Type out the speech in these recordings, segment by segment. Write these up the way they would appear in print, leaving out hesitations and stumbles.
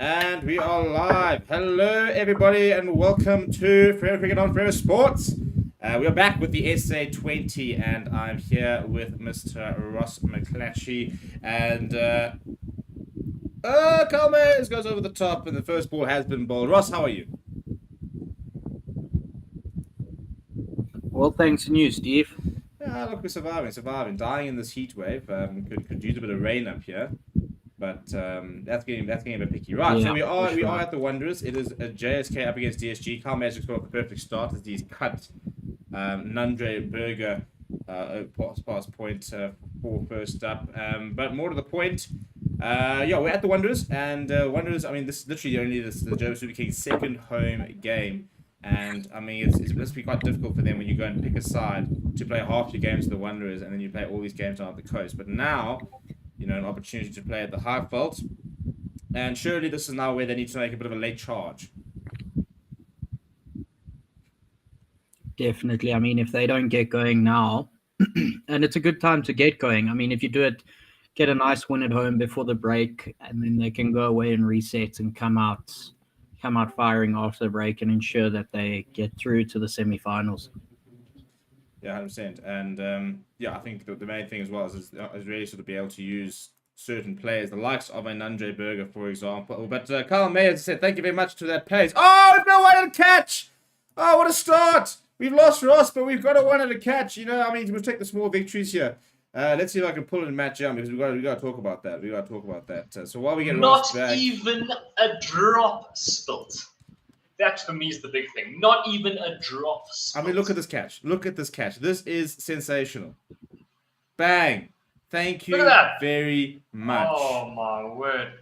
And we are live. Hello, everybody, and welcome to Forever Cricket on Forever Sports. We are back with the SA20, and I'm here with Mr. Ross McClatchy. And Kalmes goes over the top, and the first ball has been bowled. Ross, how are you? Well, thanks to you, Steve. Yeah, look, we're surviving, dying in this heat wave. Could use a bit of rain up here. But that's getting a bit picky. Right, so Yeah, we for are sure. at the Wanderers. It is a JSK up against DSG. Carl Magic got the perfect start as he's cut Nandre Berger past point for first up. But more to the point, we're at the Wanderers, and Wanderers. I mean, this is literally only the Joburg Super Kings' second home game. And I mean, it's must be quite difficult for them when you go and pick a side to play half your games to the Wanderers, and then you play all these games on the coast. But now, an opportunity to play at the high veld. And surely this is now where they need to make a bit of a late charge. Definitely. I mean, if they don't get going now, and it's a good time to get going. I mean, if you do it, get a nice win at home before the break, and then they can go away and reset and come out firing after the break and ensure that they get through to the semi-finals. Yeah, 100%. And I think the main thing as well is really sort of be able to use certain players, the likes of a Nandre Berger, for example. But Carl May, as I said, thank you very much to that pace. Oh, no one at catch! Oh, what a start! We've lost Ross, but we've got a one at a catch. I mean, we'll take the small victories here. Let's see if I can pull it in Matt Young, because we got to talk about that. So while we get Ross back, not even a drop spilt. That for me is the big thing. Not even a drop spilt. I mean, look at this catch. This is sensational. Bang. Thank you very much. Oh, my word.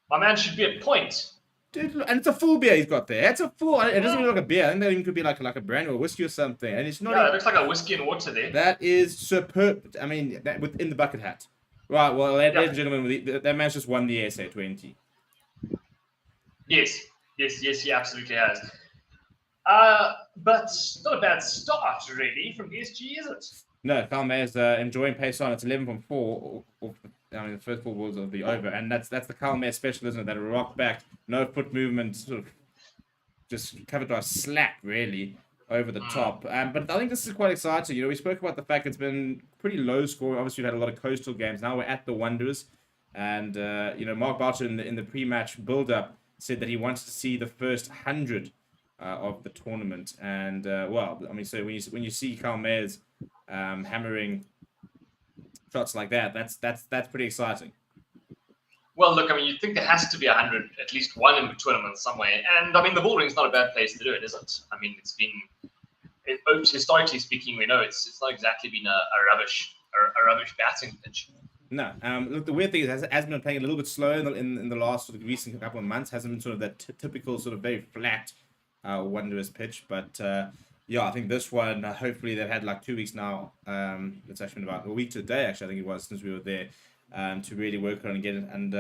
My man should be at point. Dude, and it's a full beer he's got there. It's a full. It doesn't even look like a beer. I think that even could be like a brand or a whiskey or something. And it's not. Yeah, it looks like a whiskey and water there. That is superb. I mean, within the bucket hat. Right. Well, ladies and gentlemen, that man's just won the SA20. Yes, he absolutely has. But not a bad start, really, from SG, is it? No, Carl Mayer's enjoying pace on. It's 11 from 4. I mean, the first 4 balls of the over, and that's the Carl Mayer special, isn't it? That rock back, no foot movement, sort of just covered by a slap, really, over the top. But I think this is quite exciting. We spoke about the fact it's been pretty low scoring. Obviously, we've had a lot of coastal games. Now we're at the Wanderers, and Mark Boucher in the pre-match build-up said that he wanted to see the first 100 of the tournament. And so when you see Carl Mayer's hammering shots like that, that's pretty exciting. Well, look, I mean, you'd think there has to be 100, at least one in the tournament somewhere. And I mean, the Bullring's not a bad place to do it, is it? I mean, historically speaking, we know it's not exactly been a rubbish batting pitch. No, look, the weird thing is, has been playing a little bit slow in the last sort of recent couple of months. Hasn't been sort of that typical sort of very flat Wanderers pitch, but I think this one, hopefully they've had like 2 weeks now. It's actually been about a week today, actually, I think it was, since we were there, to really work on and get it. And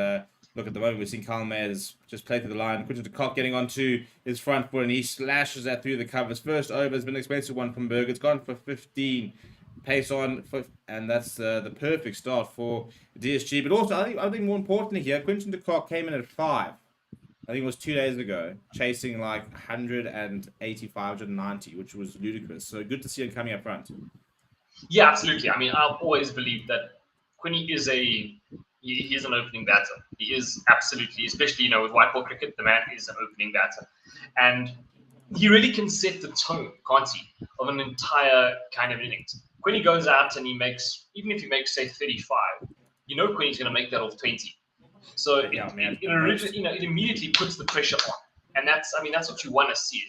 look, at the moment, we're seeing Carl Mayer's just play through the line. Quinton de Kock getting onto his front foot, and he slashes that through the covers. First over has been an expensive one from Berger. It's gone for 15. Pace on, and that's the perfect start for DSG. But also, I think more importantly here, Quinton de Kock came in at 5. I think it was 2 days ago, chasing like 185, 190, which was ludicrous. So good to see him coming up front. Yeah, absolutely. I mean, I've always believed that Quinny is he is an opening batter. He is absolutely, especially with white ball cricket, the man is an opening batter, and he really can set the tone, can't he, of an entire kind of innings. Quinny goes out and even if he makes say 35, Quinny's going to make that off 20. So it immediately puts the pressure on, and that's what you want to see.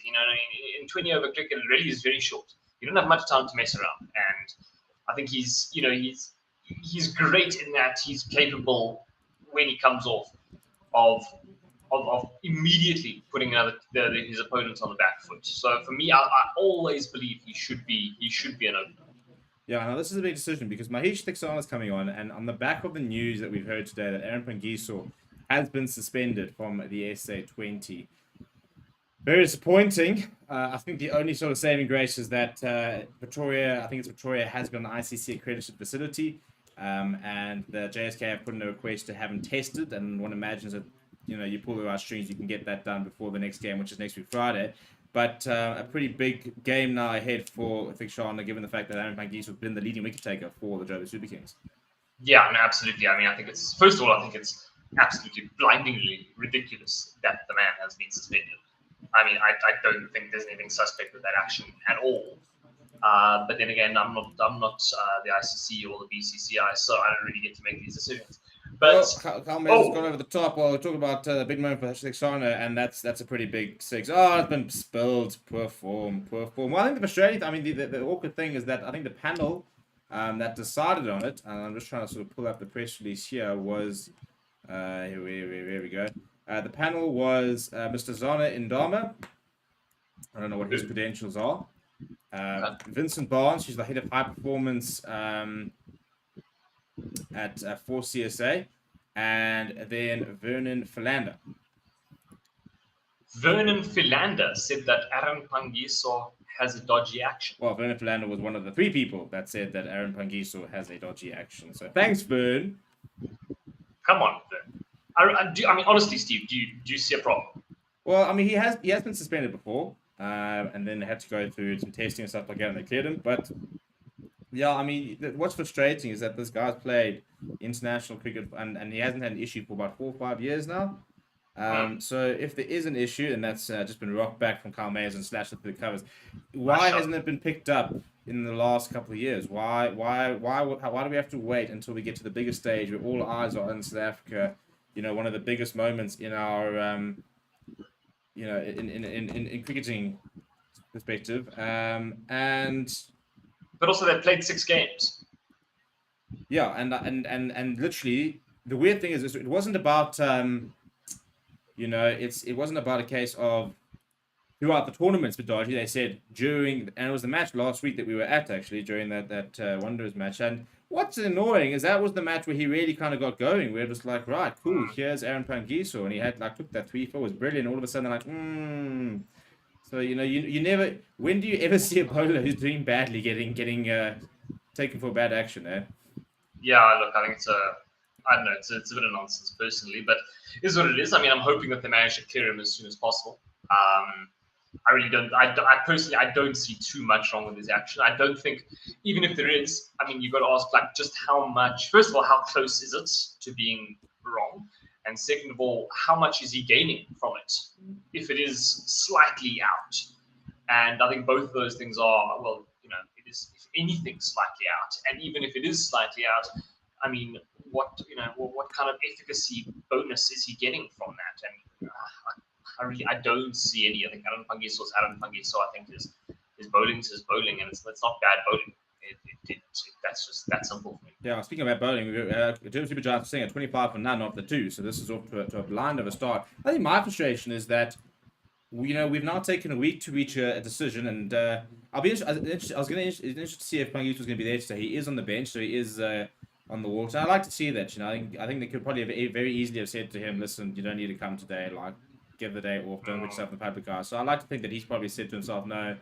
In 20 over cricket, it really is very short. You don't have much time to mess around, and I think he's great in that he's capable when he comes off of immediately putting his opponents on the back foot. So for me, I always believe he should be an opener. Yeah, now this is a big decision because Maheesh Theekshana is coming on, and on the back of the news that we've heard today that Aaron Pangiso has been suspended from the SA20. Very disappointing. I think the only sort of saving grace is that Victoria has got an ICC accredited facility, and the JSK have put in a request to have him tested, and one imagines that you pull the right strings, you can get that done before the next game, which is next week Friday. But a pretty big game now ahead for Theekshana, given the fact that Aaron Pangiso has been the leading wicket taker for the Joburg Super Kings. Yeah, no, absolutely. I mean, I think it's first of all, I think it's absolutely blindingly ridiculous that the man has been suspended. I mean, I don't think there's anything suspect with that action at all. But then again, I'm not the ICC or the BCCI, so I don't really get to make these decisions. But Carl has gone over the top. Well, we're talking about the big moment for Theekshana, and that's a pretty big six. Oh, it's been spilled. Poor form. Well, I think the frustrating, I mean, the awkward thing is that I think the panel that decided on it, and I'm just trying to sort of pull up the press release here, was here we go. The panel was Mr. Zana Indama. I don't know what his credentials are. Vincent Barnes, who's the head of high performance at 4CSA, and then Vernon Philander. Vernon Philander said that Aaron Pangiso has a dodgy action. Well, Vernon Philander was one of the 3 people that said that Aaron Pangiso has a dodgy action. So thanks, Vern. Come on, Vern. I mean, honestly, Steve, do you see a problem? Well, I mean, he has been suspended before, and then they had to go through some testing and stuff like that, and they cleared him. But yeah, I mean, what's frustrating is that this guy's played international cricket, and he hasn't had an issue for about 4 or 5 years now. So if there is an issue, and that's just been rocked back from Kyle Mayers and slashed it through the covers, why hasn't it been picked up in the last couple of years? Why do we have to wait until we get to the biggest stage where all eyes are on South Africa? One of the biggest moments in our in cricketing perspective, and but also they played 6 games. Yeah, and literally the weird thing is it wasn't about it wasn't about a case of throughout the tournaments for dodgy. They said and it was the match last week that we were at actually during that Wanderers match. And what's annoying is that was the match where he really kind of got going, where it was like, right, cool, here's Aaron Pangiso, and he had took that 3-4, was brilliant. All of a sudden they're like, So you never. When do you ever see a bowler who's doing badly getting taken for bad action? Yeah, look, I think I don't know, it's a bit of nonsense personally, but it is what it is. I mean, I'm hoping that they manage to clear him as soon as possible. I really don't. I personally, I don't see too much wrong with his action. I don't think, even if there is, I mean, you've got to ask just how much. First of all, how close is it to being wrong? And second of all, how much is he gaining from it if it is slightly out? And I think both of those things are, well, it is, if anything, slightly out. And even if it is slightly out, I mean, what kind of efficacy bonus is he getting from that? And I don't see any. I think Aaron Pangiso. I think his bowling is his bowling, and it's not bad bowling. That's just that simple for me. Yeah, speaking about bowling, Durban Super Giants are sitting at 25 for none off the 2, so this is off to a blind of a start. I think my frustration is that we've now taken a week to reach a decision, and I'll be interested. I was interested to see if Pangiso was going to be there today. He is on the bench, so he is on the water. I like to see that. I think they could probably very easily have said to him, "Listen, you don't need to come today. Give the day off. Don't put yourself in the public eye." So I like to think that he's probably said to himself, "No,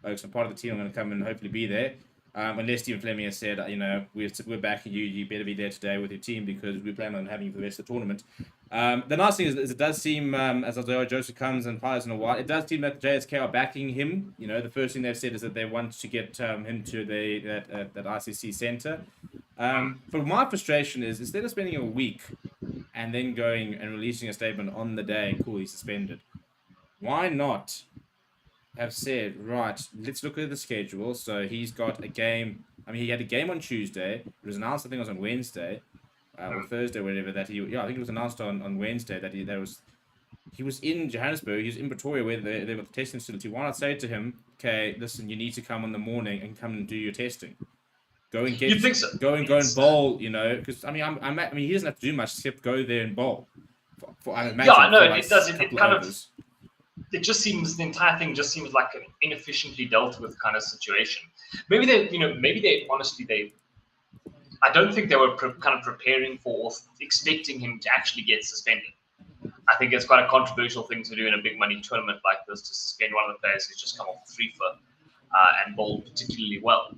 folks, I'm part of the team. I'm going to come and hopefully be there." Unless Stephen Fleming has said, we're backing you. You better be there today with your team because we plan on having you for the rest of the tournament. The nice thing is it does seem, as Alzaro Joseph comes and fires in a while, it does seem that the JSK are backing him. The first thing they've said is that they want to get him to that ICC centre. But my frustration is, instead of spending a week and then going and releasing a statement on the day, cool, he's suspended, why not have said, right, let's look at the schedule. So he's got a game. I mean, he had a game on Tuesday. It was announced, I think it was on Wednesday or Thursday, whatever. I think it was announced on Wednesday that he was in Johannesburg. He was in Pretoria where they were the testing facility. Why not say to him, okay, listen, you need to come in the morning and come and do your testing. Go and get. You think so? Go and bowl. Because I mean, he doesn't have to do much except go there and bowl. It does. It kind of. It just seems, the entire thing just seems like an inefficiently dealt with kind of situation. Maybe they honestly, I don't think they were kind of preparing for or expecting him to actually get suspended. I think it's quite a controversial thing to do in a big money tournament like this, to suspend one of the players who's just come off the free foot and bowled particularly well.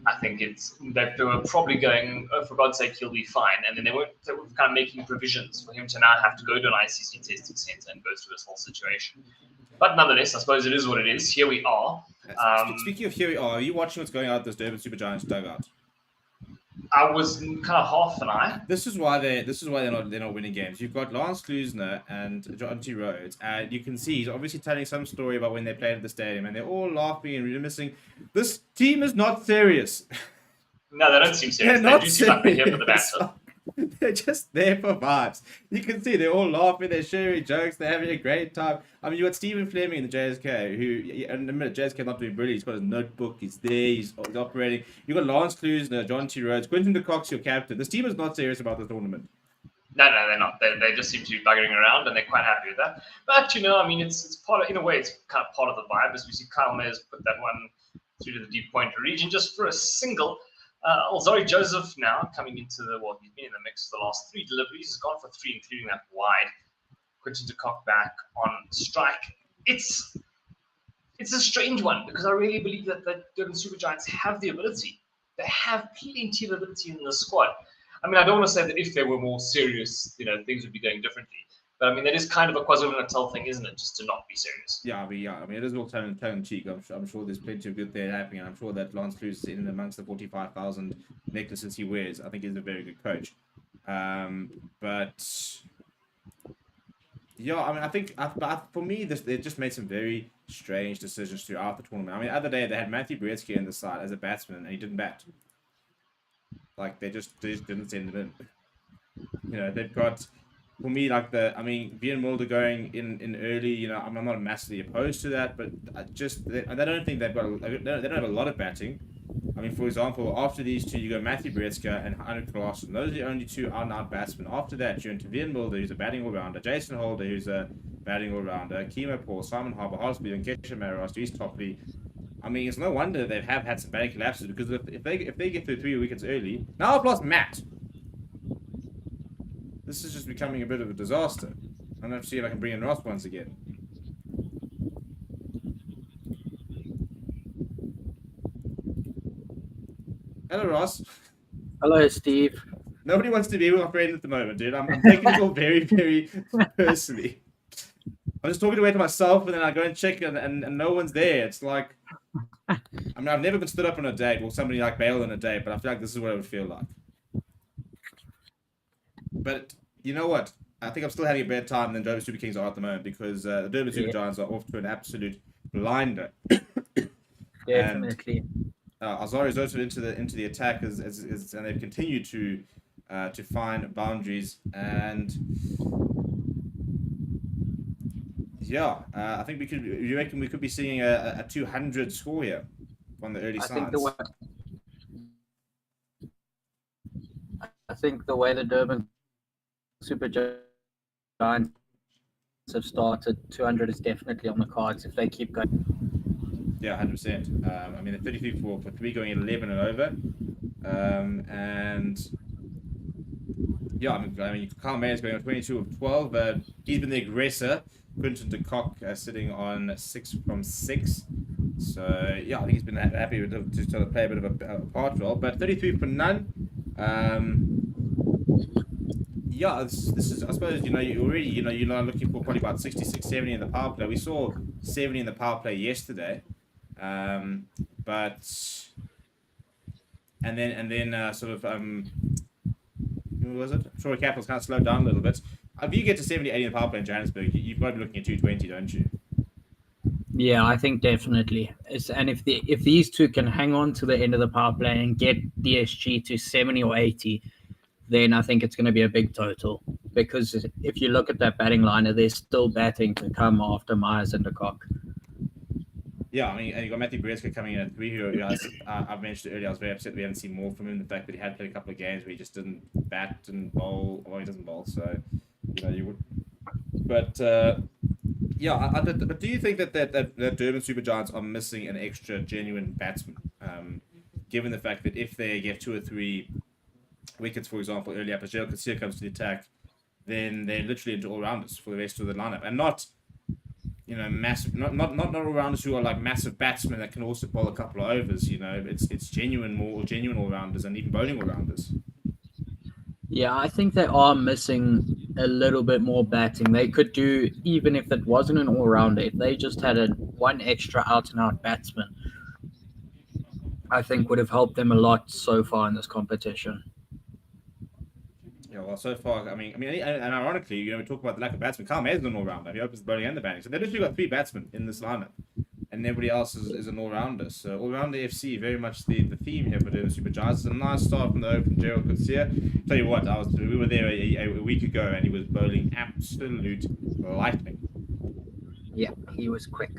I think it's that they were probably going, oh, for God's sake, he'll be fine. And then they were kind of making provisions for him to now have to go to an ICC testing center and go through this whole situation. But nonetheless, I suppose it is what it is. Here we are. Speaking of here we are you watching what's going on at this Durban Super Giants dugout? I was kind of half an eye. This is why they're not winning games. You've got Lance Klusener and John T. Rhodes, and you can see he's obviously telling some story about when they played at the stadium, and they're all laughing and reminiscing. This team is not serious. No, they don't seem serious. They do seem like they're here for the banter. They're just there for vibes. You can see they're all laughing, they're sharing jokes, they're having a great time. I mean, you got Stephen Fleming in the JSK, who, in a minute, JSK not doing brilliant. He's got his notebook, he's there, he's operating. You got Lance Klusener, John T. Rhodes, Quinton de Kock's your captain. This team is not serious about the tournament. No, they're not. They just seem to be buggering around, and they're quite happy with that. But I mean, it's part of, in a way, it's kind of part of the vibe. As we see, Kyle Mayer's put that one through to the deep pointer region just for a single. Alzari Joseph now coming into he's been in the mix for the last 3 deliveries. He's gone for 3, including that wide. Quinton de Kock back on strike. It's a strange one because I really believe that the Durban Super Giants have the ability. They have plenty of ability in the squad. I mean, I don't want to say that if they were more serious, things would be going differently. But I mean, that is kind of a KwaZulu-Natal thing, isn't it? Just to not be serious. Yeah, I mean, it is all tongue in cheek. I'm sure there's plenty of good there happening. And I'm sure that Lance Cruz is in amongst the 45,000 necklaces he wears. I think he's a very good coach. But yeah, I mean, I think for me, they just made some very strange decisions throughout the tournament. I mean, the other day they had Matthew Brzezinski in the side as a batsman, and he didn't bat. Like they just didn't send him in. They've got. For me, Vian Mulder going in early, I'm not massively opposed to that, but I don't think they don't have a lot of batting. I mean, for example, after these two, you go Matthew Brzezinski and Heinrich Klaassen. Those are the only 2 out-and-out batsmen. After that, you're into Vian Mulder, who's a batting all-rounder, Jason Holder, who's a batting all-rounder, Kimo Paul, Simon Harbour, Hosby, and Kesha Maros, East Topley. I mean, it's no wonder they have had some batting collapses because if they get through 3 wickets early, now I've lost Matt. This is just becoming a bit of a disaster. I'm going to see if I can bring in Ross once again. Hello, Ross. Hello, Steve. Nobody wants to be my friend at the moment, dude. I'm taking it all very, very personally. I'm just talking away to myself, and then I go and check, and no one's there. It's like... I mean, I've never been stood up on a date, or somebody bailed on a date, but I feel like this is what it would feel like. But you know what? I think I'm still having a better time than Durban Super Kings are at the moment because the Durban Super Giants are off to an absolute blinder. Definitely. Alzari is also into the attack and they've continued to find boundaries and yeah, I think you reckon we could be seeing a 200 score here on the early signs. I think the way the Durban Super Giants have started, 200 is definitely on the cards if they keep going. Yeah, 100%. I mean, the 33 for 3 going 11 and over. And yeah, I mean, Kyle Mayer's going on 22 of 12. He's been the aggressor. Quinton de Kock sitting on 6 from 6. So yeah, I think he's been happy to sort of play a bit of a part role. But 33 for none. Yeah, this is, I suppose, you're not looking for probably about 66, 70 in the power play. We saw 70 in the power play yesterday. And then sort of, who was it? Troy Capital's kind of slowed down a little bit. If you get to 70, 80 in the power play in Johannesburg, you've got to be looking at 220, don't you? Yeah, I think definitely. And if these two can hang on to the end of the power play and get DSG to 70 or 80, then I think it's going to be a big total. Because if you look at that batting liner, they're still batting to come after Myers and de Kock. Yeah, I mean, and you got Matthew Brzezinski coming in at 3, who I've mentioned earlier. I was very upset we haven't seen more from him. The fact that he had played a couple of games where he just didn't bat, didn't bowl. Well, he doesn't bowl, so you would. But yeah, but do you think that Durban Super Giants are missing an extra genuine batsman? Given the fact that if they get 2 or 3 wickets, for example, early up, as Gerald Kasia comes to the attack, then they're literally into all-rounders for the rest of the lineup, and not massive, not all-rounders who are like massive batsmen that can also bowl a couple of overs. It's genuine all-rounders and even bowling all-rounders. Yeah, I think they are missing a little bit more batting. They could do, even if it wasn't an all-rounder, if they just had one extra out-and-out batsman, I think would have helped them a lot so far in this competition. Yeah, well, so far, and ironically, we talk about the lack of batsmen. Kyle Mayer's an all-rounder. He opens the bowling and the batting. So they've literally got 3 batsmen in this lineup. And everybody else is an all-rounder. So all-rounder FC, very much the theme here for the Super Giants. It's a nice start from the open. Gerald Coetzee. Tell you what, we were there a week ago, and he was bowling absolute lightning. Yeah, he was quick.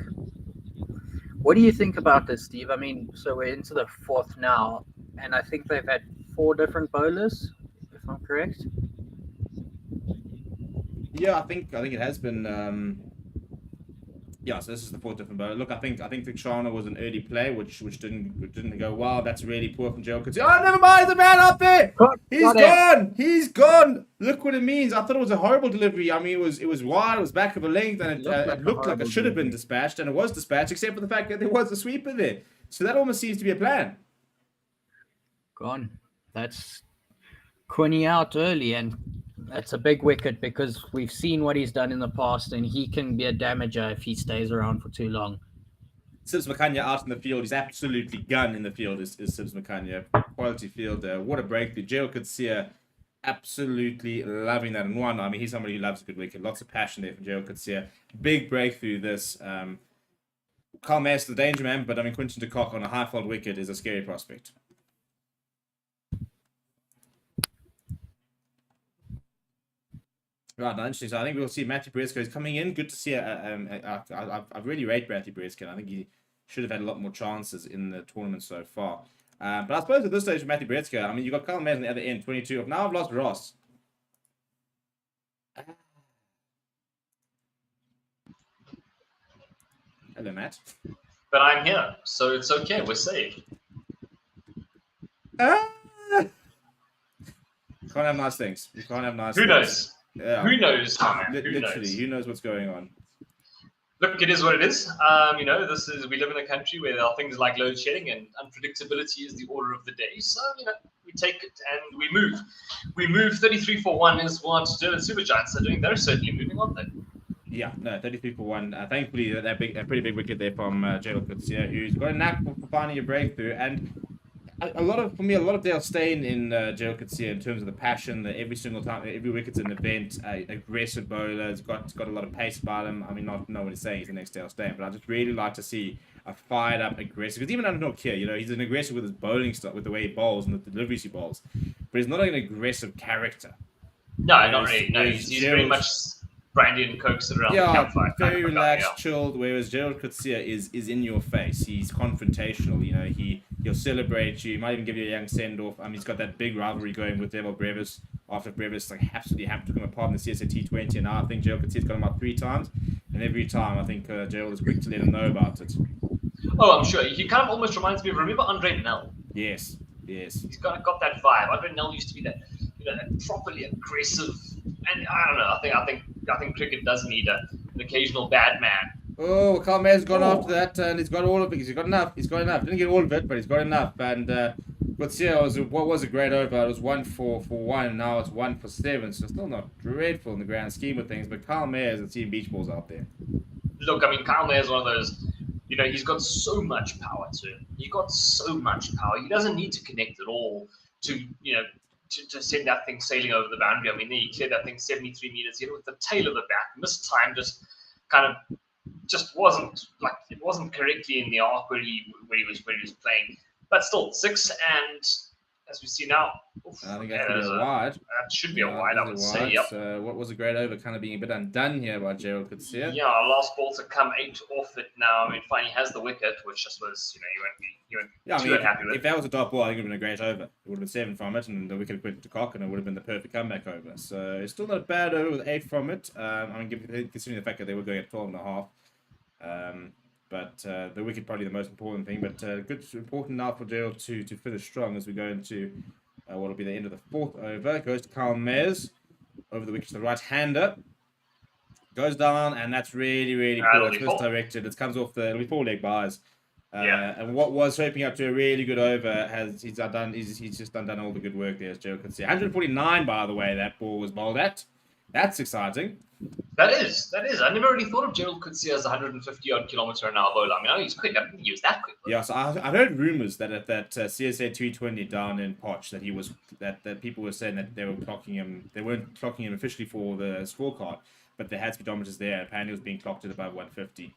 What do you think about this, Steve? I mean, so we're into the 4th now, and I think they've had 4 different bowlers, if I'm correct. Yeah, I think it has been. Yeah, so this is the 4th different bowler. Look, I think Theekshana was an early play, which didn't go well. That's really poor from Gerald Coetzee. Oh, never mind, the man up there. He's gone. He's gone. Look what it means. I thought it was a horrible delivery. I mean, it was wide, it was back of a length, and it looked like it should have been dispatched, and it was dispatched, except for the fact that there was a sweeper there. So that almost seems to be a plan. Gone. That's Quinny out early, and that's a big wicket because we've seen what he's done in the past, and he can be a damager if he stays around for too long. Sibs Makanya out in the field. He's absolutely gun in the field, is Sibs Makanya. Quality fielder. What a breakthrough. Gerald Coetzee absolutely loving that. And one, I mean, he's somebody who loves a good wicket. Lots of passion there from Gerald Coetzee. Big breakthrough this. Kyle Mayer's the danger man, but I mean, Quinton de Kock on a high-fold wicket is a scary prospect. Right, now interesting. So I think we'll see Matthew Brereska is coming in. Good to see. I really rate Matthew Brereska. I think he should have had a lot more chances in the tournament so far. But I suppose at this stage for Matthew Brereska, I mean, you've got Kyle Mayers on the other end, 22. Now I've lost Ross. Hello, Matt. But I'm here, so it's okay. We're safe. Can't have nice things. You can't have nice Who things. knows? Yeah. Who knows, man? Literally, who knows what's going on? Look, it is what it is. We live in a country where there are things like load shedding, and unpredictability is the order of the day. So, we take it and we move. We move. 33 for 1 is what Durban Super Giants are doing. They're certainly moving on then. Yeah, no, 33 for 1. Thankfully, that pretty big wicket there from Gerald Coetzee, who's got a knack for finding a breakthrough. And a lot of Dale staying in Gerald Coetzee in terms of the passion. That every single time, every wicket's an event. Aggressive bowler. It's got a lot of pace about him. I mean, not know what he's saying. He's the next Dale Steyn, but I just really like to see a fired up, aggressive. Because even under North here, he's an aggressive with his bowling style, with the way he bowls and the deliveries he bowls. But he's not an aggressive character. No, not really. No, he's very much brandy and coke sit around the campfire. Very relaxed, chilled. Whereas Gerald Coetzee is in your face. He's confrontational. He'll celebrate you. He might even give you a young send off. He's got that big rivalry going with Devil Brevis. After Brevis absolutely took him apart in the SA20, and now I think Gerald Coetzee's got him up 3 times, and every time I think Gerald is quick to let him know about it. Oh, I'm sure. He kind of almost reminds me of, remember Andre Nel? Yes. He's got that vibe. Andre Nel used to be that properly aggressive, and I don't know. I think cricket does need an occasional bad man. Oh, Kyle Mayer's gone after that, and he's got all of it. He's got enough. Didn't get all of it, but he's got enough. And what was a great over? It was 1 for 1. Now it's 1 for 7. So still not dreadful in the grand scheme of things. But Kyle Mayer's a team beach balls out there. Look, Kyle Mayer's one of those. He's got so much power to him. He got so much power. He doesn't need to connect at all to to send that thing sailing over the boundary. He cleared that thing 73 meters with the tail of the bat. Missed time, it wasn't correctly in the arc where he was playing. But still 6, and as we see now, I think that could be a wide. That should be a wide, I would say. Yep. So what was a great over, kind of being a bit undone here by Gerald Coetzee. Yeah, last ball to come 8 off it now. Fine, he has the wicket, which I suppose you won't be too unhappy with. If that was a top ball, I think it would have been a great over. It would have been 7 from it, and the wicket went to Cock, and it would have been the perfect comeback over. So it's still not a bad over with 8 from it. Considering the fact that they were going at 12.5. But the wicket probably the most important thing. But important now for Gerald to finish strong as we go into what will be the end of the 4th over. It goes to Kyle Mayers over the wicket to the right-hander. Goes down, and that's really, really poor. That'll It's be full. misdirected. It comes off the. It'll be 4-leg buys. Yeah. And what was shaping up to a really good over he's just done all the good work there, as Joe could see. 149, by the way, that ball was bowled at. That's exciting. That is. I never really thought of Gerald Coetzee as 150 odd kilometer an hour bowler. I mean, I know he's quick. I didn't think he was that quick. Yeah, so I've heard rumors that at that CSA20 down in Poch that he was that people were saying that they were clocking him. They weren't clocking him officially for the scorecard, but there had speedometers there. Apparently, he was being clocked at above 150.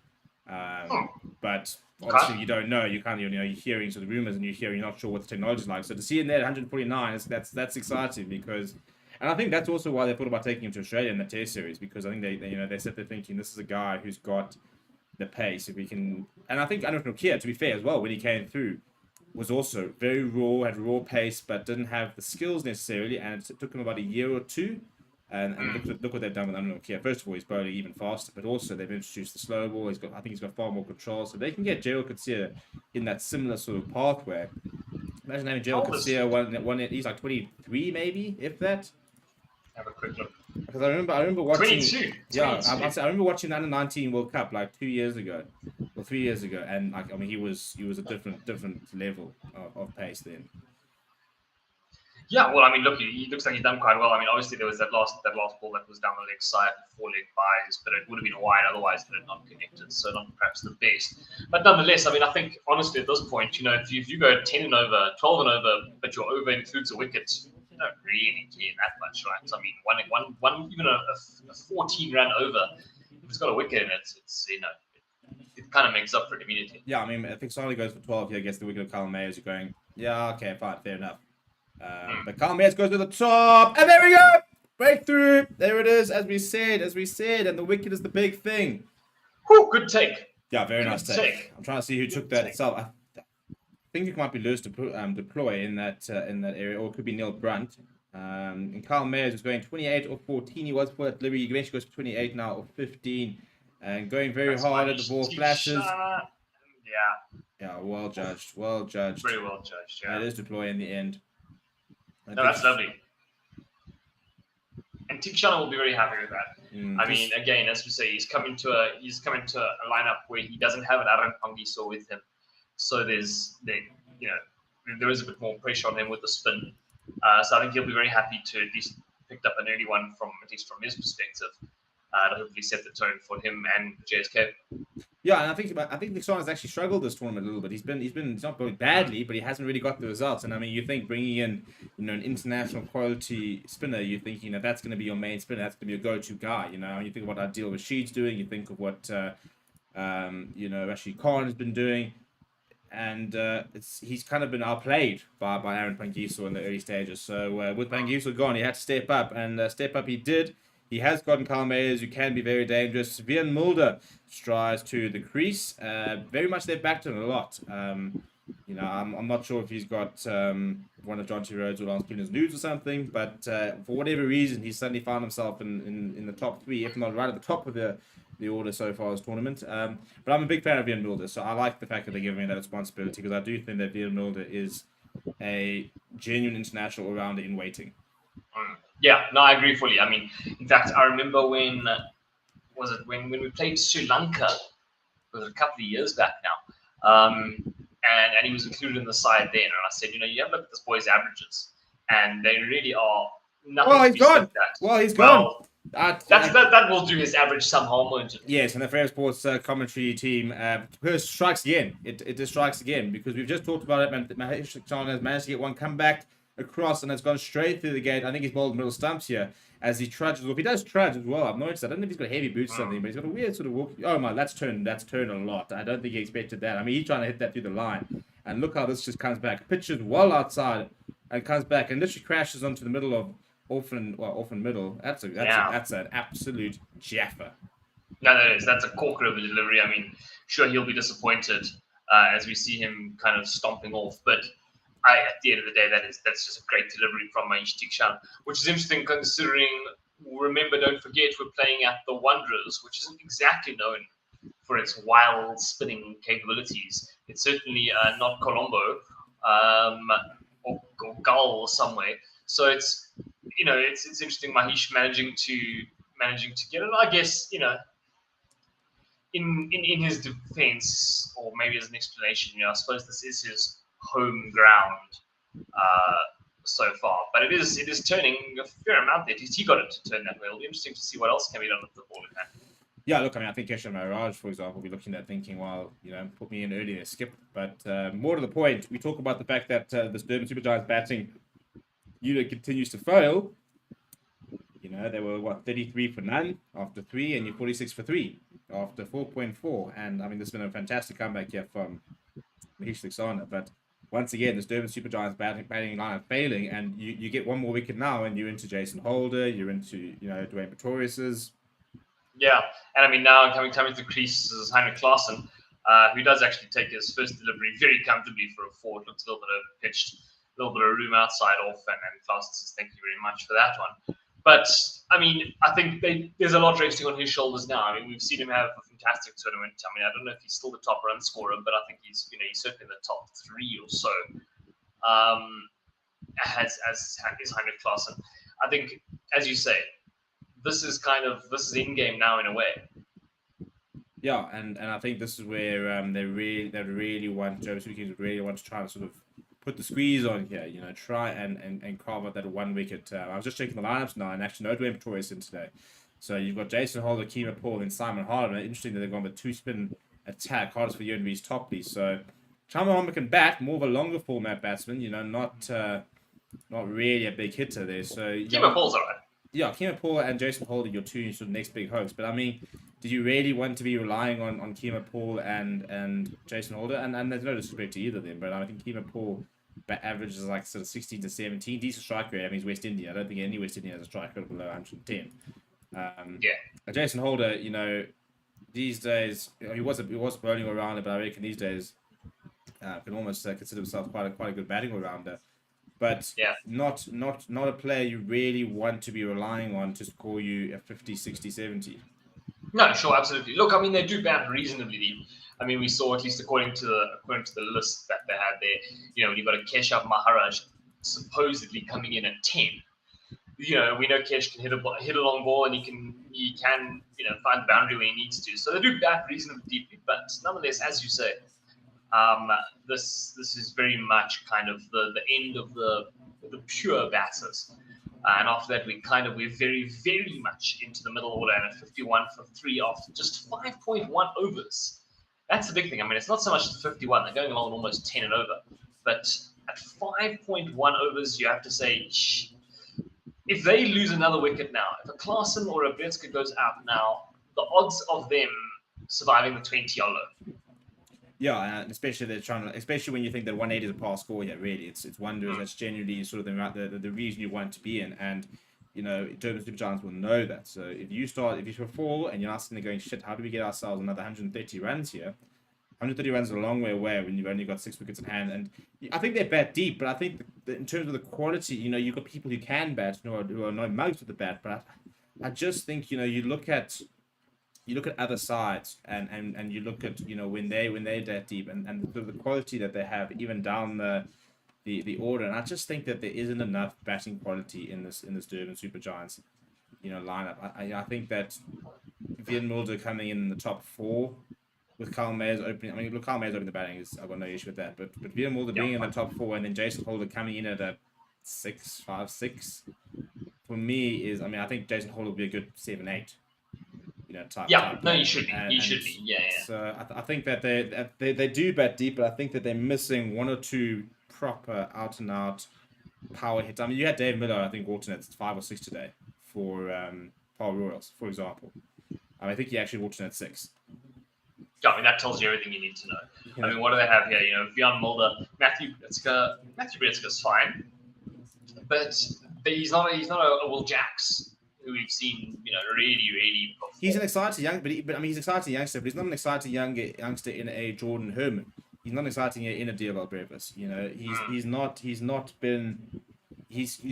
But obviously, you don't know. You kind of you're hearing sort of rumors, and you're not sure what the technology is like. So to see him there at 149, that's exciting because. And I think that's also why they thought about taking him to Australia in the Test series, because I think they said they're thinking this is a guy who's got the pace. If we can, and I think Nokia, to be fair as well, when he came through, was also very raw, had raw pace, but didn't have the skills necessarily, and it took him about a year or two. And look what they've done with Nokia. First of all, he's bowling even faster, but also they've introduced the slow ball. I think he's got far more control, so they can get Gerald Coetzee in that similar sort of pathway. Imagine having Gerald Coetzee one. He's like 23, maybe, if that. Have a quick look. Because I remember watching. 22. Yeah, I remember watching the under-19 World Cup like 2 years ago, or 3 years ago, and like he was a different level of pace then. Yeah, well, I mean, look, he looks like he's done quite well. I mean, obviously there was that last ball that was down the leg side, 4-leg buys, but it would have been wide otherwise had it not connected. So not perhaps the best, but nonetheless, I mean, I think honestly at this point, if you go 10 and over, 12 and over, but your over includes a wicket, you don't really care that much, right? So, I mean, one even a 14-run over, if it's got a wicket in it, it's it kind of makes up for it immediately. Yeah, I mean, I think Sonny goes for 12 here, gets the wicket of Kyle Mayers. You're going, yeah, okay, fine, fair enough. But Kyle Mayers goes to the top, and there we go! Breakthrough! There it is, as we said, and the wicket is the big thing. Whew, good take. Yeah, very nice take. I'm trying to see who took that itself. I think it might be Lewis deploy in that area, or it could be Neil Brunt. And Kyle Mayers was going 28 or 14. He was for Liberty. He eventually goes for 28 now or 15, and going very hard at the ball flashes. Yeah, well judged. Very well judged. Yeah, it is deploy in the end. No, that's lovely. And Theekshana will be very happy with that. I mean, again, as we say, he's coming to a lineup where he doesn't have an Aaron Pangiso with him, so there is a bit more pressure on him with the spin. So I think he'll be very happy to at least picked up an early one at least from his perspective. To hopefully set the tone for him and JSK. Yeah, and I think Theekshana's actually struggled this tournament a little bit. He's not going badly, but he hasn't really got the results. And I mean, you think bringing in an international quality spinner, you think that's going to be your main spinner, that's going to be your go-to guy. You think about what Adil Rashid's doing, you think of what Rashid Khan has been doing, and he's kind of been outplayed by Aaron Pangiso in the early stages. So with Pangiso gone, he had to step up, and step up he did. He has gotten Kyle Mayers, who can be very dangerous. Vian Mulder strides to the crease. Very much they've backed him a lot. I'm not sure if he's got one of John T. Rhodes or Lance Cleaner's nudes or something, but for whatever reason, he's suddenly found himself in the top three, if not right at the top of the order so far this tournament. But I'm a big fan of Vian Mulder, so I like the fact that they're giving me that responsibility, because I do think that Vian Mulder is a genuine international all-rounder in waiting. Yeah, no, I agree fully. I mean, in fact, I remember when we played Sri Lanka, was it a couple of years back now, and he was included in the side then, and I said, you have a look at this boy's averages, and they really are nothing. Well, he's gone. He's gone. That will do his average somehow, won't it? Yes, and the Frame Sports commentary team strikes again. It just strikes again, because we've just talked about it. Maheesh Theekshana has managed to get one comeback across, and it's gone straight through the gate. I think he's bowled middle stumps here as he trudges. Well, he does trudge as well. I've noticed. I don't know if he's got heavy boots or something, but he's got a weird sort of walk. Oh my, that's turned a lot. I don't think he expected that. I mean, he's trying to hit that through the line, and look how this just comes back. Pitches well outside and comes back and literally crashes onto the middle of orphan middle. That's an absolute jaffer. No, that's a corker of a delivery. I mean, sure, he'll be disappointed as we see him kind of stomping off, but at the end of the day, that's just a great delivery from Maheesh Theekshana, which is interesting considering, don't forget, we're playing at the Wanderers, which isn't exactly known for its wild spinning capabilities. It's certainly not Colombo or Gull somewhere. So it's interesting, Maheesh managing to managing to get it. I guess, in his defense, or maybe as an explanation, I suppose this is his home ground so far, but it is turning a fair amount there. He got it to turn that way. It'll be interesting to see what else can be done with the ball in hand. Yeah, look, I mean, I think Kesha Maharaj, for example, will be looking at thinking, well, put me in earlier, skip. But more to the point, we talk about the fact that this Durban Supergiants batting unit continues to fail. They were, 33 for none after 3, and you're 46 for 3 after 4.4. And, I mean, this has been a fantastic comeback here from Maheesh Theekshana. But once again, this Durban Supergiants batting lineup failing, and you get one more wicket now, and you're into Jason Holder, you're into, Dwayne Pretorius's. Yeah, and I mean, now coming to the crease is Heinrich Klaassen, who does actually take his first delivery very comfortably for a 4. It looks a little bit overpitched, a little bit of room outside off, and Klaassen says thank you very much for that one. But, I mean, I think there's a lot resting on his shoulders now. I mean, we've seen him have a fantastic tournament. I mean, I don't know if he's still the top run scorer, but I think he's certainly in the top 3 or so, as is Heinrich Klaassen. I think, as you say, this is in game now in a way. Yeah, and I think this is where they really want Joe Suzuki really want to try to sort of put the squeeze on here. Try and carve out that 1 wicket. I was just checking the lineups now, and actually no Dwayne Pretorius in today. So you've got Jason Holder, Keema Paul, and Simon Harden. Interesting that they've gone with 2-spin attack, hardest for UNV's top piece. So Chama Homer can bat, more of a longer format batsman. Not really a big hitter there. So Keema Paul's alright. Yeah, Keema Paul and Jason Holder, your 2 sort of next big hopes. But I mean, do you really want to be relying on Keema Paul and Jason Holder? And there's no disrespect to either of them, but I think Keema Paul averages like sort of 16 to 17, decent strike rate. I mean, he's West Indian. I don't think any West Indian has a strike rate below 110. Jason Holder, these days, he was bowling all-rounder, but I reckon these days can almost consider himself quite a good batting all-rounder. But not a player you really want to be relying on to score you a 50, 60, 70. No, sure, absolutely. Look, I mean, they do bat reasonably deep. I mean, we saw, at least according to the list that they had there, you've got a Keshav Maharaj supposedly coming in at 10. We know Kesh can hit a long ball, and he can find the boundary where he needs to. So they do bat reasonably deeply, but nonetheless, as you say, this is very much kind of the end of the pure batters. And after that, we're very, very much into the middle order, and at 51 for 3 after just 5.1 overs. That's the big thing. I mean, it's not so much the 51. They're going along almost 10 and over. But at 5.1 overs, you have to say, if they lose another wicket now, if a Klaassen or a Bretska goes out now, the odds of them surviving the 20 are low. Yeah, and especially when you think that 180 is a par score. Yeah, really, it's wonders. That's genuinely sort of the reason you want to be in, and Durban Supergiants will know that. So if you fall and you're asking, going, shit, how do we get ourselves another 130 runs here? 130 runs is a long way away when you've only got 6 wickets in hand, and I think they bat deep. But I think that in terms of the quality, you've got people who can bat, who are no mugs with the bat. But I just think you look at other sides and you look at when they're that deep and the quality that they have even down the order, and I just think that there isn't enough batting quality in this Durban Supergiants lineup. I think that Vian Mulder coming in the top 4 with Kyle Mayers opening. I mean, look, Kyle Mayers opening the batting I've got no issue with that, but Vian Mulder being in the top 4 and then Jason Holder coming in at a 6 for me is, I mean, I think Jason Holder will be a good 7-8. Type. You should be. You should be. Yeah. So I think that they do bat deep, but I think that they're missing 1 or 2 proper out and out power hits. I mean, you had Dave Miller, I think, alternates 5 or 6 today for Paul Royals, for example. I think he actually alternates 6. Yeah, I mean, that tells you everything you need to know. Yeah. I mean, what do they have here? Vian Mulder, Matthew Bretska's fine, but he's not a Will Jacks, who we've seen, really perform. He's an exciting young, he's an exciting youngster, but he's not an exciting youngster in a Jordan Herman. He's not exciting in a Diablo Brevis. He's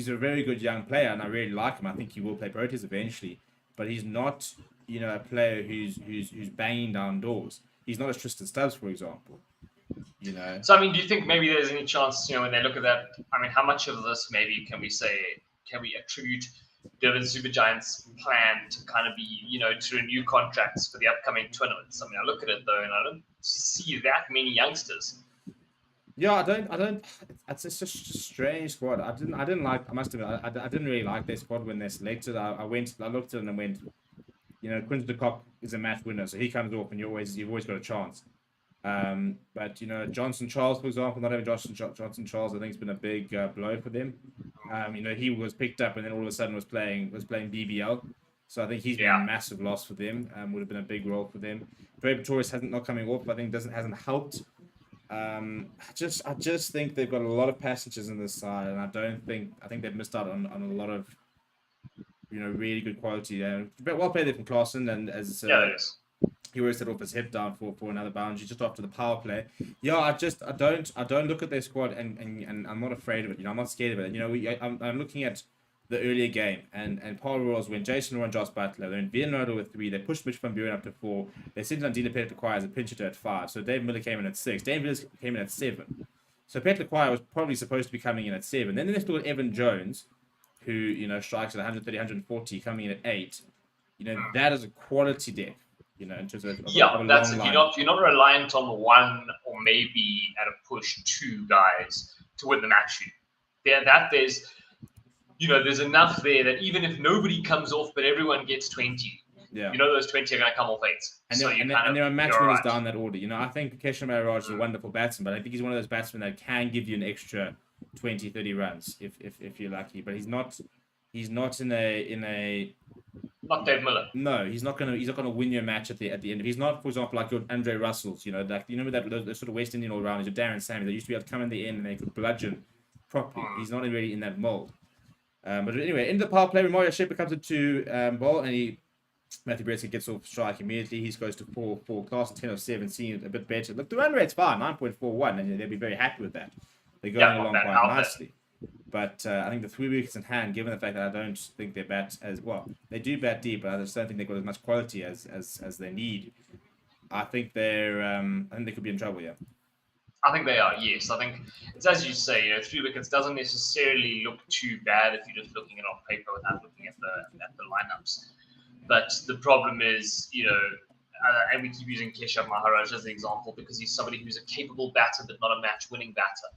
a very good young player, and I really like him. I think he will play Proteas eventually, but he's not, a player who's banging down doors. He's not as Tristan Stubbs, for example. So I mean, do you think maybe there's any chance, when they look at that? I mean, how much of this maybe can we attribute Durban Super Giants plan to kind of be, to renew contracts for the upcoming tournaments. I mean, I look at it though, and I don't see that many youngsters. Yeah, I don't. It's just a strange squad. I didn't like. I must admit, I didn't really like their squad when they selected. I looked at it and went, Quinton de Kock is a match winner, so he comes off, and you've always got a chance. But Johnson Charles, for example, not having Johnson Charles, I think it's been a big blow for them. He was picked up and then all of a sudden was playing BBL, so I think he's been a massive loss for them. Would have been a big role for them. Dre Pretorius not coming off. I think hasn't helped. I just think they've got a lot of passengers in this side, and I think they've missed out on a lot of really good quality. Well played there from Klaassen, and as he always set off his hip down for another boundary just after the power play. Yeah, I don't look at their squad and I'm not afraid of it. I'm not scared of it. I'm looking at the earlier game and Paul Royals when Jason Roy and Josh Butler, they're in Viennoda with 3, they pushed Mitch van Buren up to 4, they sent Andile Petlequire as a pinch hitter at 5, so Dave Miller came in at 6, Dave Miller came in at 7. So Petlequire was probably supposed to be coming in at 7. Then they still got Evan Jones, who strikes at 130, 140, coming in at 8. That is a quality depth. In terms of that's it. You're not reliant on one or maybe at a push 2 guys to win the match. There's enough there that even if nobody comes off, but everyone gets 20. Yeah. Those 20 are going to come off 8. And there are match winners down that order. I think Kesha Maharaj is a wonderful batsman, but I think he's one of those batsmen that can give you an extra 20, 30 runs if you're lucky. But he's not in a not Dave Miller. No, he's not gonna win your match at the end. He's not, for example, like your Andre Russells. That sort of West Indian all rounders, your Darren Sammy, that used to be able to come in the end and they could bludgeon properly. He's not really in that mold. But anyway, in the power play, Mario Shepherd comes into ball and Matthew Bretzky gets off strike immediately. He goes to 4 class, 10 of 7, seeing it a bit better. Look, the run rate's fine, 9.41, and they'll be very happy with that. They're going along quite nicely. But I think the 3 wickets in hand, given the fact that I don't think they bat as well, they do bat deep, but I just don't think they've got as much quality as they need. I think I think they could be in trouble. Yeah. I think they are. Yes, I think it's as you say. 3 wickets doesn't necessarily look too bad if you're just looking at it on paper without looking at the lineups. But the problem is, and we keep using Keshav Maharaj as an example because he's somebody who's a capable batter but not a match-winning batter.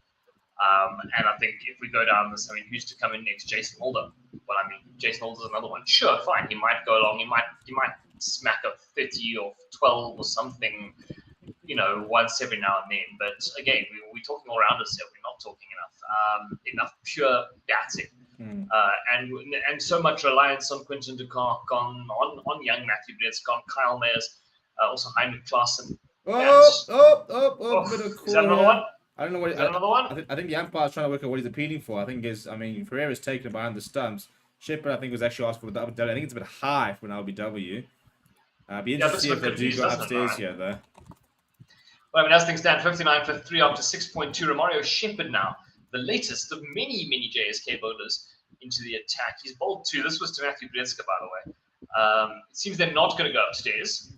And I think if we go down this, who's to come in next? Jason Holder. Well, Jason Holder's another one. Sure, fine. He might go along. He might smack up 30 or 12 or something, once every now and then. But again, we're talking all rounders here. We're not talking enough pure batting. And so much reliance on Quinton de Kock, on young Matthew Bretzky, on Kyle Mayers, also Heinrich Klaassen. Is that another one? I don't know what. Another one? I think the umpire is trying to work out what he's appealing for. I think Ferreira's taken it behind the stumps. Shepherd, I think, was actually asked for the LBW. I think it's a bit high for an LBW. Be interested to see if they do go upstairs here, though. Well, as things stand, 59 for 3 after 6.2. Romario Shepherd now, the latest of many, many JSK bowlers into the attack. He's bowled 2. This was to Matthew Bretzky, by the way. It seems they're not going to go upstairs.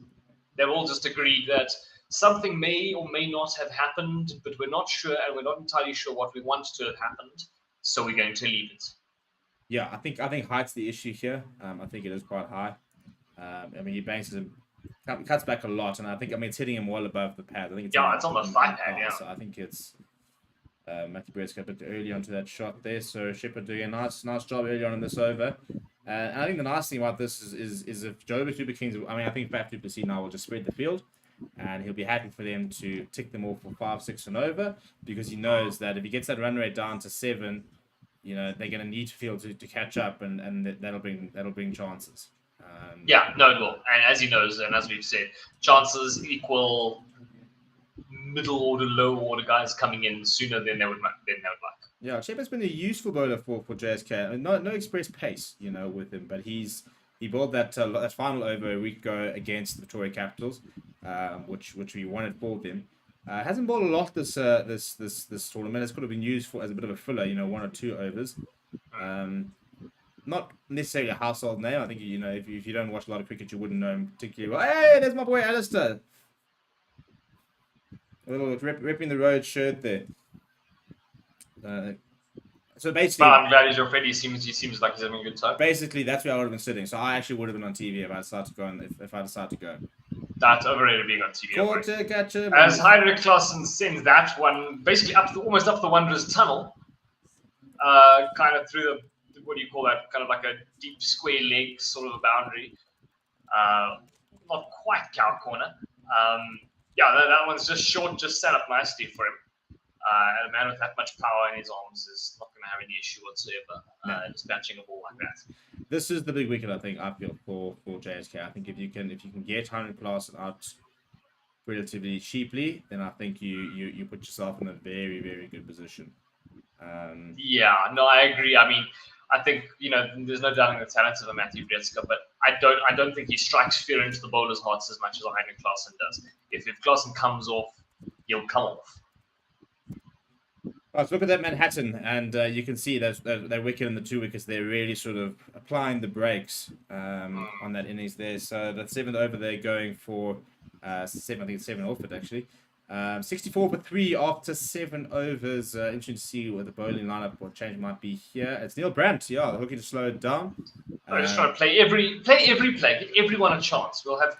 They've all just agreed that something may or may not have happened, but we're not sure, and we're not entirely sure what we want to have happened, so we're going to leave it. Yeah, I think height's the issue here. I think it is quite high. He bangs him, cuts back a lot, and I think it's hitting him well above the pad. I think it's it's on the 5 pad. Yeah, so I think it's Matthew Bretzky a bit early onto that shot there. So Shepherd doing a nice job early on in this over. And I think the nice thing about this is if Joburg Super Kings, I think Faf du Plessis now will just spread the field. And he'll be happy for them to tick them all for 5, 6 and over, because he knows that if he gets that run rate down to 7, they're going to need field to catch up, and that'll bring chances. It will. And as he knows, and as we've said, chances equal middle order, low order guys coming in sooner than they would like. Yeah, Shepherd's been a useful bowler for JSK. No express pace, with him, but he bowled that final over a week ago against the Victoria Capitals, which we wanted for them. Hasn't bowled a lot this tournament. It's could have been used as a bit of a filler, 1 or 2 overs. Not necessarily a household name. I think if you don't watch a lot of cricket, you wouldn't know him particularly well. Hey, there's my boy Alistair. A little ripping the road shirt there. So basically, values your Freddie seems like he's having a good time. Basically, that's where I would have been sitting. So I actually would have been on TV if I decided to go. If I decided to go. That's overrated being on TV. Quarter catcher. As Heinrich Klaassen sends that one basically almost up the Wanderers tunnel, kind of through the, what do you call that? Kind of like a deep square leg sort of a boundary. Not quite cow corner. That one's just short, just set up nicely for him. And a man with that much power in his arms is not going to have any issue whatsoever dispatching a ball like that. This is the big wicket, I think. I feel for JSK. I think if you can get Heinrich Klaassen out relatively cheaply, then I think you put yourself in a very, very good position. I agree. I mean, I think there's no doubting the talents of a Matthew Bretzka, but I don't think he strikes fear into the bowlers' hearts as much as Heinrich Klaassen does. If Klaassen comes off, he'll come off. Right, so look at that Manhattan, and you can see that wicket and the 2 wickets. They're really sort of applying the brakes on that innings there. So that 7th over, they're going for 7. I think it's 7 off it actually. 64 for 3 after 7 overs. Interesting to see what the bowling lineup, what change might be here. It's Neil Brandt, looking to slow it down. I'm just trying to play every play, give everyone a chance. We'll have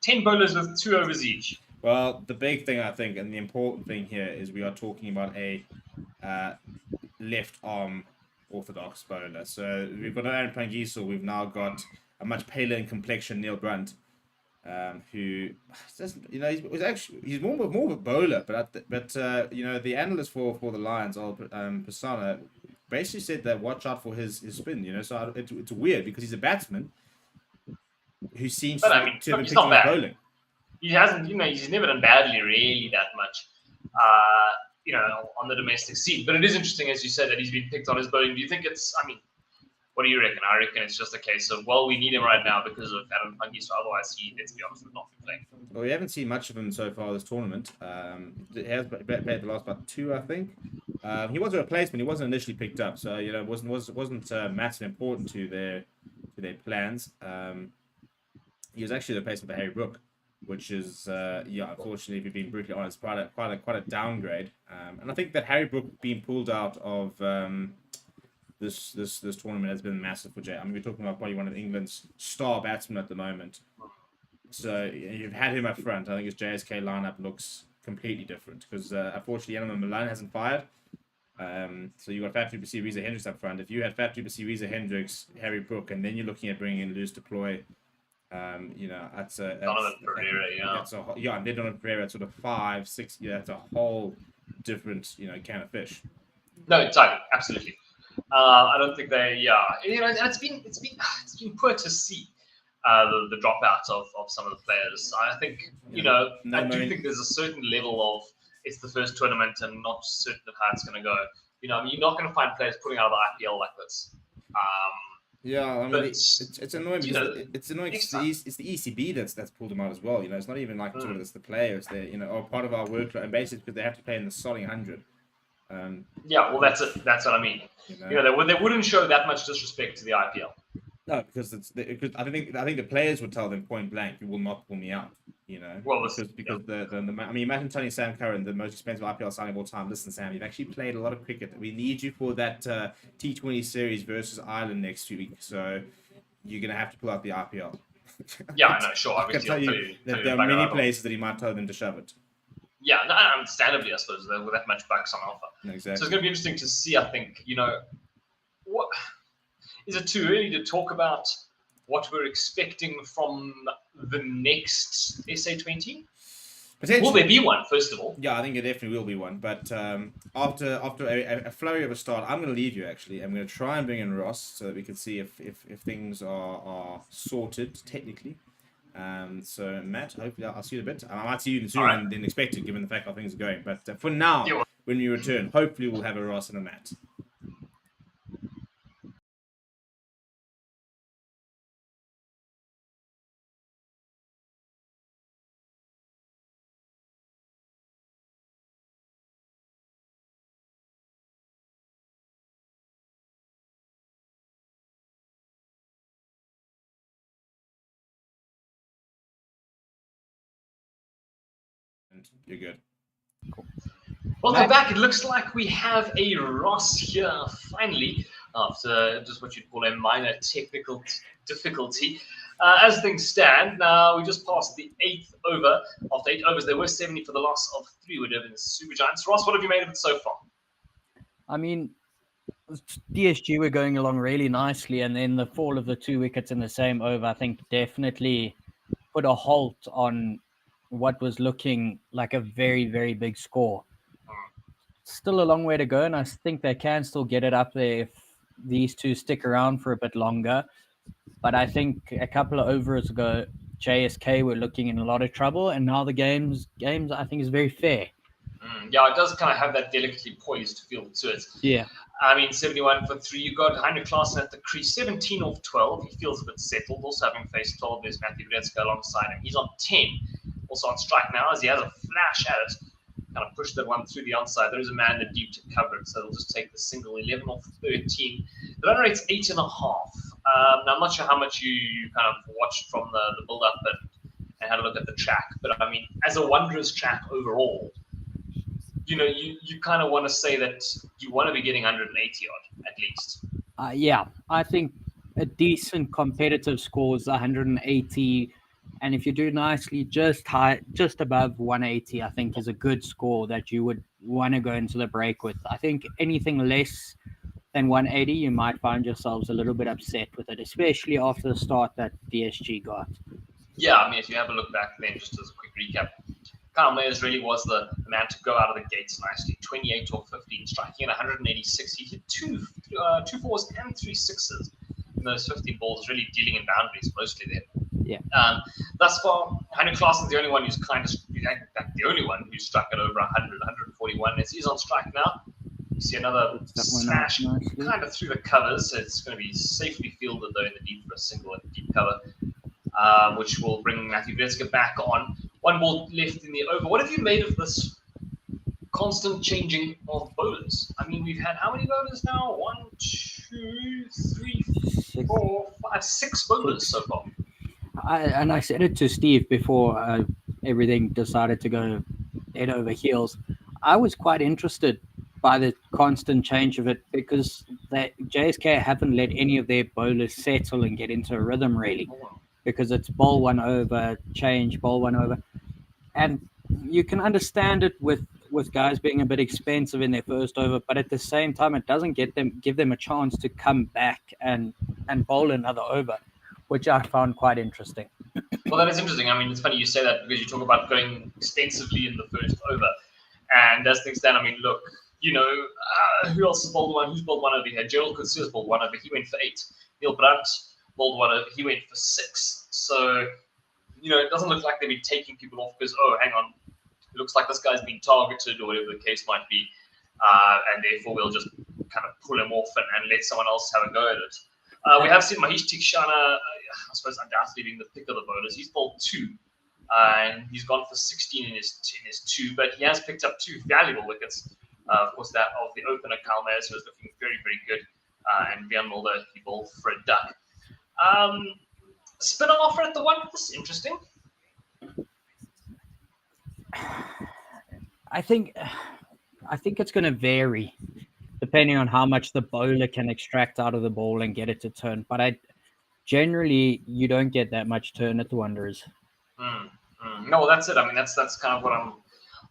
10 bowlers with 2 overs each. Well, the big thing, I think, and the important thing here is we are talking about a left arm orthodox bowler. So we've got Aaron Pangiso. We've now got a much paler in complexion Neil Brandt, who doesn't, he's more of a bowler. But the analyst for the Lions, Persona, basically said that watch out for his spin. So it's weird because he's a batsman who seems to have picked on his bowling. He hasn't, he's never done badly really that much, on the domestic scene. But it is interesting, as you said, that he's been picked on his bowling. Do you think what do you reckon? I reckon it's just a case of, we need him right now because of Adam Pangiso. Otherwise, let's be honest, would not be playing. Well, we haven't seen much of him so far this tournament. He has played the last about 2, I think. He was a replacement. He wasn't initially picked up, so it wasn't massively important to their plans. He was actually the replacement for Harry Brook, which is, unfortunately, if you're being brutally honest, quite a downgrade. And I think that Harry Brook being pulled out of this tournament has been massive for Jay. I mean, we're talking about probably one of England's star batsmen at the moment. So you've had him up front. I think his JSK lineup looks completely different because, unfortunately, Animal Malone hasn't fired. So you've got Faf du Plessis, Reza Hendricks up front. If you had Faf du Plessis, Reza Hendricks, Harry Brook, and then you're looking at bringing in Lewis Deploy, that's Donovan Pereira, and then Donovan Pereira at sort of 5, 6. That's a whole different, can of fish. No, entirely, absolutely. I don't think they, and it's been poor to see the dropouts of some of the players. I think, I do think there's a certain level of it's the first tournament and not certain of how it's going to go. You're not going to find players putting out of the IPL like this. It's annoying because it's annoying. It's the ECB that's pulled them out as well. It's not even like sort of it's the players. They part of our workload, and basically because they have to play in the sodding 100. That's it. That's what I mean. They wouldn't show that much disrespect to the IPL. No, because I think the players would tell them point blank, "You will not pull me out." Imagine telling Sam Curran, the most expensive IPL signing of all time, listen, Sam, you've actually played a lot of cricket. We need you for that T20 series versus Ireland next week, so you're going to have to pull out the IPL. Yeah, no, sure. I can tell you that there are many places that he might tell them to shove it. Yeah, no, understandably, I suppose, with that much bucks on offer. Exactly. So it's going to be interesting to see, I think, what is it too early to talk about what we're expecting from the next SA20? Will there be one, first of all? Yeah, I think it definitely will be one. But after a flurry of a start, I'm going to leave you, actually. I'm going to try and bring in Ross so that we can see if things are sorted, technically. So, Matt, hopefully I'll see you in a bit. I might see you sooner than expected, given the fact how things are going. But for now, when we return, hopefully we'll have a Ross and a Matt. You're good. Cool. Welcome back. It looks like we have a Ross here finally, after just what you'd call a minor technical difficulty. As things stand, now we just passed the 8th over. After 8 overs, there were 70 for the loss of 3 with Durban Super Giants. Ross, what have you made of it so far? I mean, DSG were going along really nicely, and then the fall of the 2 wickets in the same over, I think, definitely put a halt on what was looking like a very, very big score. Still a long way to go, and I think they can still get it up there if these two stick around for a bit longer. But I think a couple of overs ago, JSK were looking in a lot of trouble, and now the games I think is very fair. Yeah, it does kind of have that delicately poised feel to it. Yeah. I mean, 71 for 3. You got Heinrich Klaassen at the crease, 17 off 12. He feels a bit settled. Also having faced 12, there's Matthew Bretzka alongside him. He's on 10. Also on strike now as he has a flash at it. Kind of pushed that one through the onside. There is a man in deep to cover it, so they'll just take the single. 11 off 13. The run rate's 8.5. Now, I'm not sure how much you kind of watched from the build-up and had a look at the track, but I mean, as a Wanderers track overall, you know, you kind of want to say that you want to be getting 180 odd at least. Yeah, I think a decent competitive score is 180, and if you do nicely, just above 180, I think is a good score that you would want to go into the break with. I think anything less than 180, you might find yourselves a little bit upset with it, especially after the start that DSG got. Yeah, I mean, if you have a look back then, just as a quick recap, Kyle Mayers really was the man to go out of the gates nicely. 28 or 15, striking at 186. He hit two fours and 3 sixes in those 15 balls, really dealing in boundaries mostly there. Yeah. Thus far, Heinrich Klaassen's the only one who's the only one who's struck at over 100, 141. As he's on strike now, you see another smash kind of through the covers. So it's going to be safely fielded though in the deep for a single at deep cover, which will bring Matthew Bretzka back on. 1 ball left in the over. What have you made of this constant changing of bowlers? I mean, we've had how many bowlers now? 1, 2, 3, 4, 5, 6 bowlers so far. I said it to Steve before everything decided to go head over heels. I was quite interested by the constant change of it because JSK haven't let any of their bowlers settle and get into a rhythm really, because it's bowl 1 over, change, bowl 1 over. And you can understand it with guys being a bit expensive in their first over, but at the same time, it doesn't give them a chance to come back and bowl another over, which I found quite interesting. Well, that is interesting. I mean, it's funny you say that because you talk about going extensively in the first over. And as things stand, I mean, look, you know, who else has bowled 1? Who's bowled 1 over here? Gerald Coetzee bowled 1 over. He went for 8. Neil Brandt bowled 1 over. He went for 6. So, you know, it doesn't look like they'll be taking people off because, oh, hang on, it looks like this guy's been targeted or whatever the case might be. And therefore, we'll just kind of pull him off and let someone else have a go at it. We have seen Maheesh Theekshana, I suppose, undoubtedly being the pick of the bowlers. He's bowled 2, and he's gone for 16 in his 2, but he has picked up 2 valuable wickets. Of course, that of the opener, Kyle Mayers, who was looking very, very good, and Bjorn Mulder, he bowled for a duck. Spinner offer at the 1, this is interesting. I think it's going to vary depending on how much the bowler can extract out of the ball and get it to turn. But generally you don't get that much turn at the Wanderers. No, that's it. I mean, that's kind of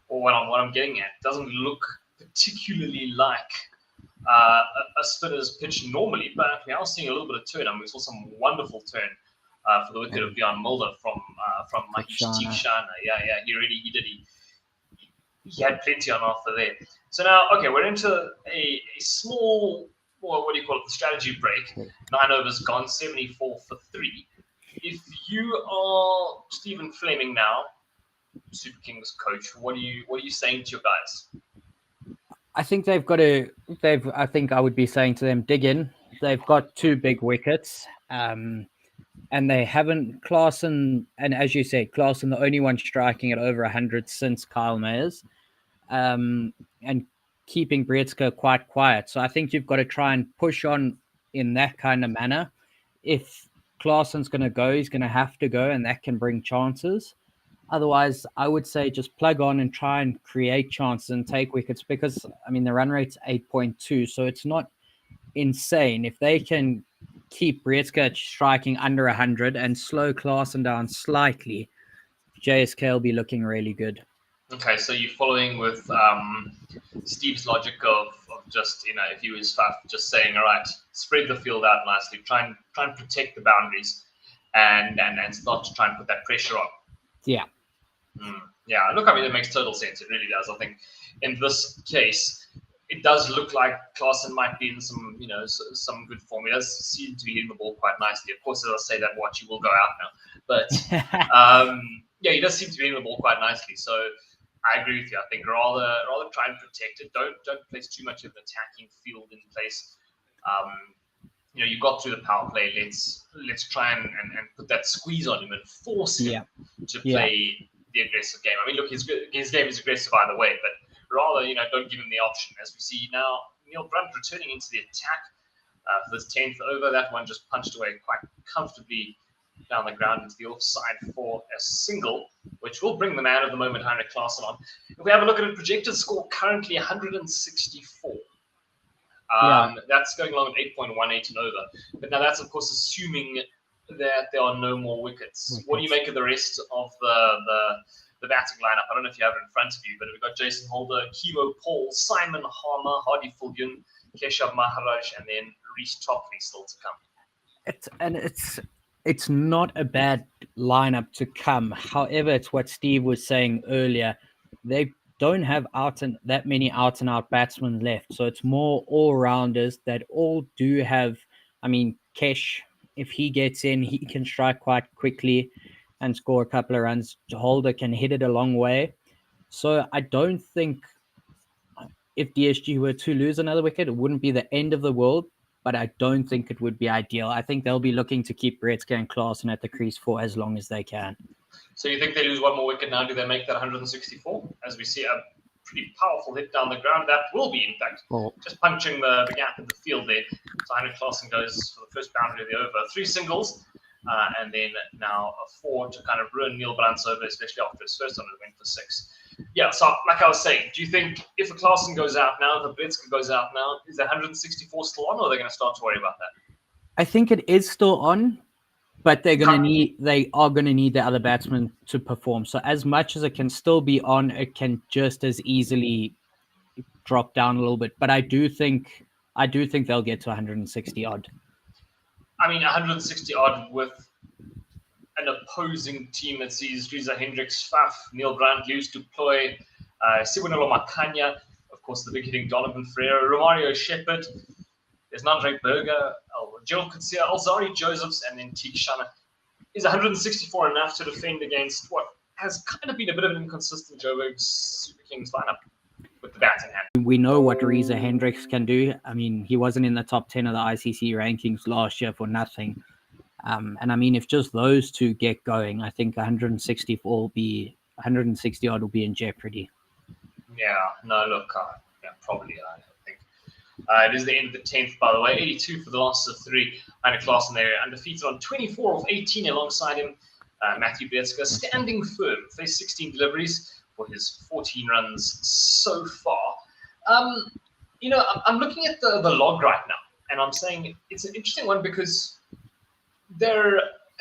what I'm getting at. It doesn't look particularly like a spinner's pitch normally, but we are seeing a little bit of turn. I mean, we saw some wonderful turn for the wicket of Bjorn Mulder from Maheesh Theekshana. Yeah, he did. He had plenty on offer there. So now, okay, we're into a small, well, what do you call it, the strategy break. 9 overs gone, 74 for 3. If you are Stephen Fleming now, Super Kings coach, what are you saying to your guys? I think I think I would be saying to them, dig in. They've got 2 big wickets. And they haven't, Klaassen, and as you said, Klaassen, the only one striking at over 100 since Kyle Mayers, and keeping Bretzka quite quiet. So I think you've got to try and push on in that kind of manner. If Klaassen's going to go, he's going to have to go, and that can bring chances. Otherwise, I would say just plug on and try and create chances and take wickets because, I mean, the run rate's 8.2, so it's not insane. If they can keep Brietzke striking under 100 and slow Klaasen down slightly, JSK will be looking really good. Okay, so you're following with Steve's logic of just, if you was Faf, just saying, all right, spread the field out nicely, try and protect the boundaries, and start to try and put that pressure on. Yeah. Yeah, look, I mean, it makes total sense. It really does. I think in this case, it does look like Klaasen might be in some, some good form. He does seem to be hitting the ball quite nicely. Of course, as I say that, Watchy will go out now. But, yeah, he does seem to be hitting the ball quite nicely. So I agree with you. I think rather try and protect it. Don't place too much of an attacking field in place. You got through the power play. Let's try and put that squeeze on him and force him to play the aggressive game. I mean, look, his game is aggressive either way, but rather, don't give him the option. As we see now, Neil Brunt returning into the attack for this 10th over. That one just punched away quite comfortably down the ground into the offside for a single, which will bring the man of the moment, Heinrich Klaasen, on. If we have a look at a projected score, currently 164. That's going along at 8.18 and over. But now that's, of course, assuming that there are no more wickets. What do you make of the rest of the batting lineup? I don't know if you have it in front of you, but we've got Jason Holder, Kimo Paul, Simon Harmer, Hardy Fulgun, Keshav Maharaj, and then Reece Topley still to come. It's not a bad lineup to come. However, it's what Steve was saying earlier. They don't have that many out-and-out batsmen left. So it's more all-rounders that all do have, I mean, Kesh, if he gets in, he can strike quite quickly and score a couple of runs. Holder can hit it a long way. So I don't think if DSG were to lose another wicket, it wouldn't be the end of the world, but I don't think it would be ideal. I think they'll be looking to keep Brietzke and Klaasen at the crease for as long as they can. So you think they lose one more wicket now? Do they make that 164? As we see a pretty powerful hit down the ground. That will be, in fact, just puncturing the gap in the field there. So Heinrich Klaasen goes for the first boundary of the over. 3 singles, and then now a 4 to kind of ruin Neil Brandt's over, especially after his first one that went for 6. Yeah, so like I was saying, do you think if a Klaasen goes out now, if a Brietzke goes out now, is the 164 still on, or are they going to start to worry about that? I think it is still on, but they are going to need the other batsmen to perform. So as much as it can still be on, it can just as easily drop down a little bit. But I do think they'll get to 160 odd. I mean, 160 odd with an opposing team that sees Riza Hendricks, Faf, Neil Brandt, Lewis du Plessis, Sibonelo Makanya, of course, the big hitting Donovan Ferreira, Romario Shepherd. There's Nandre Berger, Gerald Kutsia, Alzari Josephs, and then Theekshana. Is 164 enough to defend against what has kind of been a bit of an inconsistent Joburg Super Kings lineup with the bats in hand? We know what Riza Hendricks can do. I mean, he wasn't in the top 10 of the ICC rankings last year for nothing. And I mean, if just those two get going, I think 160 odd will be in jeopardy. Yeah, no, look, probably. I think it is the end of the 10th, by the way. 82 for the last of 3. Heinrich Klaasen there, undefeated on 24 of 18 alongside him. Matthew Brietzke standing firm, faced 16 deliveries for his 14 runs so far. I'm looking at the log right now, and I'm saying it's an interesting one because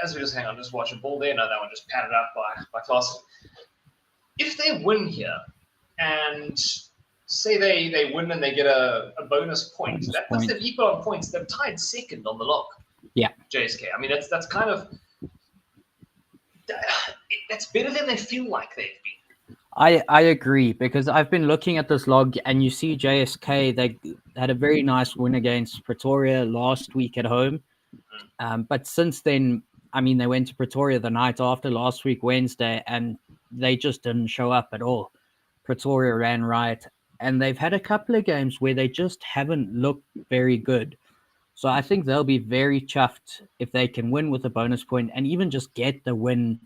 as we just watch a ball there. No, that one just patted out by Klaasen. If they win here, and say they win and they get a bonus point, that puts them equal on points. They're tied second on the log. Yeah, JSK. I mean, that's kind of that's better than they feel like they've been. I agree, because I've been looking at this log and you see JSK, they had a very nice win against Pretoria last week at home. But since then, I mean, they went to Pretoria the night after last week, Wednesday, and they just didn't show up at all. Pretoria ran right, and they've had a couple of games where they just haven't looked very good. So I think they'll be very chuffed if they can win with a bonus point and even just get the win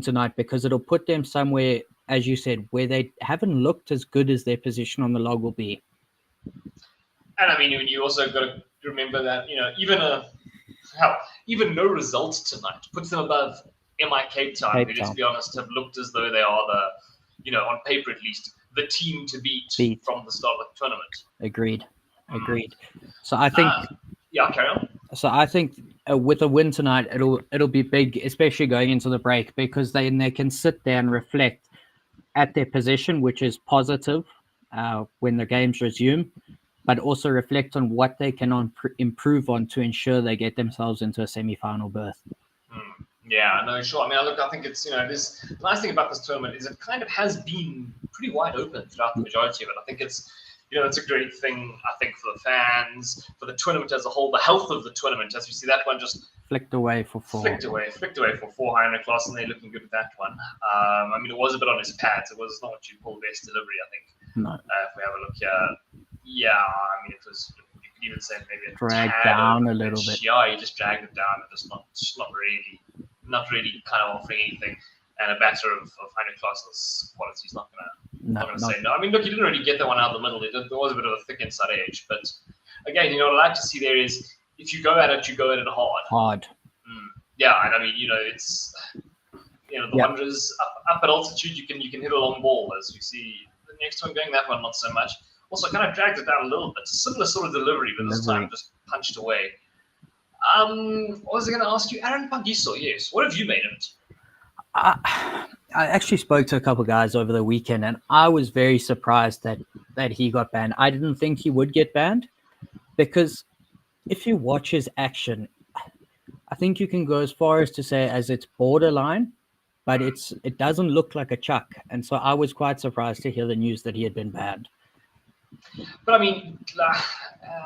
tonight, because it'll put them somewhere, as you said, where they haven't looked as good as their position on the log will be. And I mean, you also got to remember that, even no results tonight puts them above MI Cape Town, Cape who, let's Town. be honest, have looked as though they are the, on paper at least, the team to beat from the start of the tournament. Agreed. So I think. Yeah, carry on. So I think with a win tonight, it'll be big, especially going into the break, because they can sit there and reflect at their position, which is positive when the games resume, but also reflect on what they can improve on to ensure they get themselves into a semi-final berth. Yeah, no, sure. I mean, look, I think it's, this, the nice thing about this tournament is it kind of has been pretty wide open throughout the majority of it. I think it's, it's a great thing, I think, for the fans, for the tournament as a whole, the health of the tournament, as we see that one just flicked away for 4. Flicked away for 4 Heinrich Class, and they're looking good with that one. I mean, it was a bit on his pads. It was not what you call best delivery, I think. No. If we have a look here. Yeah, I mean, it was, you could even say maybe a dragged tad down over a little pitch. bit. Yeah, he just dragged it down and just not really kind of offering anything. And a batter of Heinrich Class's quality is not going to say no. I mean, look, he didn't really get that one out of the middle. There was a bit of a thick inside edge. But again, what I like to see there is if you go at it, you go at it hard. Yeah, and I mean, it's the Wanderers up at altitude, you can hit a long ball, as we see the next one going. That one not so much. Also, kind of dragged it down a little bit. Similar sort of delivery, but this time just punched away. What was I going to ask you? Aaron Pangiso, yes. What have you made of it? I actually spoke to a couple of guys over the weekend, and I was very surprised that he got banned. I didn't think he would get banned, because if you watch his action, I think you can go as far as to say as it's borderline, but it doesn't look like a chuck. And so I was quite surprised to hear the news that he had been banned. But I mean,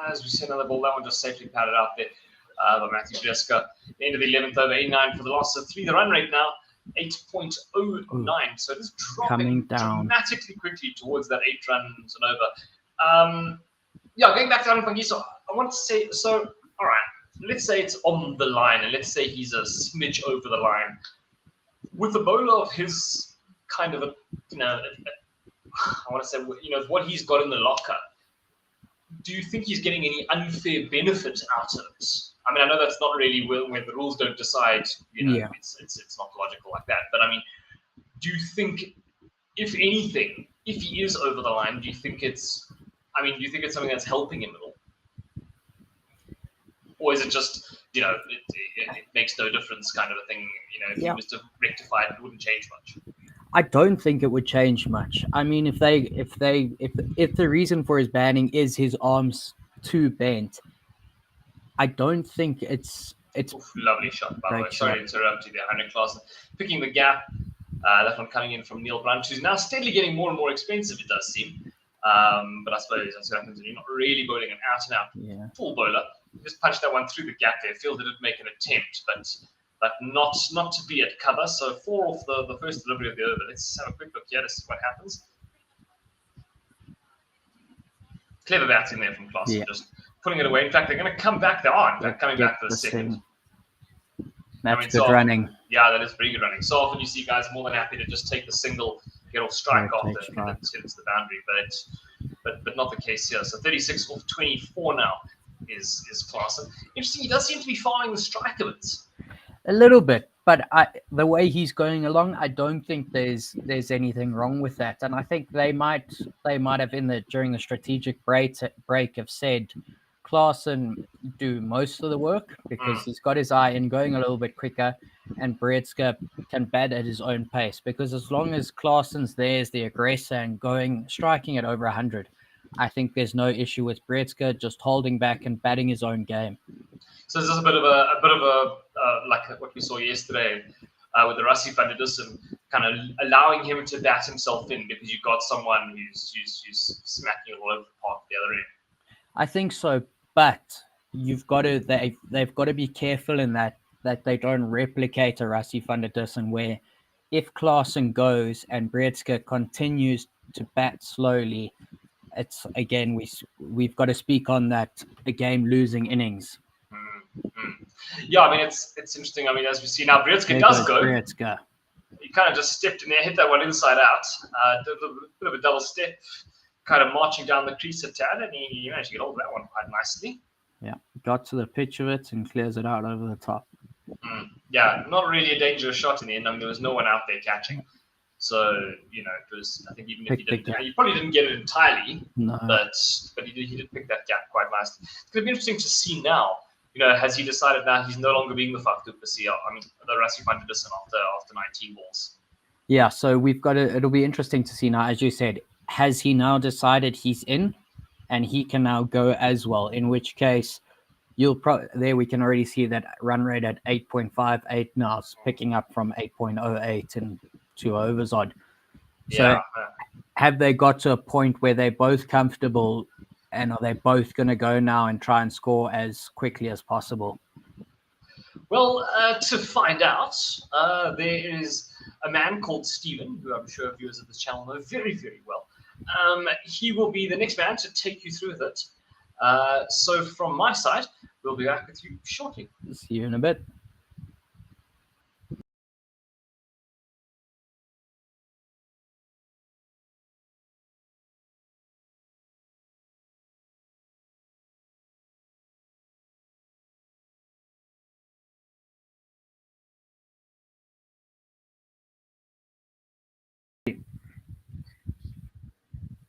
as we see another ball, that one just safely padded out there by Matthew Jeska. The end of the 11th over 89 for the loss of 3. The run rate now 8.09. So it is dropping dramatically quickly towards that 8 runs and over. Going back to Aaron Pangiso, I want to say, so, all right, let's say it's on the line, and let's say he's a smidge over the line. With the bowler of his kind of I want to say, what he's got in the locker, do you think he's getting any unfair benefit out of it? I mean, I know that's not really where the rules don't decide, it's not logical like that. But I mean, do you think, if anything, if he is over the line, do you think it's something that's helping him at all? Or is it just, it makes no difference kind of a thing, if he was to rectify it, it wouldn't change much? I don't think it would change much. I mean, if the reason for his banning is his arms too bent, I don't think it's. Lovely shot, by the way. Sorry to interrupt you there, Heinrich Klaasen. Picking the gap, that one coming in from Neil Brandt, who's now steadily getting more and more expensive, it does seem. But I suppose that's what happens when you're not really bowling an out-and-out full bowler. You just punch that one through the gap there. Fielded it, make an attempt, but not to be at cover. So 4 off the first delivery of the over. Let's have a quick look here to see what happens. Clever batting there from Klaasen, just putting it away. In fact, they're going to come back. They are, in fact, coming back for the second. That's good running. Yeah, that is pretty good running. So often you see guys more than happy to just take the single, get off strike after it hits the boundary, but not the case here. So 36 off 24 now is Klaasen. Interesting, he does seem to be following the strike of it. A little bit, but the way he's going along, I don't think there's anything wrong with that. And I think they might have during the strategic break have said Klaasen do most of the work because he's got his eye in going a little bit quicker, and Breedska can bat at his own pace. Because as long as Klaasen's there as the aggressor and striking at over 100, I think there's no issue with Breedska just holding back and batting his own game. So this is a bit of a like what we saw yesterday with the Rassie van der Dussen, kind of allowing him to bat himself in because you've got someone who's smacking it all over the park the other end. I think so, but they've got to be careful in that they don't replicate a Rassie van der Dussen, where if Klaasen goes and Breedska continues to bat slowly, it's again we've got to speak on that a game losing innings. Yeah, I mean it's interesting. I mean, as we see now, Breedska does go. Breedska. He kind of just stepped in there, hit that one inside out, did a bit of a double step, kind of marching down the crease a tad, and he managed to get hold of that one quite nicely. Yeah, got to the pitch of it and clears it out over the top. Yeah, not really a dangerous shot in the end. I mean, there was no one out there catching. So, it was, I think even if he Pick the didn't, he probably didn't get it entirely, No. but he did pick that gap quite nicely. It's going to be interesting to see now. Has he decided now he's no longer being the Faf du Plessis? I mean, the Rassie van der Dussen after 19 balls. Yeah, so we've got it'll be interesting to see now, as you said, has he now decided he's in and he can now go as well, in which case there we can already see that run rate at 8.58 now is picking up from 8.08 in 2 overs odd. So have they got to a point where they're both comfortable, and are they both going to go now and try and score as quickly as possible? Well, to find out, there is a man called Stephen, who I'm sure viewers of this channel know very, very well. He will be the next man to take you through it. So from my side, we'll be back with you shortly. See you in a bit.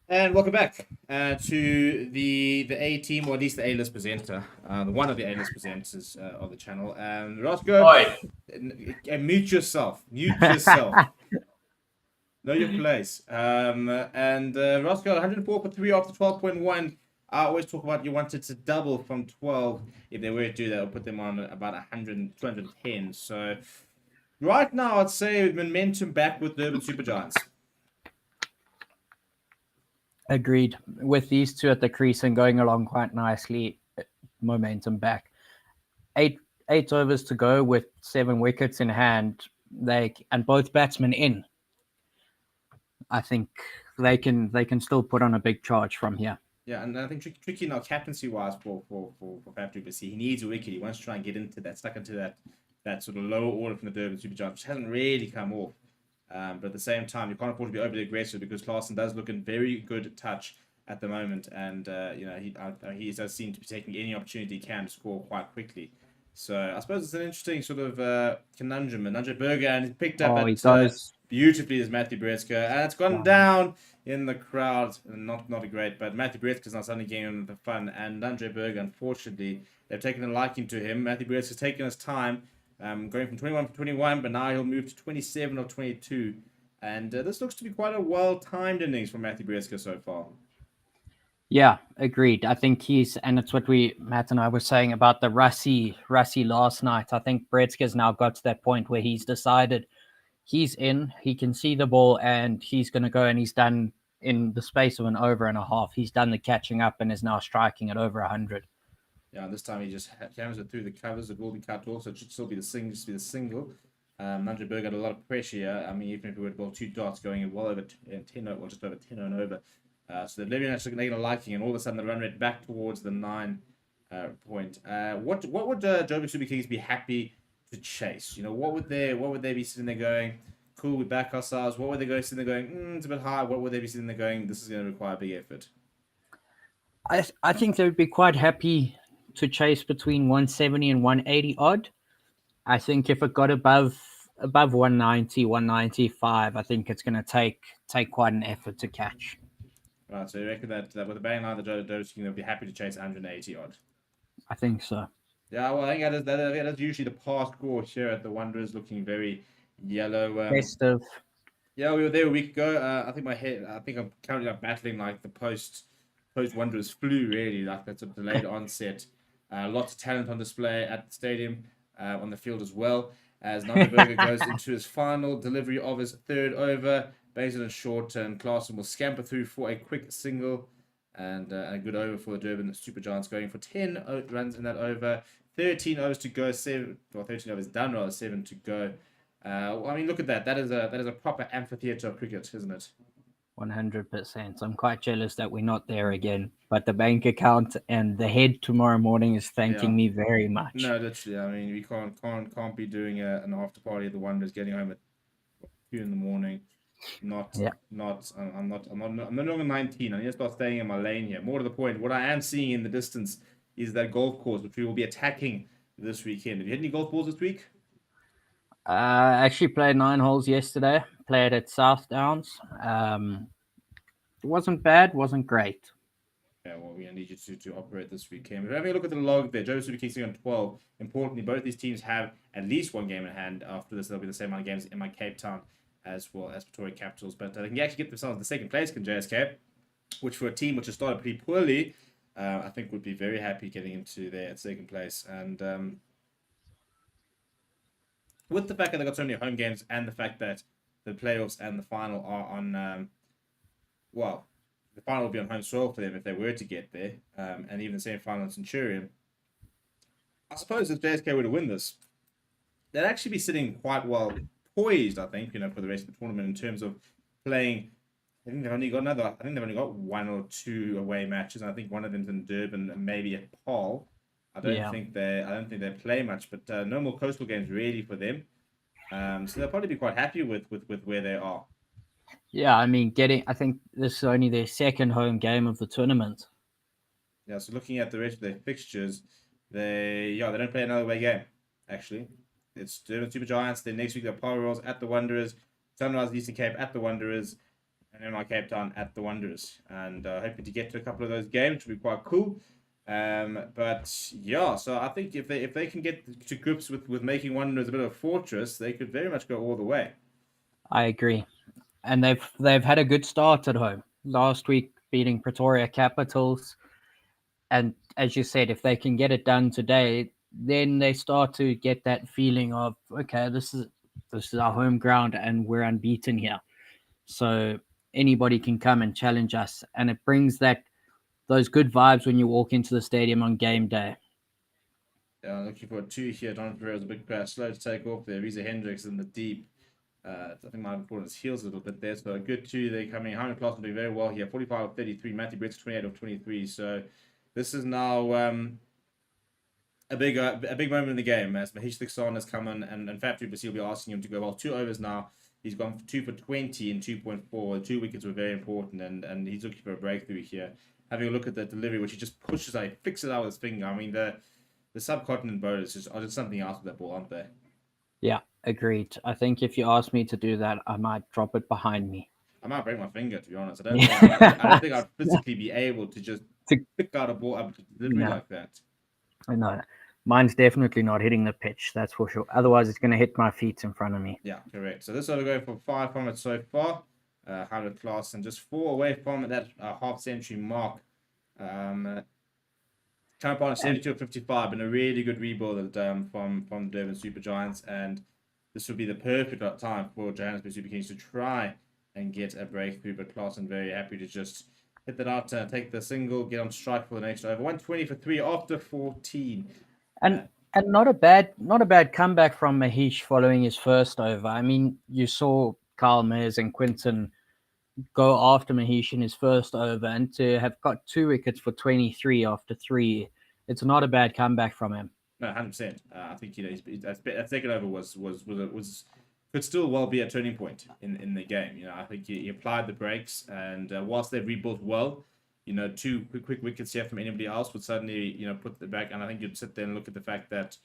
And welcome back to the A team, or at least the A-list presenter, one of the A-list presenters of the channel. Roscoe, mute yourself. Mute yourself. Know your place. Roscoe, 104 for 3 after 12.1. I always talk about you wanted to double from 12. If they were to do that, I'll put them on about 100, 210. So right now, I'd say momentum back with Durban Super Giants. Agreed. With these two at the crease and going along quite nicely, momentum back. Eight overs to go with 7 wickets in hand. And both batsmen in. I think they can still put on a big charge from here. Yeah, and I think tricky now captaincy wise for Faf du Plessis. He needs a wicket. He wants to try and get into that, stuck into that sort of lower order from the Durban Super Giants, which hasn't really come off. But at the same time, you can't afford to be overly aggressive because Klaasen does look in very good touch at the moment, and he does seem to be taking any opportunity he can to score quite quickly. So I suppose it's an interesting sort of conundrum. And Andre Berger, and he's picked up beautifully as Matthew Bretzker, and it's gone down in the crowd. Not a great, but Matthew Bretzker's now suddenly getting the fun, and Andre Berger, unfortunately, they've taken a liking to him. Matthew Bretzker's taken his time. Going from 21 to 21, but now he'll move to 27 or 22. And this looks to be quite a well-timed innings from Matthew Bretzker so far. Yeah, agreed. I think and it's what Matt and I were saying about the Rassie last night. I think Bretzker's now got to that point where he's decided he's in, he can see the ball, and he's going to go, and he's done in the space of an over and a half. He's done the catching up and is now striking at over 100. Yeah, this time he just hammers it through the covers. It will be cut off, so it should still be the single. Andre Berger had a lot of pressure here. I mean, even if we were to bowl 2 dots going well over 10, or just over 10 and over. So the Levian actually taking a liking, and all of a sudden the run rate back towards the 9 point. What would Joburg Super Kings be happy to chase? What would they be sitting there going, cool, we back ourselves? What would they go sitting there going, it's a bit high? What would they be sitting there going, this is going to require a big effort? I think they would be quite happy to chase between 170 and 180 odd. I think if it got above 190, 195, I think it's going to take quite an effort to catch. Right, so you reckon that with a bang line, the Joburg they'll be happy to chase 180 odd? I think so. Yeah, well, I think that is usually the past score here at the Wanderers, looking very yellow. Festive. Yeah, we were there a week ago. I think I'm currently battling like the post Wanderers flu, really, like that's a delayed onset. Lots of talent on display at the stadium, on the field as well. As Andre Berger goes into his final delivery of his 3rd over, Basil and short, and Klaasen will scamper through for a quick single, and a good over for the Durban Super Giants, going for 10 runs in that over. 13 overs to go, 13 overs done, rather 7 to go. I mean, look at that. That is a proper amphitheatre of cricket, isn't it? 100%. I'm quite jealous that we're not there again. But the bank account and the head tomorrow morning is thanking me very much. No, literally. I mean, we can't be doing an after party at the Wanderers, getting home at 2 in the morning. I'm no longer 19. I need to start staying in my lane here. More to the point, what I am seeing in the distance is that golf course, which we will be attacking this weekend. Have you hit any golf balls this week? I actually played 9 holes yesterday. Played at South Downs. It wasn't bad, wasn't great. Yeah, well, we need you to operate this weekend. But having a look at the log there, Joburg Super Kings sitting on 12. Importantly, both these teams have at least one game in hand. After this, there'll be the same amount of games in my Cape Town as well as Pretoria Capitals. But they can actually get themselves the second place in JSK, which for a team which has started pretty poorly, I think would be very happy getting into there at second place. And with the fact that they've got so many home games and the fact that the playoffs and the final are on, the final will be on home soil for them if they were to get there, and even the same final in Centurion. I suppose if JSK were to win this, they'd actually be sitting quite well poised, I think, for the rest of the tournament in terms of playing. I think they've only got 1 or 2 away matches. And I think one of them's in Durban and maybe at Paul. I don't think they play much, but no more coastal games really for them. So they'll probably be quite happy with where they are. Yeah, I mean, I think this is only their second home game of the tournament. Yeah, so looking at the rest of their fixtures, they don't play another away game, actually. It's Durban Super Giants. Then next week they're Power Rolls at the Wanderers, Sunrise Eastern Cape at the Wanderers, and then Cape Town at the Wanderers. And hoping to get to a couple of those games, which would be quite cool. But yeah, so I think if they can get to grips with making Wanderers a bit of a fortress, they could very much go all the way. I agree. And they've had a good start at home. Last week beating Pretoria Capitals. And as you said, if they can get it done today, then they start to get that feeling of, okay, this is our home ground and we're unbeaten here. So anybody can come and challenge us. And it brings those good vibes when you walk into the stadium on game day. Yeah, looking for a 2 here. Don Ferreira's a big crash, slow to take off there. Reza Hendricks in the deep. I think might have pulled his heels a little bit there. So a good 2 there coming. Harry Clarkson doing very well here. 45 of 33. Matthew Brits 28 of 23. So this is now a big moment in the game as Maheesh Theekshana has come in and Faf du Plessis will be asking him to go 2 overs now. He's gone 2 for 20 in 2.4. The 2 wickets were very important and he's looking for a breakthrough here. Having a look at the delivery, which he just pushes out, he fixes it out with his finger. I mean, the subcontinent bowlers are just something else with that ball, aren't they? Yeah, agreed. I think if you ask me to do that, I might drop it behind me. I might break my finger, to be honest. I don't think I'd physically be able to just pick out a ball up to delivery like that. I know. Mine's definitely not hitting the pitch, that's for sure. Otherwise, it's going to hit my feet in front of me. Yeah, correct. So this will go for 5 from it so far. 100 class and just 4 away from that half-century mark. Current partner 72 of 55, and a really good rebuild from the Durban Super Giants. And this would be the perfect time for Johannesburg Super Kings to try and get a breakthrough. But Klaasen very happy to just hit that out, take the single, get on strike for the next over. 120 for 3 after 14. And not a bad comeback from Maheesh following his first over. I mean, you saw Carl Mayers and Quinton go after Maheesh in his first over, and to have got 2 wickets for 23 after 3, it's not a bad comeback from him. No, 100%. I think that second over could still well be a turning point in the game. I think he applied the brakes, and whilst they've rebuilt well, 2 quick wickets here from anybody else would suddenly put the back. And I think you'd sit there and look at the fact that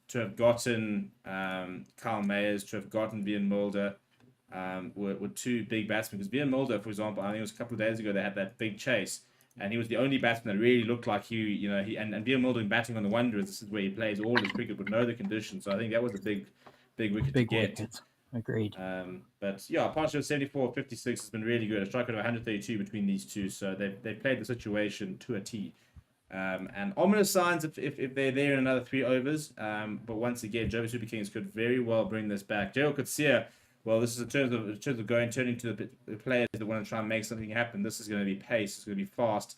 to have gotten Carl Mayers, to have gotten Vian Mulder, were 2 big batsmen. Because Vian Mulder, for example, I think it was a couple of days ago they had that big chase, and he was the only batsman that really looked like he and Vian Mulder batting on the Wanderers. This is where he plays all his cricket with no other conditions. So I think that was a big wicket to get. Wicket. Agreed. But yeah, a partnership of 74 56 has been really good. A strike rate of 132 between these two, so they've played the situation to a T. And ominous signs if they're there in another 3 overs. But once again, Joburg Super Kings could very well bring this back. Gerald Coetzee, well, this is in terms of turning to the players that want to try and make something happen. This is going to be pace. It's going to be fast.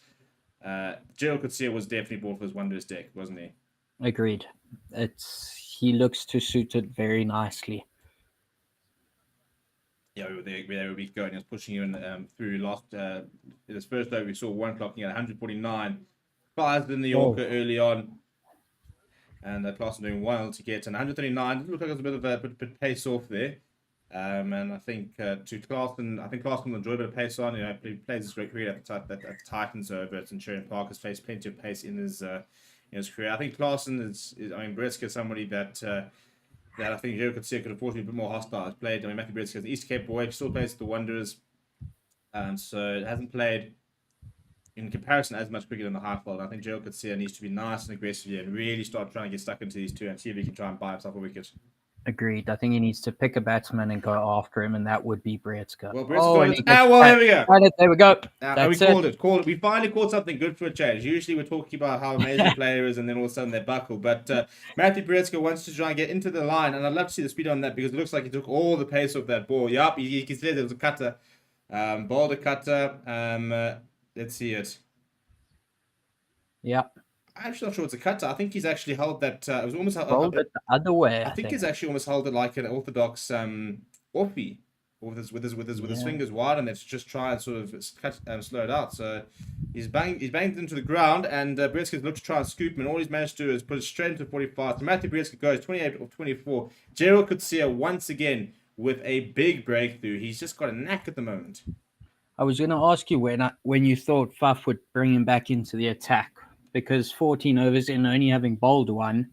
Gerald Coetzee was definitely bought for his Wanderers deck, wasn't he? Agreed. He looks to suit it very nicely. Yeah, there we go. And he was pushing in through last in his first over. We saw 1 clocking at 149. Fires in the Yorker early on, and Klaasen doing well to get. And 139 looked like it was a bit of a pace off there. And I think to Klaasen, Klaasen will enjoy a bit of pace on. He plays his great career at the Titans over at Centurion Park. Has faced plenty of pace in his career. I think Klaasen is Breska, somebody that that I think Joe could see it could afford to be a bit more hostile. He's played, I mean, Matthew Breed's the East Cape boy, still plays the Wanderers. So it hasn't played in comparison as much cricket in the high fold. I think Joe could see it needs to be nice and aggressive here and really start trying to get stuck into these two and see if he can try and buy himself a wicket. Agreed. I think he needs to pick a batsman and go after him, and that would be Breetzke. Well, Breetzke well, here we go. There we go. We called it. We finally caught something good for a change. Usually we're talking about how amazing a player is and then all of a sudden they buckle. But Matthew Breetzke wants to try and get into the line, and I'd love to see the speed on that because it looks like he took all the pace off that ball. Yup, you can see there was a cutter. Bowled a cutter. Let's see it. Yeah. I'm actually not sure it's a cutter. I think he's actually held that. It was almost rolled it the other way. I think he's actually almost held it like an orthodox offie, with his fingers wide, and it's just try and sort of slow it out. So he's banged it into the ground, and Breetzke's looked to try and scoop him, and all he's managed to do is put it straight into 45. So Matthew Breetzke goes 28 of 24. Gerald Coetzee once again with a big breakthrough. He's just got a knack at the moment. I was going to ask you when you thought Faf would bring him back into the attack, because 14 overs in only having bowled one,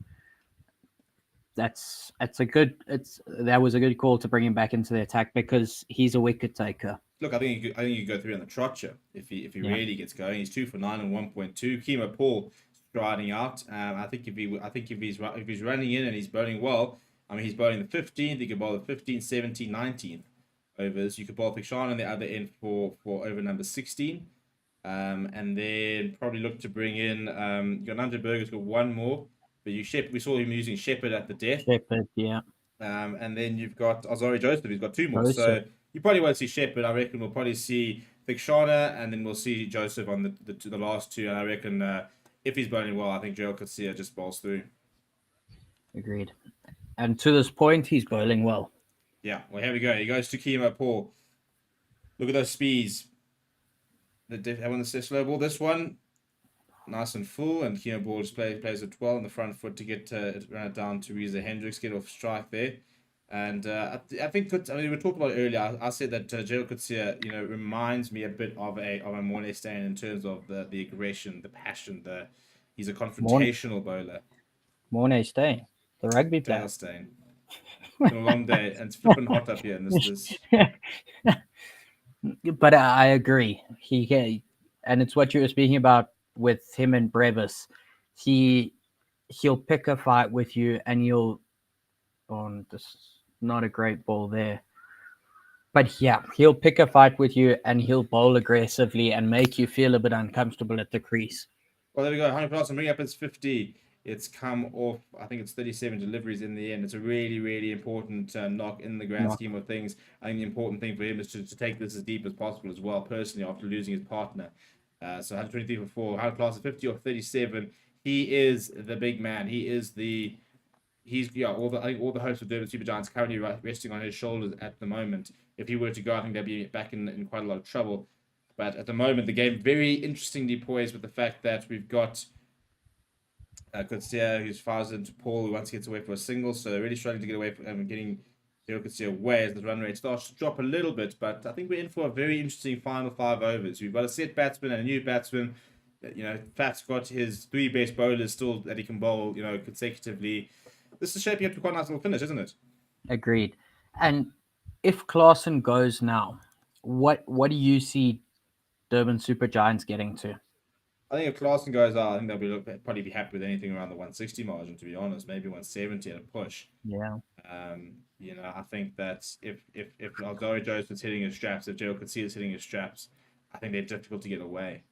that was a good call to bring him back into the attack because he's a wicket taker. Look, I think you go 3 on the trot if he really gets going. He's 2 for 9 and 1.2. Kemo Paul striding out. I think if he's running in and he's bowling well, I mean he's bowling the 15th. He could bowl the 15th, 17th, 19th overs. You could bowl Theekshana on the other end for over number 16. And then probably look to bring in Gonanja Burger's got one more, but we saw him using Shepherd at the death. Shepherd, yeah. And then you've got Azari Joseph, who's got 2 more. Joseph. So you probably won't see Shepherd. I reckon we'll probably see Theekshana, and then we'll see Joseph on the last 2. And I reckon if he's bowling well, I think Gerald Coetzee just bowls through. Agreed. And to this point, he's bowling well. Yeah. Well, here we go. He goes to Kemo Paul. Look at those speeds. Everyone the slow ball. This one, nice and full, and Kemo Ball just plays it well on the front foot to get run it down to Reza Hendricks, get off strike there. And I think we talked about it earlier. I said that Gerald Coetzee, reminds me a bit of a Morne Steyn in terms of the aggression, the passion. He's a confrontational bowler. Morne Steyn, the rugby player. Steyn. It's been a long day, and it's flipping hot up here in this. But I agree. And it's what you were speaking about with him and Brevis. He'll pick a fight with you, and this is not a great ball there. But yeah, he'll pick a fight with you, and he'll bowl aggressively and make you feel a bit uncomfortable at the crease. Well, there we go. 100 plus and bring up his 50. It's come off, I think it's 37 deliveries in the end. It's a really, really important knock in the grand scheme of things. I think the important thing for him is to take this as deep as possible as well, personally, after losing his partner. So 123 for 4, 100 class of 50 or 37. He is the big man. I think all the hopes of Durban Super Giants currently resting on his shoulders at the moment. If he were to go, I think they'd be back in quite a lot of trouble. But at the moment, the game very interestingly poised with the fact that we've got Coetzee, who's fires into Paul, who once gets away for a single, so they're really struggling to get away from getting Coetzee away as the run rate starts to drop a little bit. But I think we're in for a very interesting final 5 overs. We've got a set batsman and a new batsman. Faf's got his 3 best bowlers still that he can bowl, consecutively. This is shaping up to quite a nice little finish, isn't it? Agreed. And if Klaasen goes now, what do you see Durban Super Giants getting to? I think if Klaasen goes out, I think they'll probably be happy with anything around the 160 margin, to be honest. Maybe 170 at a push. Yeah. I think that if Alzari Joseph's hitting his straps, if Gerald Coetzee is hitting his straps, I think they're difficult to get away.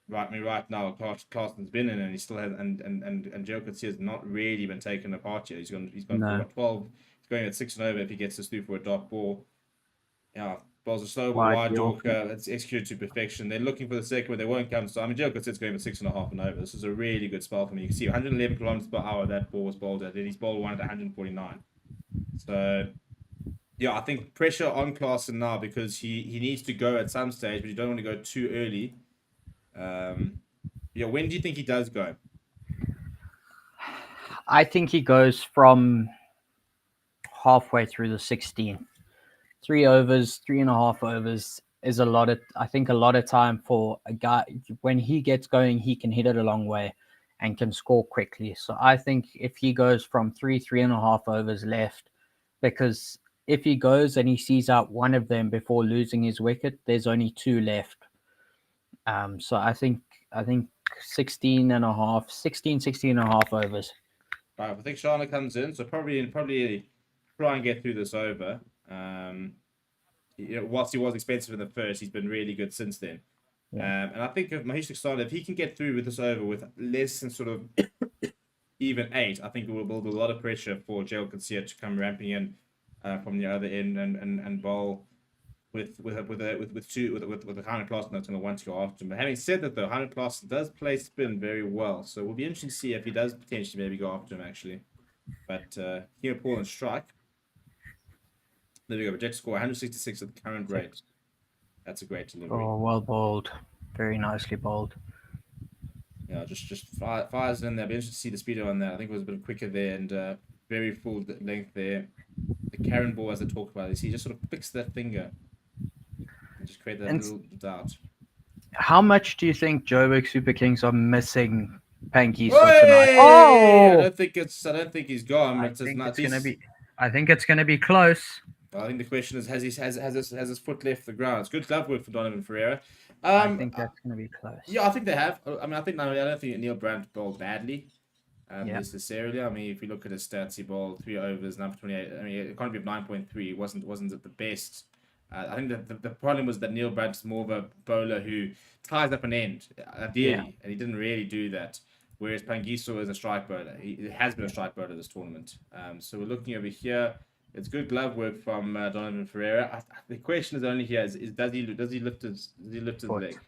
Right now, Klaasen's been in and he still has, and Gerald Coetzee has not really been taken apart yet. He's gone for 12. He's going at 6 and over if he gets this through for a dot ball. Yeah. Bowls a slow ball, wide Yorker. It's executed to perfection. They're looking for the second, but they won't come. So, Gerald Coetzee's going for 6.5 and over. This is a really good spell for me. You can see 111 kilometers per hour that ball was bowled at. Then he's bowled one at 149. So, yeah, I think pressure on Klaasen now because he needs to go at some stage, but you don't want to go too early. When do you think he does go? I think he goes from halfway through the 16th. 3 overs, 3.5 overs is a lot of time for a guy. When he gets going, he can hit it a long way. and can score quickly. So I think if he goes from 3.5 overs left, because if he goes and he sees out one of them before losing his wicket, there's only 2 left. So I think 16 and a half overs. Right, I think Shana comes in, so probably try and get through this over. Whilst he was expensive in the first, he's been really good since then. Yeah. And I think if Maheesh Theekshana, if he can get through with this over with less than sort of even 8, I think it will build a lot of pressure for Gerald Coetzee to come ramping in from the other end and bowl with the Heinrich Klaasen that's going to want to go after him. But having said that, though, Heinrich Klaasen does play spin very well, so it will be interesting to see if he does potentially maybe go after him actually. But here, Paul and strike. There we go. Project score 166 at the current rate. That's a great delivery. Oh, well bowled. Very nicely bowled. Yeah, just fires in there. I'll be interested to see the speed on that. I think it was a bit quicker there and very full length there. The Karen ball, as I talked about, he just sort of picks that finger and just create that little doubt. How much do you think Joburg Super Kings are missing Pangiso tonight? Oh, I don't think he's gone. I think it's gonna be close. I think the question is, has his foot left the ground? It's good glove work for Donovan Ferreira. I think that's going to be close. Yeah, I think they have. I mean, I don't think Neil Brandt bowled badly necessarily. I mean, if you look at his stats, he bowled 3 overs, number 28. I mean, economy of 9.3 wasn't at the best. I think that the problem was that Neil Brandt is more of a bowler who ties up an end, ideally, and he didn't really do that. Whereas Pangiso is a strike bowler. He has been a strike bowler this tournament. So we're looking over here. It's good glove work from Donovan Ferreira. The question is only here: is does he lift his leg?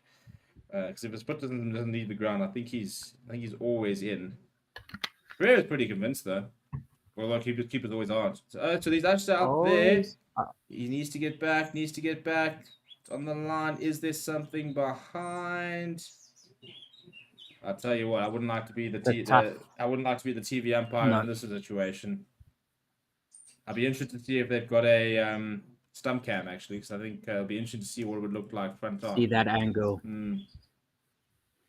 Because if his foot doesn't leave the ground, I think he's always in. Ferreira's pretty convinced though. Although keepers always aren't. So these actually out there. He needs to get back. It's on the line. Is there something behind? I'll tell you what. I wouldn't like to be the TV umpire in this situation. I'll be interested to see if they've got a stump cam actually, because I think it'll be interesting to see what it would look like front on. See that angle.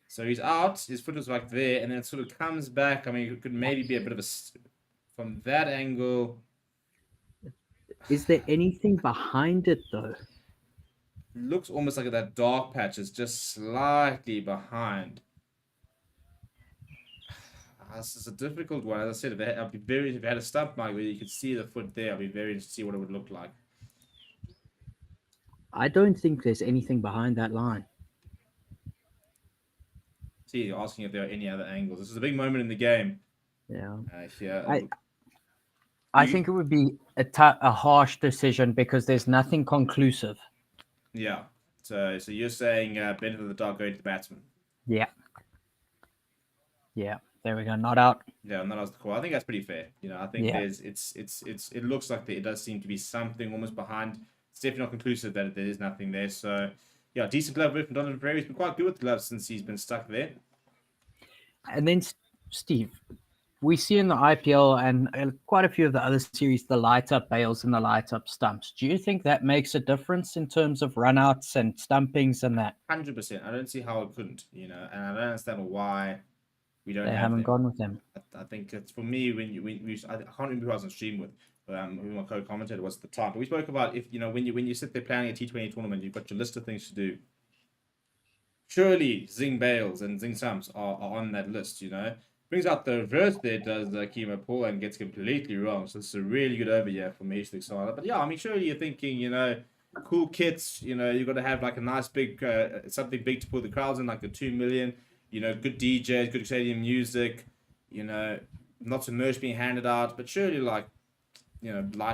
So he's out. His foot is like there, and then it sort of comes back. I mean, it could maybe be a bit of a from that angle. Is there anything behind it though? Looks almost like that dark patch is just slightly behind. This is a difficult one. As I said, if you had a stump mark where you could see the foot there, I'd be very interested to see what it would look like. I don't think there's anything behind that line. See, you're asking if there are any other angles. This is a big moment in the game. Yeah. I think it would be a harsh decision because there's nothing conclusive. Yeah. So you're saying benefit of the doubt going to the batsman. Yeah. Yeah. There we go. Not out. Yeah, not out the call. I think that's pretty fair. I think it looks like it does seem to be something almost behind. It's definitely not conclusive that there is nothing there. So yeah, decent glove work from Donovan Ferreira. He's been quite good with the gloves since he's been stuck there. And then Steve, we see in the IPL and quite a few of the other series the light up bails and the light up stumps. Do you think that makes a difference in terms of runouts and stumpings and that? 100%. I don't see how it couldn't. And I don't understand why. We haven't gone with them. I think it's for me I can't remember who I was on stream with, who my co-commentator was at the time. But we spoke about if when you sit there planning a T20 tournament, you've got your list of things to do. Surely Zing Bales and Zing Stumps are on that list. Brings out the reverse there, does Kimo Paul and gets completely wrong. So it's a really good over here for Maheesh Theekshana. But yeah, I mean, surely you're thinking, cool kits. You've got to have like a nice big something big to pull the crowds in, like the 2 million. Good DJs, good stadium music, lots of merch being handed out, but surely light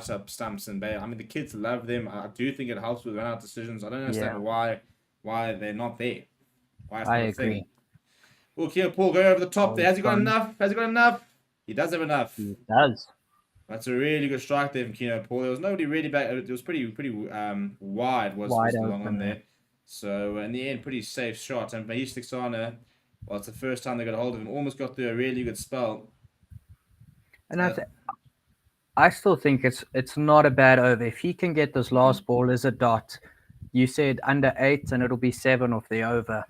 up stumps and bail. I mean, the kids love them. I do think it helps with run-out decisions. I don't understand why they're not there. I agree. Well, Paul going over the top there. Has he got enough? He does have enough. He does. That's a really good strike there from Keno Paul. There was nobody really back. It was pretty wide. Was the long one there. So in the end, pretty safe shot. And Maheesh Theekshana, well, it's the first time they got a hold of him. Almost got through a really good spell. And I still think it's not a bad over. If he can get this last ball as a dot, you said under 8 and it'll be 7 off the over.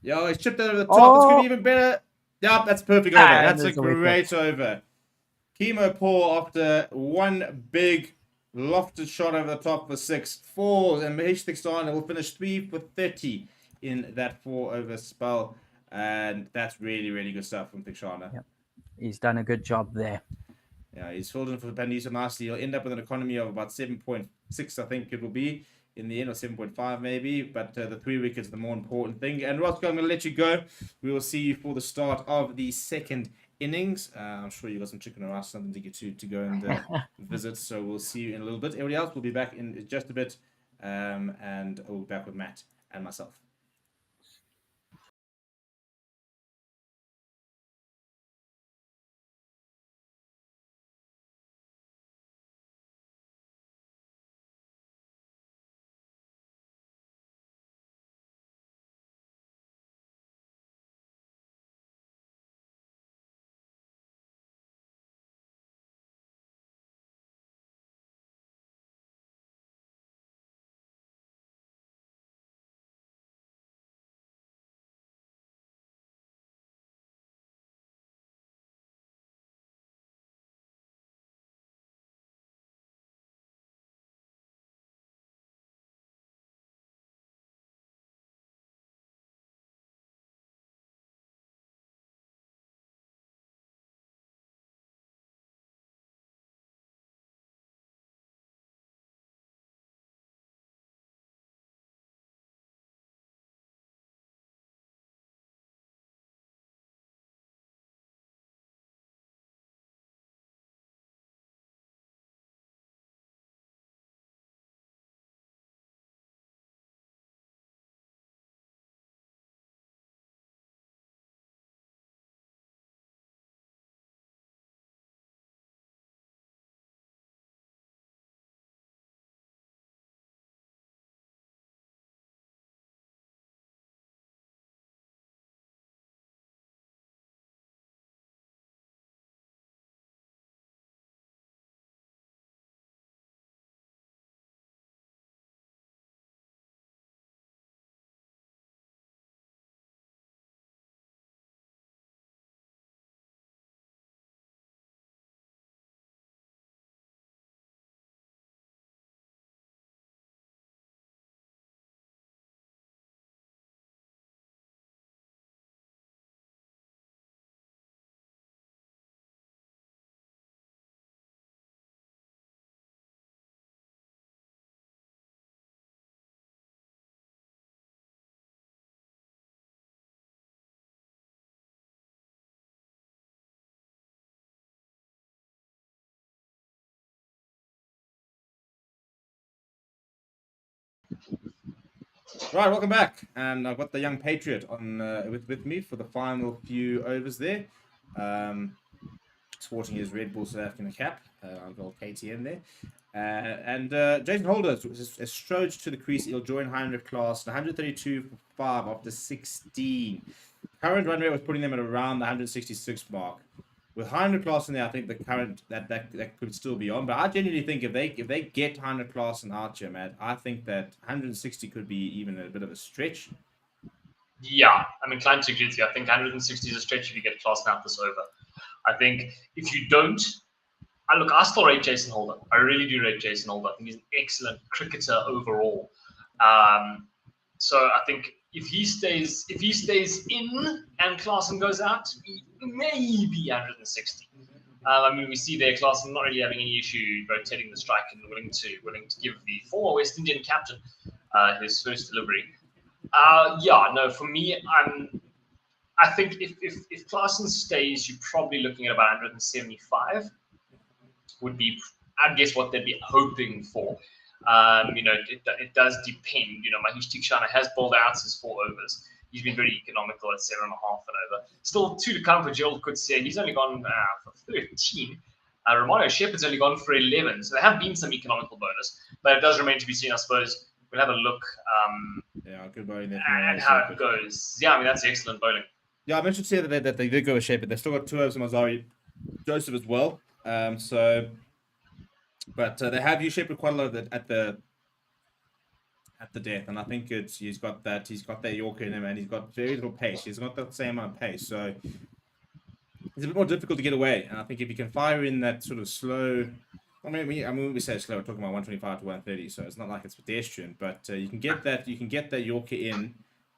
Yo, he's chipped that over the top. It's going to be even better. Yeah, that's perfect over. And That's a there's a wicket. great over. Chemo Paul after one big lofted shot over the top for 6 fours, and Maheesh Theekshana will finish 3 for 30 in that 4 over spell, and that's really, really good stuff from Theekshana. Yep. He's done a good job there. Yeah, he's filled in for Pangiso nicely. He'll end up with an economy of about 7.6, I think it will be in the end, or 7.5 maybe. But the 3 wickets are the more important thing. And Roscoe, I'm going to let you go. We will see you for the start of the second innings. I'm sure you got some chicken or rice, something to get to go and visit. So we'll see you in a little bit. Everybody else will be back in just a bit, and we'll be back with Matt and myself. Right, welcome back, and I've got the young patriot on with me for the final few overs there, sporting his Red Bull South African cap. I've got KTM there, and Jason Holder has strode to the crease. He'll join 100 class, 132 for 5 after 16. Current run rate was putting them at around the 166 mark. With 100 class in there, I think the current that could still be on. But I genuinely think if they get 100 class and out here, man, I think that 160 could be even a bit of a stretch. Yeah, I'm inclined to agree with you. I think 160 is a stretch if you get class out this over. I think if you don't, I still rate Jason Holder. I really do rate Jason Holder. I think he's an excellent cricketer overall. So I think if he stays in and Klaasen goes out, maybe 160. I mean, we see there Klaasen not really having any issue rotating the strike and willing to give the former West Indian captain his first delivery. For me, I think if Klaasen stays, you're probably looking at about 175. Would be, I guess, what they'd be hoping for. It does depend. Maheesh Theekshana has bowled out his 4 overs. He's been very economical at 7.5 and over. Still 2 to come for Gerald Coetzee. He's only gone for 13. Romano Shepherd's only gone for 11. So there have been some economical bonus, but it does remain to be seen, I suppose. We'll have a look Good bowling there. and how it goes. Yeah, I mean, that's excellent bowling. Yeah, I mentioned here that they did go with Shepherd. They've still got 2 overs from Azari Joseph as well. But they have used Shepherd quite a lot at the death, and I think he's got that Yorker in him, and he's got very little pace. He's not the same amount of pace, so it's a bit more difficult to get away. And I think if you can fire in that sort of slow, when we say slow, we're talking about 125 to 130, so it's not like it's pedestrian, but you can get that Yorker in,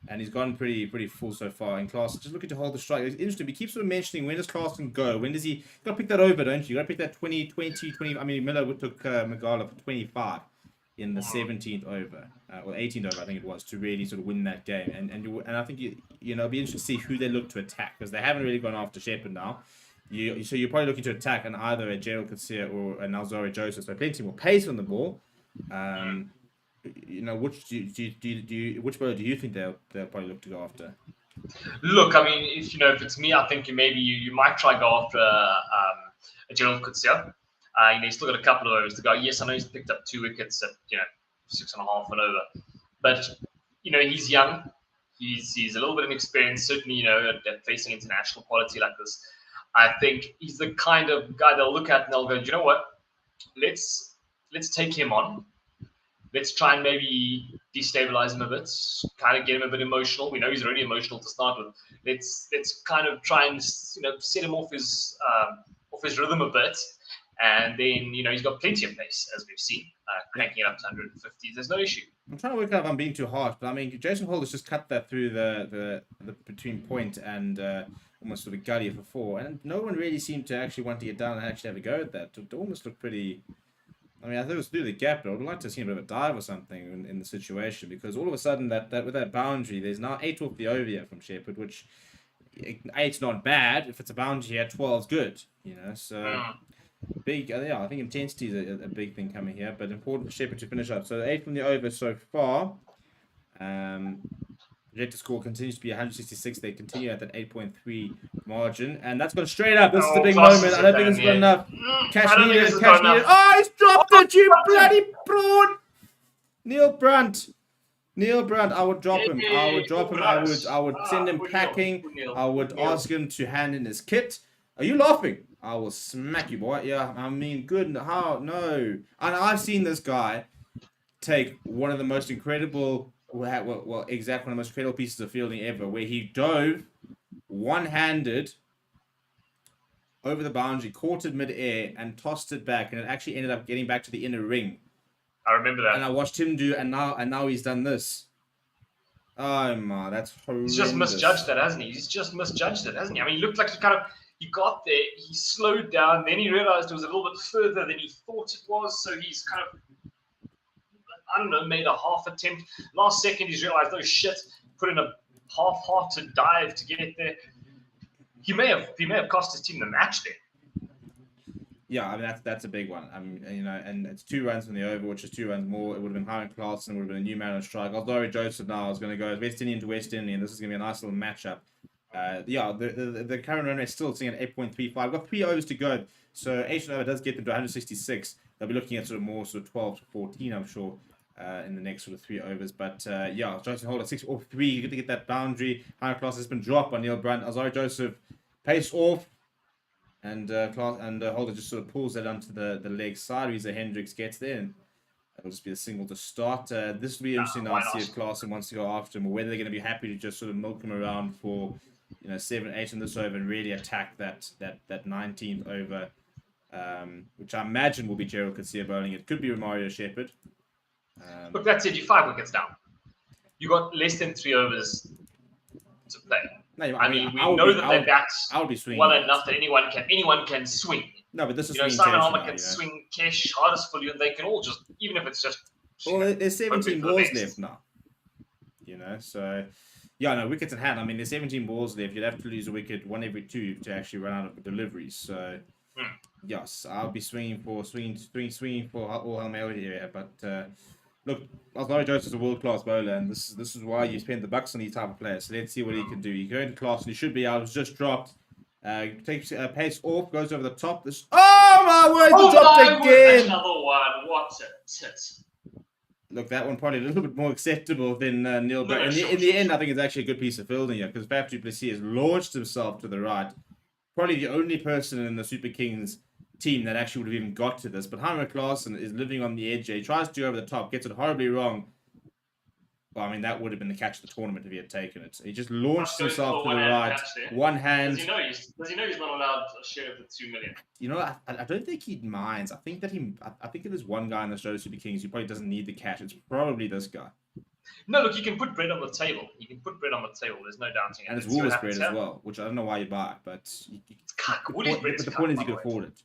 and he's gone pretty full so far in class. Just looking to hold the strike. It's interesting. We keep sort of mentioning, when does Clarkson go? When does he? You got to pick that over, don't you? You got to pick that 20. I mean, Miller took Magala for 25 in the 17th over, or 18th over, I think it was, to really sort of win that game. And I think it'll be interesting to see who they look to attack, because they haven't really gone after Shepherd now. So you're probably looking to attack on either a Gerald Katsia or an Alzari Joseph. So plenty more pace on the ball. Which bowler do you think they'll probably look to go after? Look, I mean, if it's me, I think maybe you might try go after a Gerald Kutsia. He's still got a couple of overs to go. Yes, I know he's picked up 2 wickets at 6.5 and over, but he's young. He's a little bit inexperienced, certainly at facing international quality like this. I think he's the kind of guy they'll look at and they'll go, you know what? Let's take him on. Let's try and maybe destabilize him a bit, kind of get him a bit emotional. We know he's already emotional to start with. Let's kind of try and set him off his rhythm a bit, and then he's got plenty of pace, as we've seen, cranking it up to 150. There's no issue. I'm trying to work out if I'm being too harsh, but I mean, Jason Holder's just cut that through the between point and almost sort of gully for 4, and no one really seemed to actually want to get down and actually have a go at that. It almost looked pretty. I mean, I thought it was through the gap, but I would like to see a bit of a dive or something in the situation, because all of a sudden that with that boundary, there's now 8 off the over here from Shepherd, which 8's not bad. If it's a boundary here, 12's good, so big. I think intensity is a big thing coming here, but important for Shepherd to finish up. So 8 from the over so far. Projected score continues to be 166. They continue at that 8.3 margin, and that's gone straight up. This is the big moment. I don't think it's got enough. Cash needed. Oh, he's dropped it, you bloody prawn! Neil Brunt. I would drop him. I would send him packing. I would ask him to hand in his kit. Are you laughing? I will smack you, boy. Yeah, I mean, good. How? No. And I've seen this guy take one of the most incredible. Well, exactly one of the most incredible pieces of fielding ever, where he dove one-handed over the boundary, caught it mid-air, and tossed it back, and it actually ended up getting back to the inner ring. I remember that. And I watched him do, and now he's done this. Oh my, that's horrendous. He's just misjudged it, hasn't he? I mean, he looked like he got there, he slowed down, then he realized it was a little bit further than he thought it was, so he's kind of, I don't know, made a half attempt. Last second, he's realized, oh shit, put in a half-hearted dive to get there. He may have cost his team the match there. Yeah, I mean that's a big one. I mean, and it's 2 runs from the over, which is 2 runs more. It would have been Hiram Clarkson, would have been a new man on strike. Alzari Joseph now is going to go West Indian to West Indian. This is going to be a nice little matchup. The current run rate is still sitting at 8.35. We've got 3 overs to go, so 8 over does get them to 166. They'll be looking at sort of 12 to 14, I'm sure. In the next sort of 3 overs, but Johnson Holder 6 off 3. You get to get that boundary. Higher class has been dropped by Neil Brunt. Alzari Joseph pace off, and Holder just sort of pulls that onto the leg sideways. Hendricks gets there, and it'll just be a single to start. This will be interesting now to see if Clarkson wants to go after him, or whether they're going to be happy to just sort of milk him around for 7, 8 in this over and really attack that 19th over, which I imagine will be Gerald Katsia bowling. It could be Mario Shepherd. Look, that's it. You're 5 wickets down. You got less than 3 overs to play. No, I mean, we know that their bats I would be swinging well enough that anyone can swing. No, but this is Simon Harmer can swing, Kesh, Hardest and they can all just, even if it's just. Well, there's 17 balls left now. So wickets in hand. I mean, there's 17 balls left. You'd have to lose a wicket 1 every 2 to actually run out of deliveries. So. Yes, I'll be swinging for all Hail Mary here. But look, Alzari Joseph is a world-class bowler, and this is why you spend the bucks on these type of players. So let's see what he can do. He go into class, and he should be out. It was just dropped. Takes pace off, goes over the top. Oh my word! He dropped again. Another one. What a tit. Look, that one probably a little bit more acceptable than Neil. But in the end, I think it's actually a good piece of fielding here, because Faf du Plessis has launched himself to the right. Probably the only person in the Super Kings team that actually would have even got to this. But Heimer Klaasen is living on the edge here. He tries to go over the top, gets it horribly wrong. Well, I mean, that would have been the catch of the tournament if he had taken it. He just launched Goes for himself to the one-hand right, catch there. one Does hand. he know he's not allowed a share of the 2 million? You know, I don't think he minds. I think that I think there's one guy in the show, Super Kings, who probably doesn't need the cash. It's probably this guy. No, look, you can put bread on the table. There's no doubting it. And it's Let's see what Woolworths happens bread as here. well, which I don't know why you buy it, but Woolies bread is the point is cuck, you by can the way. afford it.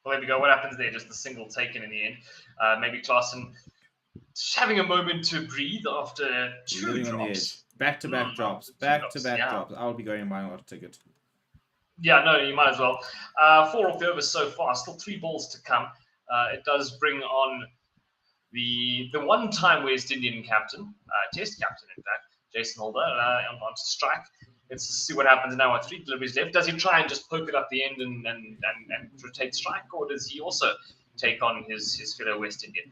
Well, there we go. What happens there? Just a single taken in the end. Maybe Klaassen just having a moment to breathe after two Living on the edge. drops. Back-to-back drops. Back-to-back drops. I would be going and buying a lot of tickets. Yeah, no, you might as well. 4 off the over so far. Still 3 balls to come. It does bring on the one-time West Indian captain, Test captain, in fact, Jason Holder, onto strike. Let's see what happens now with 3 deliveries left. Does he try and just poke it up the end and rotate strike, or does he also take on his fellow West Indian?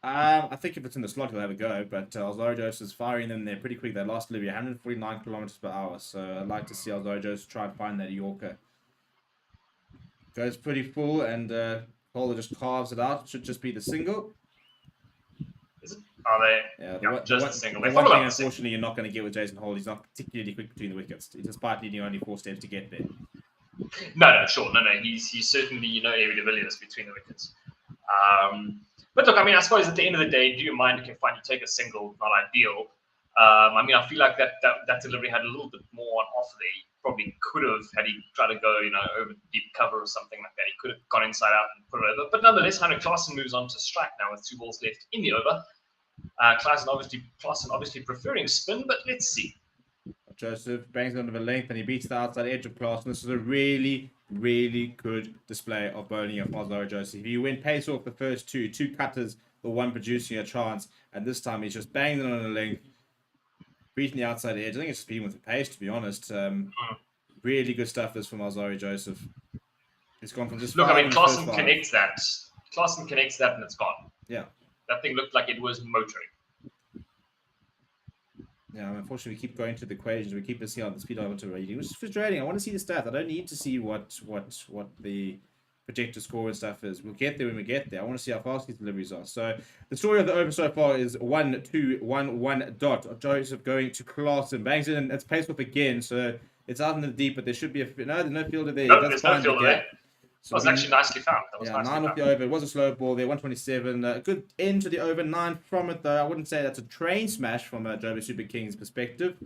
I think if it's in the slot, he'll have a go, but Alzaro Joseph is firing them there pretty quick. That last delivery, 149 kilometers per hour, so I'd like to see Alzaro Joseph try and find that Yorker. Goes pretty full, and Holder just carves it out. Should just be the single. Is it? Are they? Yeah, just a single. The They one follow thing, up the single. unfortunately, you're not going to get with Jason Holder. He's not particularly quick between the wickets, despite needing only 4 steps to get there. No, sure. No. He's certainly, Avery de Villiers between the wickets. But look, I mean, I suppose at the end of the day, do you mind if you take a single? Not ideal. I mean, I feel like that delivery had a little bit more on offer there. He probably could have, had he tried to go, over deep cover or something like that. He could have gone inside out and put it over. But nonetheless, Heinrich Klaassen moves on to strike now with 2 balls left in the over. Klaassen obviously preferring spin, but let's see. Joseph bangs onto the length and he beats the outside edge of Klaassen. This is a really, really good display of bowling of Alzaro Joseph. He went pace off the first 2 cutters, the one producing a chance, and this time he's just banged it on the length, beating the outside edge. I think it's just been with the pace, to be honest. Really good stuff this from Alzaro Joseph. It's gone from just look. I mean, Klaassen 5. connects that. And it's gone. Yeah. That thing looked like it was motoring. Yeah, unfortunately, we keep going to the equations. We keep seeing how the speed of rating, which is frustrating. I want to see the stats. I don't need to see what the projected score and stuff is. We'll get there when we get there. I want to see how fast these deliveries are. So the story of the over so far is 1-2-1-1 dot. Joseph going to Klaassen, bangs in, and it's paced off again. So it's out in the deep, but there should be there's no fielder there. No, there's no fielder there. So that was actually nicely found. That was nicely 9 off found. the over. It was a slow ball there, 127. Good end to the over, 9 from it, though. I wouldn't say that's a train smash from a Joburg Super Kings perspective.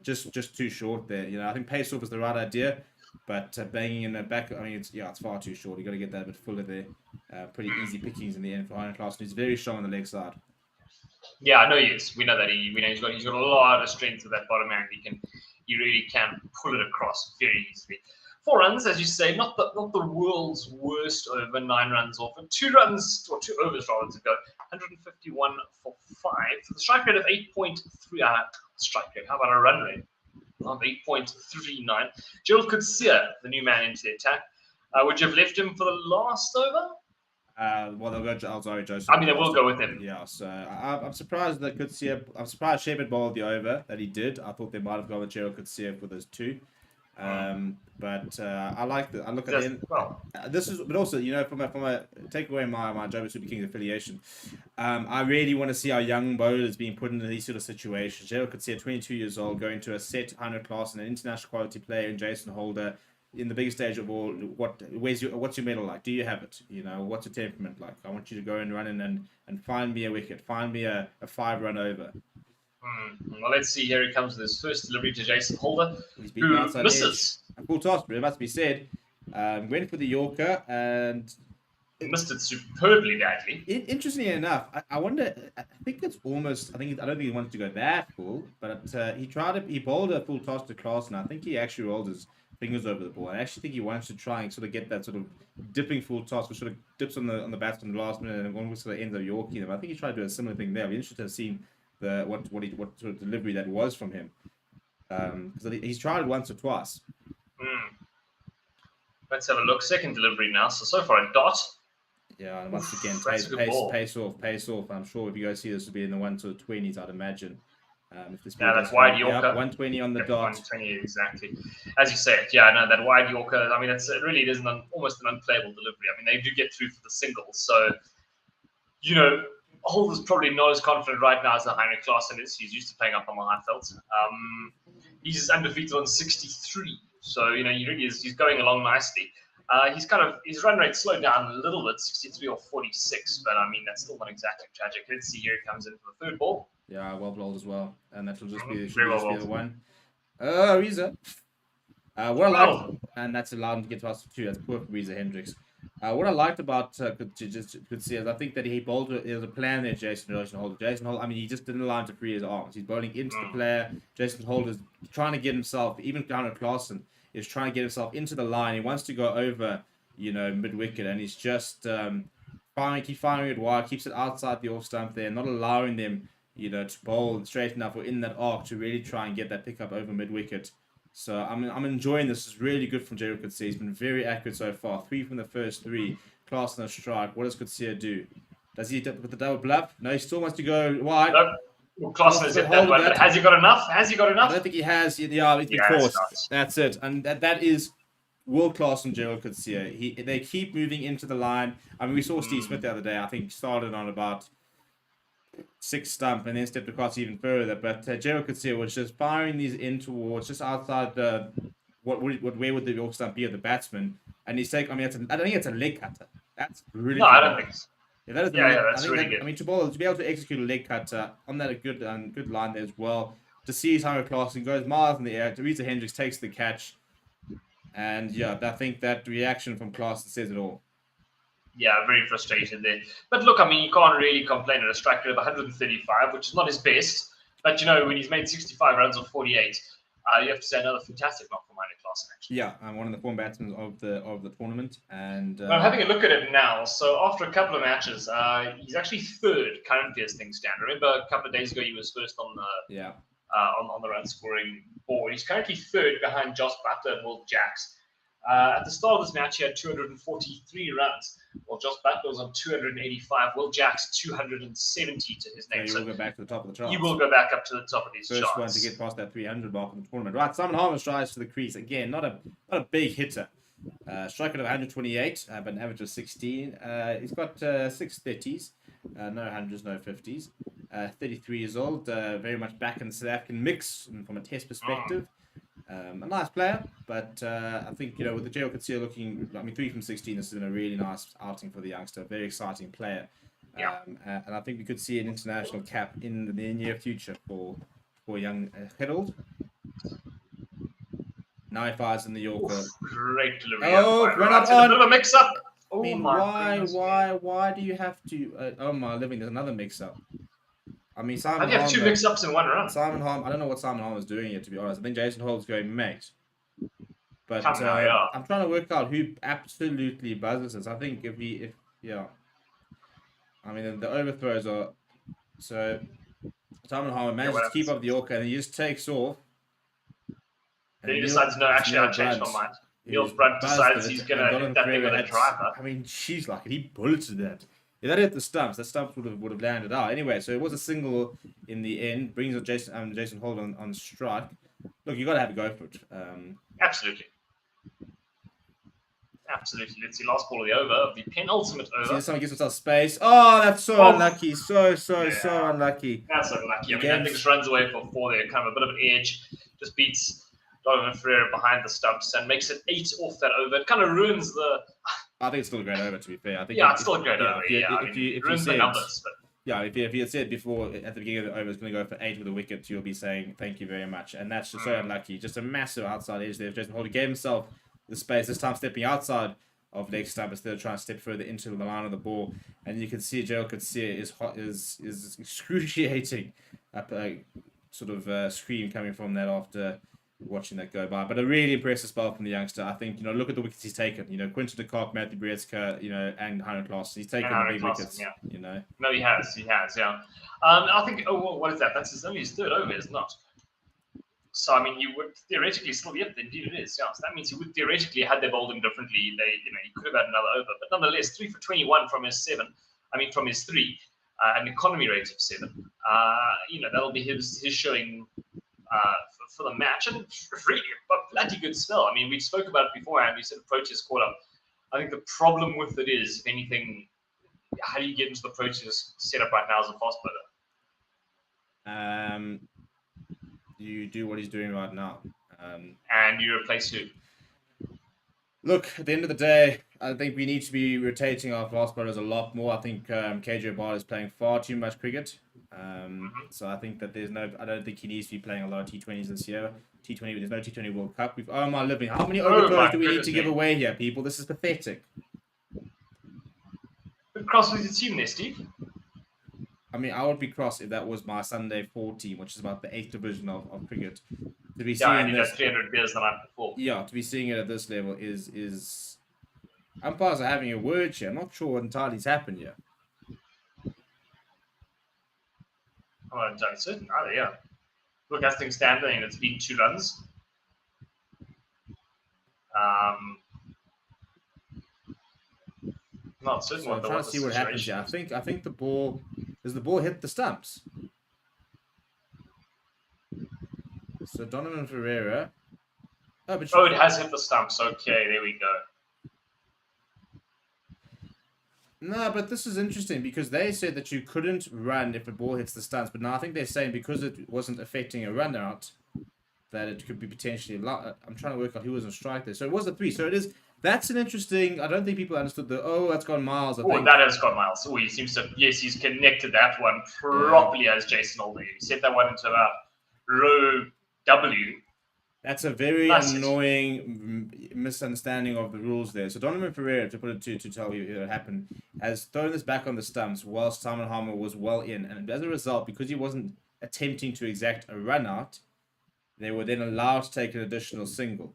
Just too short there. I think pace off is the right idea, but banging in the back, I mean, it's far too short. You got to get that a bit fuller there. Pretty easy pickings in the end for Heinrich Klaassen, who's very strong on the leg side. Yeah, I know he is. We know that he's got a lot of strength with that bottom hand. He really can pull it across very easily. 4 runs, as you say, not the world's worst over, 9 runs off, and 2 runs, or 2 overs rather to go, 151 for 5. So the strike rate of 8.3, strike rate, how about a run rate of 8.39. Gerald Coetzee, the new man into the attack. Would you have left him for the last over? Well, they'll go to Alzaro Joseph. I mean, they will go with him. Yeah, so I'm surprised that Coetzee, I'm surprised Shepherd bowled the over that he did. I thought they might have gone with Gerald Coetzee for those 2. But I like I look at the end. Well, this is, but also, from a take away my Joburg Super Kings affiliation, I really want to see our young bowlers being put into these sort of situations. Gerald Coetzee, 22 years old, going to a set Heinrich Klaassen, an international quality player, and Jason Holder in the biggest stage of all. What's your medal like? Do you have it? What's your temperament like? I want you to go and run in and find me a wicket, find me a 5-run over. Well, let's see. Here he comes with his first delivery to Jason Holder, He's beaten who outside misses. edge. A full toss, but it must be said. Went for the Yorker, and Missed it superbly badly. Interestingly enough, I wonder. I think it's almost. I don't think he wanted to go that full, but he bowled a full toss to Klaassen. I think he actually rolled his fingers over the ball. I actually think he wants to try and sort of get that sort of dipping full toss, which sort of dips on the bats in the last minute and almost sort of ends up Yorking them. I think he tried to do a similar thing there. I'd be interested to have seen what sort of delivery that was from him, because he's tried it once or twice. Let's have a look. Second delivery now. So far a dot. Yeah, and once again, That's a good ball. pace off. I'm sure if you guys see this will be in the 120s, I'd imagine. If this That's wide Yorker. 120 on the dot. 120 exactly. As you said, yeah, no, that wide Yorker. I mean, it really is almost an unplayable delivery. I mean, they do get through for the singles, so Holder's probably not as confident right now as the Heinrich Klaassen is. He's used to playing up on the high felt. He's undefeated on 63, so he really is. He's going along nicely. His run rate slowed down a little bit, 63 or 46, but I mean that's still not exactly tragic. Let's see, here it comes in for the third ball. Yeah, well bowled as well, and that will just be Very the one. Riza. What I liked, and that's allowed him to get past 2. That's poor for Riza Hendricks. What I liked about could see is I think that he bowled. There was a plan there, Jason Holder. Jason Holder. I mean, he just didn't allow him to free his arms. He's bowling into the player. Jason Holder's trying to get himself, even down at Klaassen, is trying to get himself into the line. He wants to go over, mid wicket, and he's just keep firing it wide, keeps it outside the off stump there, not allowing them, to bowl straight enough or in that arc to really try and get that pickup over mid wicket. So I'm enjoying this. It's really good from Gerald Coetzee. He's been very accurate so far. 3 from the first 3. Klaassen a strike. What does Coetzee do? Does he with the double bluff? No, he still wants to go wide. Nope. Well, Klaassen is at that one, but has he got enough? I don't think he has. Yeah, of course. That's it. And that is world class from Gerald Coetzee. They keep moving into the line. I mean, we saw Steve Smith the other day. I think started on about 6 stump and then stepped across even further. But Gerald Coetzee was just firing these in towards just outside the where would the York stump be of the batsman? And he's taking. I mean, I don't think it's a leg cutter. That's really. No, I don't think so. Yeah, that is that's really good. I mean, to be able to execute a leg cutter on that good line there as well. To see Heinrich Klaassen goes miles in the air. Teresa Hendricks takes the catch, and I think that reaction from Klaassen says it all. Yeah, very frustrated there. But look, I mean, you can't really complain at a strike rate of 135, which is not his best. But when he's made 65 runs or 48, you have to say another fantastic knock from Heinrich Klaassen, actually. Yeah, I'm one of the form batsmen of the tournament, and I'm having a look at it now. So after a couple of matches, he's actually third currently as things stand. Remember, a couple of days ago he was first on the on the run scoring board. He's currently third behind Josh Butler and Will Jacks. At the start of this match, he had 243 runs. Well, Josh Butler was on 285. Will Jacks 270 to his name. So he will go back to the top of the charts. He will go back up to the top of these charts. First one to get past that 300 mark in the tournament. Right, Simon Harmer strives for the crease again. Not a big hitter. Strike rate of 128, but an average of 16. He's got 6 30s, no 100s, no 50s. 33 years old, very much back in the South African mix from a test perspective. A nice player, but I think, with the Gerald Coetzee looking, 3 from 16, this has been a really nice outing for the youngster. Very exciting player. And I think we could see an international cap in the near future for young Harold. Now he fires in the Yorker. Great delivery. We're not on. A bit of a mix-up. I mean, why do you have to? Oh my living! There's another mix-up. I mean, Simon. How do you have 2 mix-ups in 1 run? Simon Harm. I don't know what Simon Harm is doing here, to be honest. I think Jason Holt's going mate. But I'm trying to work out who absolutely buzzes this. I think I mean, the overthrows are so. Simon Harm manages to keep up the Yorker, and he just takes off. Then he decides, no, actually, I've changed my mind. Niels Brunt decides he's going to hit that thing with a driver. I mean, she's like it. He bulleted that. If that hit the stumps, that stumps would have landed out. Anyway, so it was a single in the end. Brings up Jason Holt on strike. Look, you got to have a go for it. Absolutely. Let's see, last ball of the over, of the penultimate over. See, someone gives himself space. Oh, that's so unlucky. So unlucky. That's unlucky. I mean, that thing just runs away for 4 there. Kind of a bit of an edge. Just beats Donovan Ferreira behind the stumps and makes it 8 off that over. It kind of ruins the... I think it's still a great over, to be fair. I think it's still a great over. It ruins the numbers. But... if you had said before at the beginning of the over it's going to go for 8 with a wicket, you'll be saying thank you very much. And that's just so unlucky. Just a massive outside edge there. Jason Holder gave himself the space, this time stepping outside of leg stump instead of trying to step further into the line of the ball. And you can see Gerald Coetzee is excruciating sort of scream coming from that after watching that go by. But a really impressive spell from the youngster. I think, look at the wickets he's taken. Quinton de Kock, Matthew Brietzka, and Heinrich Klaassen. He's taken the big wickets. Yeah. No, he has, yeah. I think, what is that? That's only his 3rd over, is it not? So, I mean, you would theoretically still, indeed it is, yeah. So that means you would theoretically, had they bowled him differently, he could have had another over. But nonetheless, 3 for 21 from his 3, an economy rate of 7. That'll be his showing for the match, and really a bloody good spell. I mean, we spoke about it beforehand. We said approach is caught up. I think the problem with it is, if anything, how do you get into the process set up right now as a fast bowler? You do what he's doing right now. And you replace who? Look, at the end of the day, I think we need to be rotating our fast bowlers a lot more. I think KJ Bard is playing far too much cricket. So I think that I don't think he needs to be playing a lot of T20s this year. There's no T20 World Cup. Oh my living. How many overthrows do we need to give away here, people? This is pathetic. Who cross with your team there, Steve? I mean, I would be cross if that was my Sunday 4 team, which is about the 8th division of cricket. To be Yeah, seeing and you this, had 300 beers the night before. yeah, to be seeing it at this level is umpires are having a word here. I'm not sure what entirely has happened here. I'm not entirely certain either, yeah. Look, as things stand, I mean, it's been 2 runs. Not certain So what I'm the trying to see what happens here. I think the ball hit the stumps. So Donovan Ferreira. Oh, it has hit the stumps. Okay, there we go. No, but this is interesting because they said that you couldn't run if a ball hits the stumps, but now I think they're saying because it wasn't affecting a run out, that it could be potentially. I'm trying to work out who was on strike there. So it was a 3. So it is. That's an interesting. I don't think people understood that's gone miles. I think that has got miles. Oh, he seems to. Yes, he's connected that one properly as Jason Alder. He set that one into about row W. That's a very annoying misunderstanding of the rules there. So Donovan Ferreira, to put it to tell you what happened, has thrown this back on the stumps whilst Simon Harmer was well in, and as a result, because he wasn't attempting to exact a run out, they were then allowed to take an additional single.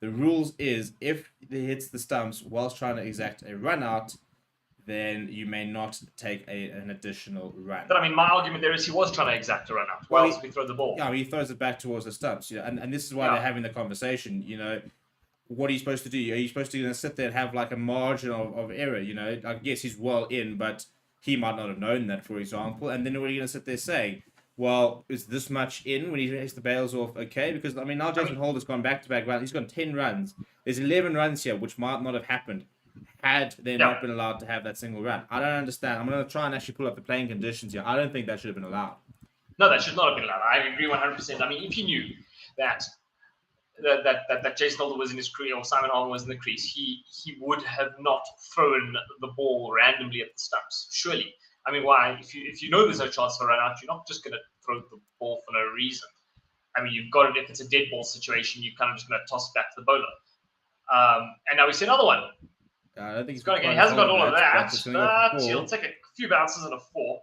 The rules is if it hits the stumps whilst trying to exact a run out, then you may not take an additional run. But I mean, my argument there is he was trying to exact a run out whilst we throw the ball. Yeah, he throws it back towards the stumps. Yeah, and this is why they're having the conversation. You know, what are you supposed to do? Are you supposed to sit there and have like a margin of error? You know, like yes, he's well in, but he might not have known that, for example. And then what are you going to sit there saying? Well, is this much in when he takes the bails off? Okay, because I mean now Jason Holder's gone back-to-back runs. He's got 10 runs. There's 11 runs here, which might not have happened had they not been allowed to have that single run. I don't understand. I'm going to try and actually pull up the playing conditions here. I don't think that should have been allowed. No, that should not have been allowed. I agree 100%. I mean, if you knew that Jason Holder was in his crease or Simon Harmer was in the crease, he would have not thrown the ball randomly at the stumps. Surely. I mean, why? If you know there's no chance for a run out, you're not just going to throw the ball for no reason. I mean, you've got it. If it's a dead ball situation, you're kind of just going to toss it back to the bowler. And now we see another one. I don't think he hasn't got all of that, but he'll take a few bounces and a 4.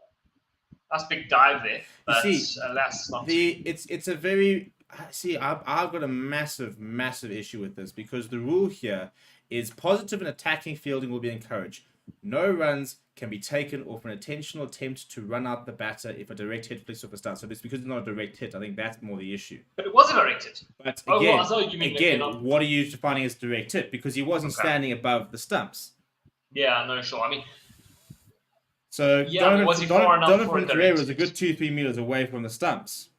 That's a big dive there. But alas, not. It's a very. See, I've got a massive issue with this because the rule here is positive and attacking fielding will be encouraged. No runs can be taken off an intentional attempt to run out the batter if a direct hit flicks off a start. So it's because it's not a direct hit. I think that's more the issue. But it was a direct hit. But again, what are you defining as direct hit? Because he wasn't standing above the stumps. Yeah, no, sure. I mean, so Donovan Ferreira was a good 2-3 meters away from the stumps.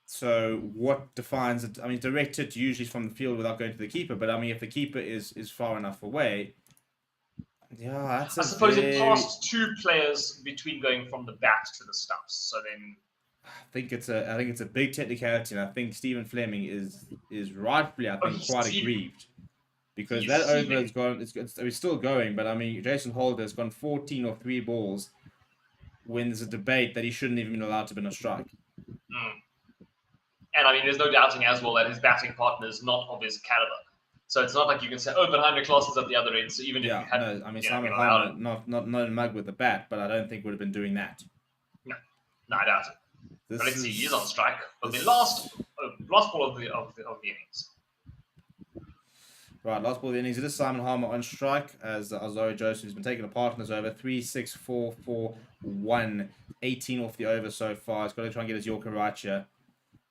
So what defines it? I mean, direct hit usually is from the field without going to the keeper. But I mean, if the keeper is far enough away. Yeah, I suppose it passed 2 players between going from the bat to the stumps. So then, I think it's a big technicality, and I think Stephen Fleming is rightfully quite aggrieved because that over has gone. It's still going, but I mean Jason Holder has gone 14 or 3 balls when there's a debate that he shouldn't even been allowed to be on a strike. And I mean, there's no doubting as well that his batting partner is not of his caliber. So it's not like you can say, but Heinrich Klaas is at the other end. So even if you had, Simon Harmer not mug with the bat, but I don't think would have been doing that. No, I doubt it. But let's see, he's on strike for the last ball of the innings. Right, last ball of the innings. It is Simon Harmer on strike as Azari Joseph has been taking the partners over 3, 6, 4, 4, 1, 18 off the over so far. He's got to try and get his Yorker right here.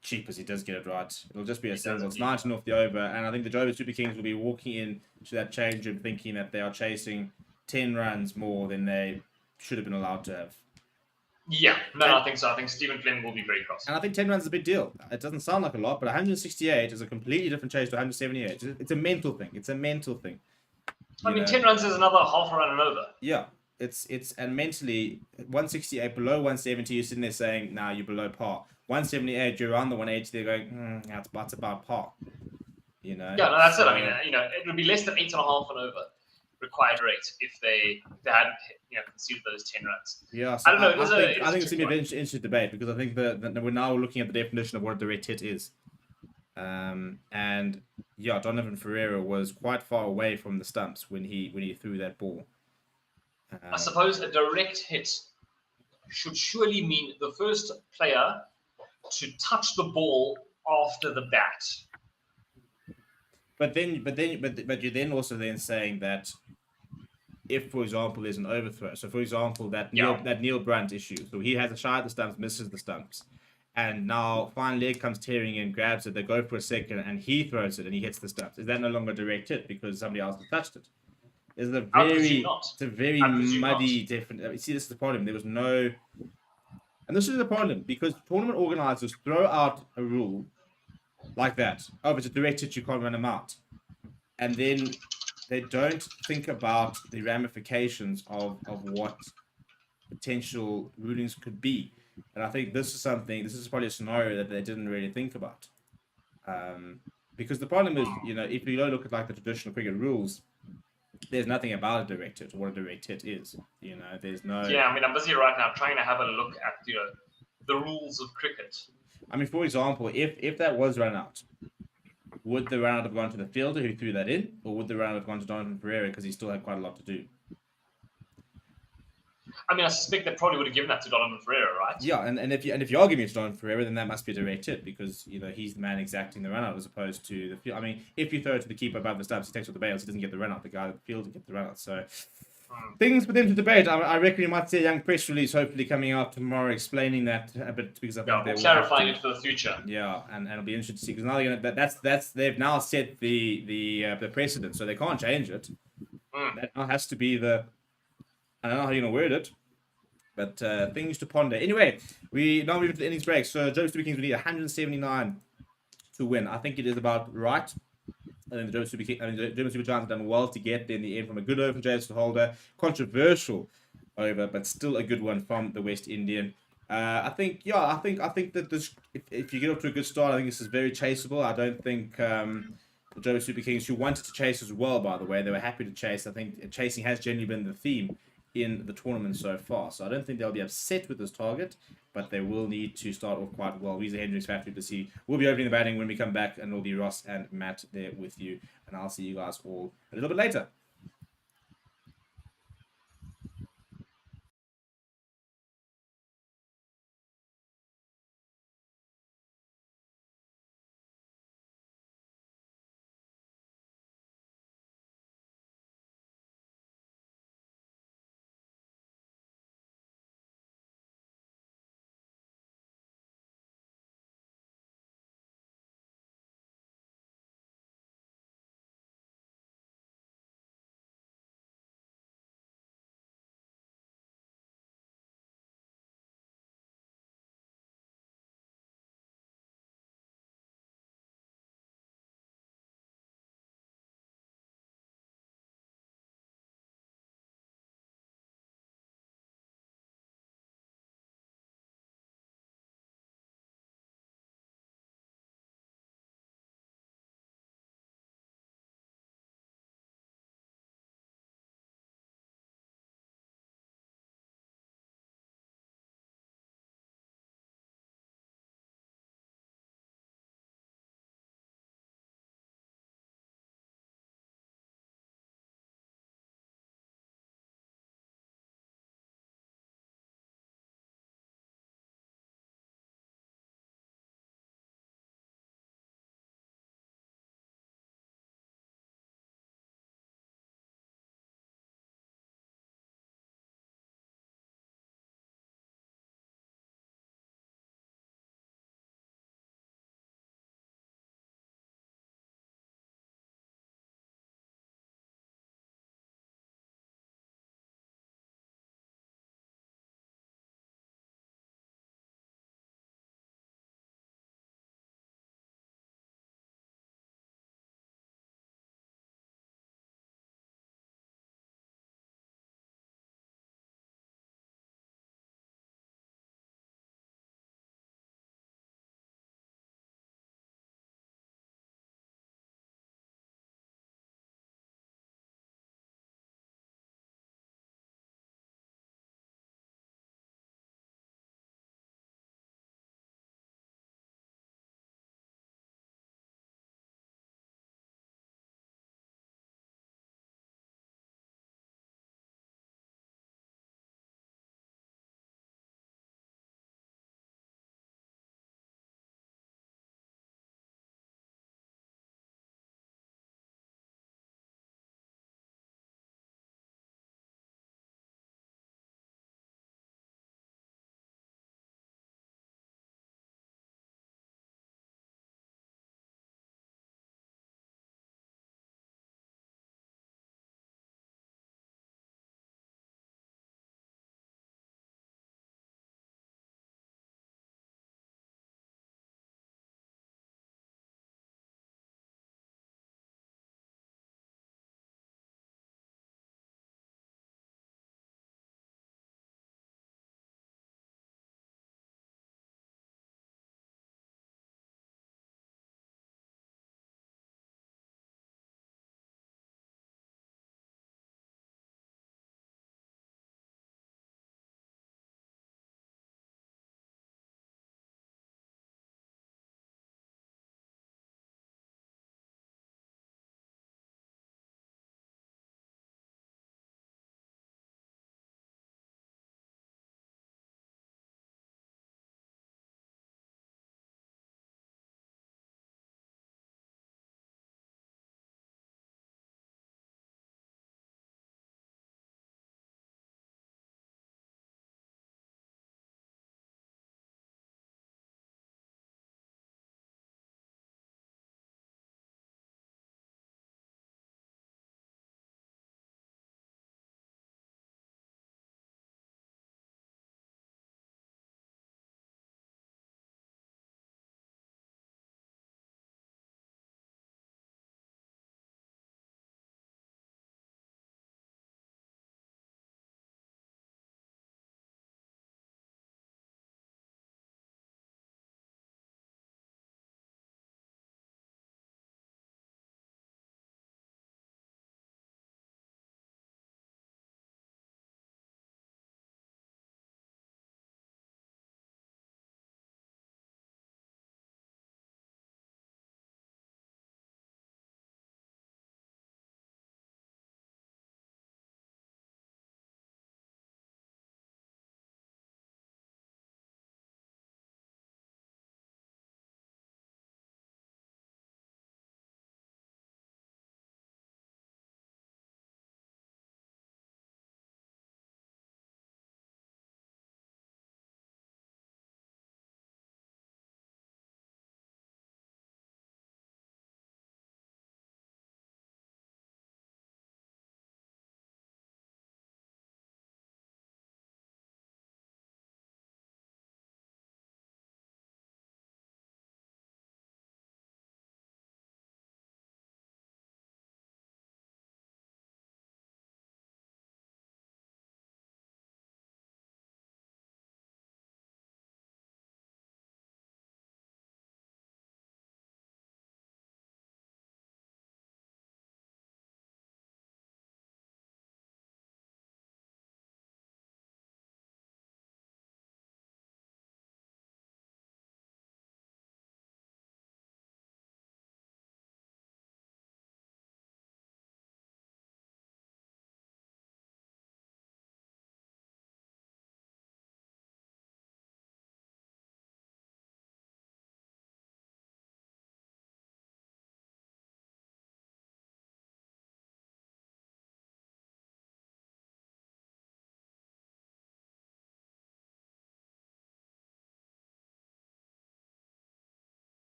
Cheap as he does get it right. It'll just be a single. It's 19 off the over, and I think the Joburg Super Kings will be walking in to that change room thinking that they are chasing 10 runs more than they should have been allowed to have. Yeah, I think so. I think Stephen Fleming will be very cross. And I think 10 runs is a big deal. It doesn't sound like a lot, but 168 is a completely different chase to 178. It's a mental thing. I mean, 10 runs is another half a run and over. Yeah. and mentally 168 below 170, you're sitting there saying, "Nah, you're below par." 178, you're around the 180. They're going, that's about par. You know. Yeah, no, that's it. So, I mean, it would be less than 8.5 and over required rate if they hadn't conceded those 10 runs. yeah, so I don't know. I think it's tricky gonna be one. an interesting debate because I think that we're now looking at the definition of what a direct hit is. And yeah, Donovan Ferreira was quite far away from the stumps when he threw that ball. I suppose a direct hit should surely mean the first player to touch the ball after the bat. But you're then also then saying that if, for example, there's an overthrow. So, for example, that Neil Brunt issue. So he has a shot at the stumps, misses the stumps, and now fine leg comes tearing in, grabs it. They go for a second, and he throws it, and he hits the stumps. Is that no longer a direct hit because somebody else has touched it? It's a very muddy different. See, this is the problem. There was no, and this is the problem because tournament organizers throw out a rule like that. Oh, if it's a direct hit, you can't run them out, and then they don't think about the ramifications of what potential rulings could be. And I think this is probably a scenario that they didn't really think about. Because the problem is, if you don't look at like the traditional cricket rules, there's nothing about a direct hit or what a direct hit is. There's no. Yeah, I mean, I'm busy right now trying to have a look at the rules of cricket. I mean, for example, if that was run out, would the run out have gone to the fielder who threw that in, or would the run out have gone to Donovan Ferreira because he still had quite a lot to do? I mean, I suspect they probably would have given that to Donovan Ferreira, right? Yeah, and if you are giving it to Donovan Ferreira, then that must be a direct hit because he's the man exacting the run out as opposed to the field. I mean, if you throw it to the keeper above the stumps, he takes with the bails, he doesn't get the run out. The guy at the field gets the run out. So things for them to debate. I reckon you might see a young press release hopefully coming out tomorrow explaining that a bit because I think they're clarifying it for the future. Yeah, and it'll be interesting to see because now they've now set the precedent, so they can't change it. That now has to be I don't know how you're gonna word it. But things to ponder. Anyway, we now move to the innings break. So Joburg Super Kings will need 179 to win. I think it is about right. I think the Durban Super Giants have done well to get there in the end from a good over from Jason Holder. Controversial over, but still a good one from the West Indian. I think that this, if you get off to a good start, I think this is very chaseable. I don't think the Joburg Super Kings, who wanted to chase as well, by the way, they were happy to chase. I think chasing has genuinely been the theme in the tournament so far. So I don't think they'll be upset with this target, but they will need to start off quite well. Weezer Hendricks, Faf du Plessis will be opening the batting when we come back, and it'll be Ross and Matt there with you. And I'll see you guys all a little bit later.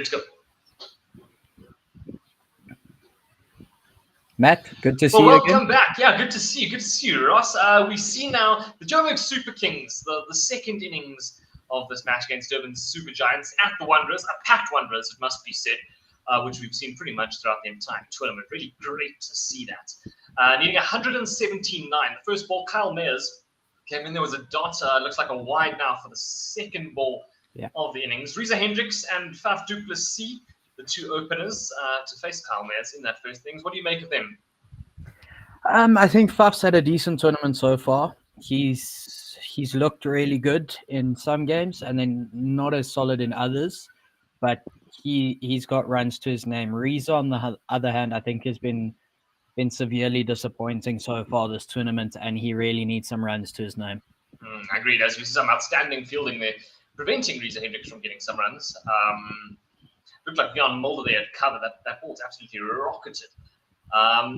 Let's go. Matt, good to see Well, you welcome again. back. Yeah, good to see you. Good to see you, Ross. We see now the Joburg Super Kings, the second innings of this match against Durban Super Giants at the Wanderers, a packed Wanderers, it must be said, which we've seen pretty much throughout the entire tournament. Really great to see that. Needing 117.9. The first ball, Kyle Mayers came in. There was a dot. Looks like a wide now for the second ball of the innings. Reza Hendricks and Faf du Plessis, the two openers, to face Kyle Mayers in that first innings. What do you make of them? I think Faf's had a decent tournament so far. He's looked really good in some games and then not as solid in others, but he's got runs to his name. Reza, on the other hand, I think has been severely disappointing so far this tournament, and he really needs some runs to his name. Agreed. As we see some outstanding fielding there, preventing Reza Hendricks from getting some runs. Looked like Jan Mulder there at cover. That ball's absolutely rocketed.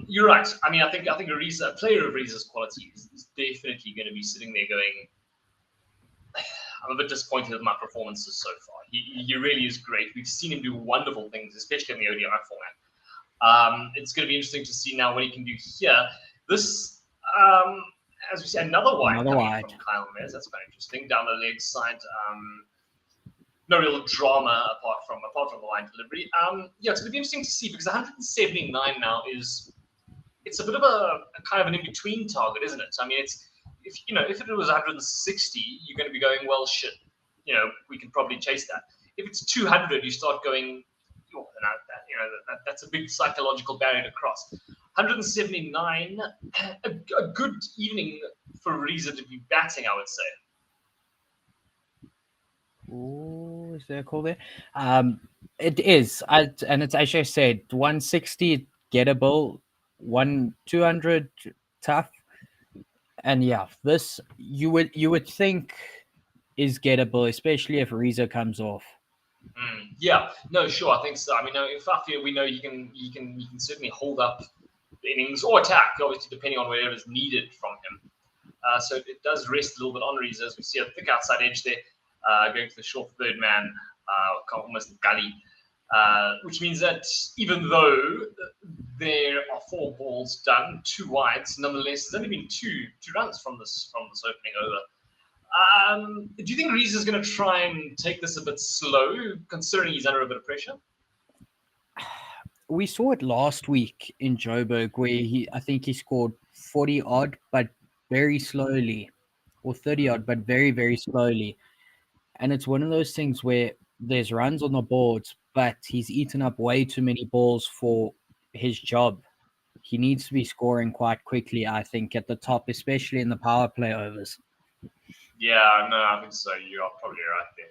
You're right. I mean, I think a player of Reza's quality is definitely going to be sitting there going, I'm a bit disappointed with my performances so far. He really is great. We've seen him do wonderful things, especially in the ODI format. It's going to be interesting to see now what he can do here. This, as we say, another wide from Kyle Mayers. That's quite interesting. Down the leg side. No real drama apart from the line delivery. It's going to be interesting to see because 179 now it's a bit of a kind of an in-between target, isn't it? I mean, if it was 160, you're going to be going, well, shit, we can probably chase that. If it's 200, you start going, that's a big psychological barrier to cross. 179, a good evening for Reza to be batting, I would say. Oh, is there a call there? It is. And it's actually said 160 gettable, 200 tough, and this you would think is gettable, especially if Reza comes off. No, sure, I think so. I mean, if we know he can certainly hold up the innings or attack, obviously depending on whatever is needed from him. So it does rest a little bit on Reza as we see a thick outside edge there. Going to the short third man, almost gully, which means that even though there are 4 balls done, 2 wides, nonetheless, there's only been two runs from this opening over. Do you think Reza's going to try and take this a bit slow, considering he's under a bit of pressure? We saw it last week in Joburg, where I think he scored 40 odd, but very slowly, or 30 odd, but very, very slowly. And it's one of those things where there's runs on the boards, but he's eaten up way too many balls for his job. He needs to be scoring quite quickly, I think, at the top, especially in the power play overs. Yeah, no, I think so. You are probably right there.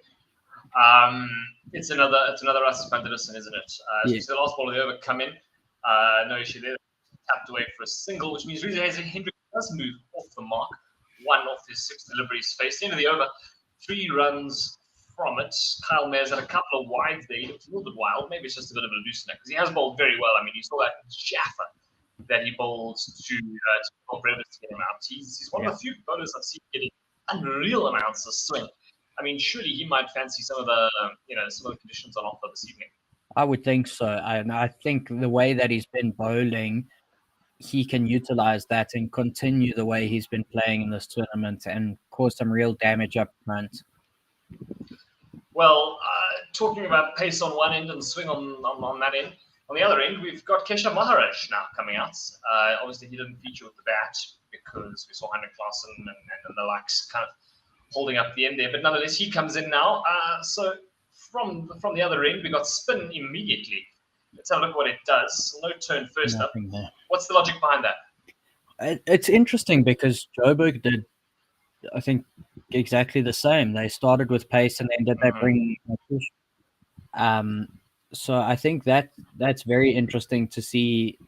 It's another Russell Pangiso, isn't it? So the last ball of the over come in. No issue there. Tapped away for a single, which means Reza Hendricks does move off the mark. 1 off his 6 deliveries faced. End of the over. 3 runs from it. Kyle Mayers had a couple of wides there. He looked a little bit wild. Maybe it's just a bit of a loosener because he has bowled very well. I mean, you saw that Jaffa that he bowled to Brevers to get him out. He's one of the few bowlers I've seen getting unreal amounts of swing. I mean, surely he might fancy some of the conditions on offer this evening. I would think so. I think the way that he's been bowling, he can utilize that and continue the way he's been playing in this tournament and cause some real damage up front. Well, talking about pace on one end and swing on that end, on the other end, we've got Keshav Maharaj now coming out. Obviously, he didn't feature with the bat because we saw Heinrich Klaassen and the likes kind of holding up the end there. But nonetheless, he comes in now. So from the other end, we got spin immediately. Let's have a look at what it does. No turn first up. What's the logic behind that? It's interesting because Joburg did, I think, exactly the same. They started with pace and then did they bring push. So I think that's very interesting to see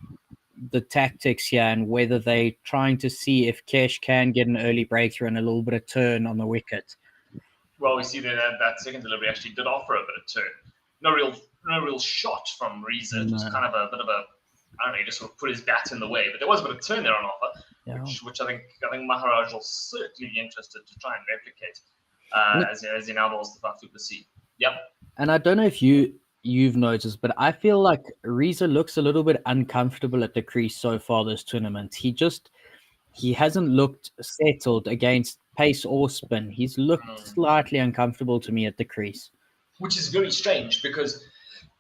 the tactics here and whether they're trying to see if Kesh can get an early breakthrough and a little bit of turn on the wicket. Well, we see that second delivery actually did offer a bit of turn. No real shot from Reza. It was kind of a bit of a, I don't know, he just sort of put his bat in the way. But there was a bit of turn there on offer, which I think Maharaj will certainly be interested to try and replicate as he now bowls the Faf du Plessis. Yep. And I don't know if you you've noticed, but I feel like Reza looks a little bit uncomfortable at the crease so far this tournament. He hasn't looked settled against pace or spin. He's looked slightly uncomfortable to me at the crease. Which is very strange because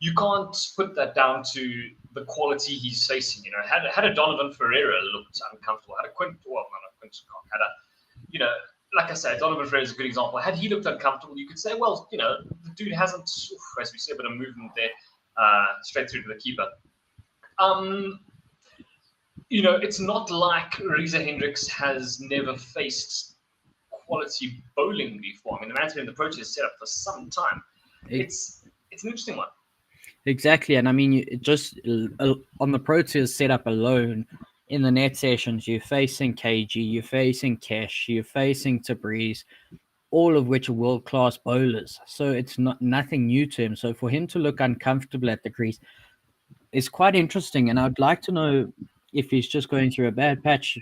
you can't put that down to the quality he's facing. You know, had a Donovan Ferreira looked uncomfortable, had a Quint, well, not a Quint, had a, you know, like I said, Donovan Ferreira is a good example. Had he looked uncomfortable, you could say, well, you know, the dude hasn't, as we said, a bit of movement there, straight through to the keeper. You know, it's not like Reza Hendricks has never faced quality bowling before. I mean, the man's been in the Proteas setup for some time. It's an interesting one. Exactly, and I mean, just on the Proteas setup alone, in the net sessions, you're facing KG, you're facing Kesh, you're facing Tabriz, all of which are world-class bowlers. So it's nothing new to him. So for him to look uncomfortable at the crease is quite interesting, and I'd like to know if he's just going through a bad patch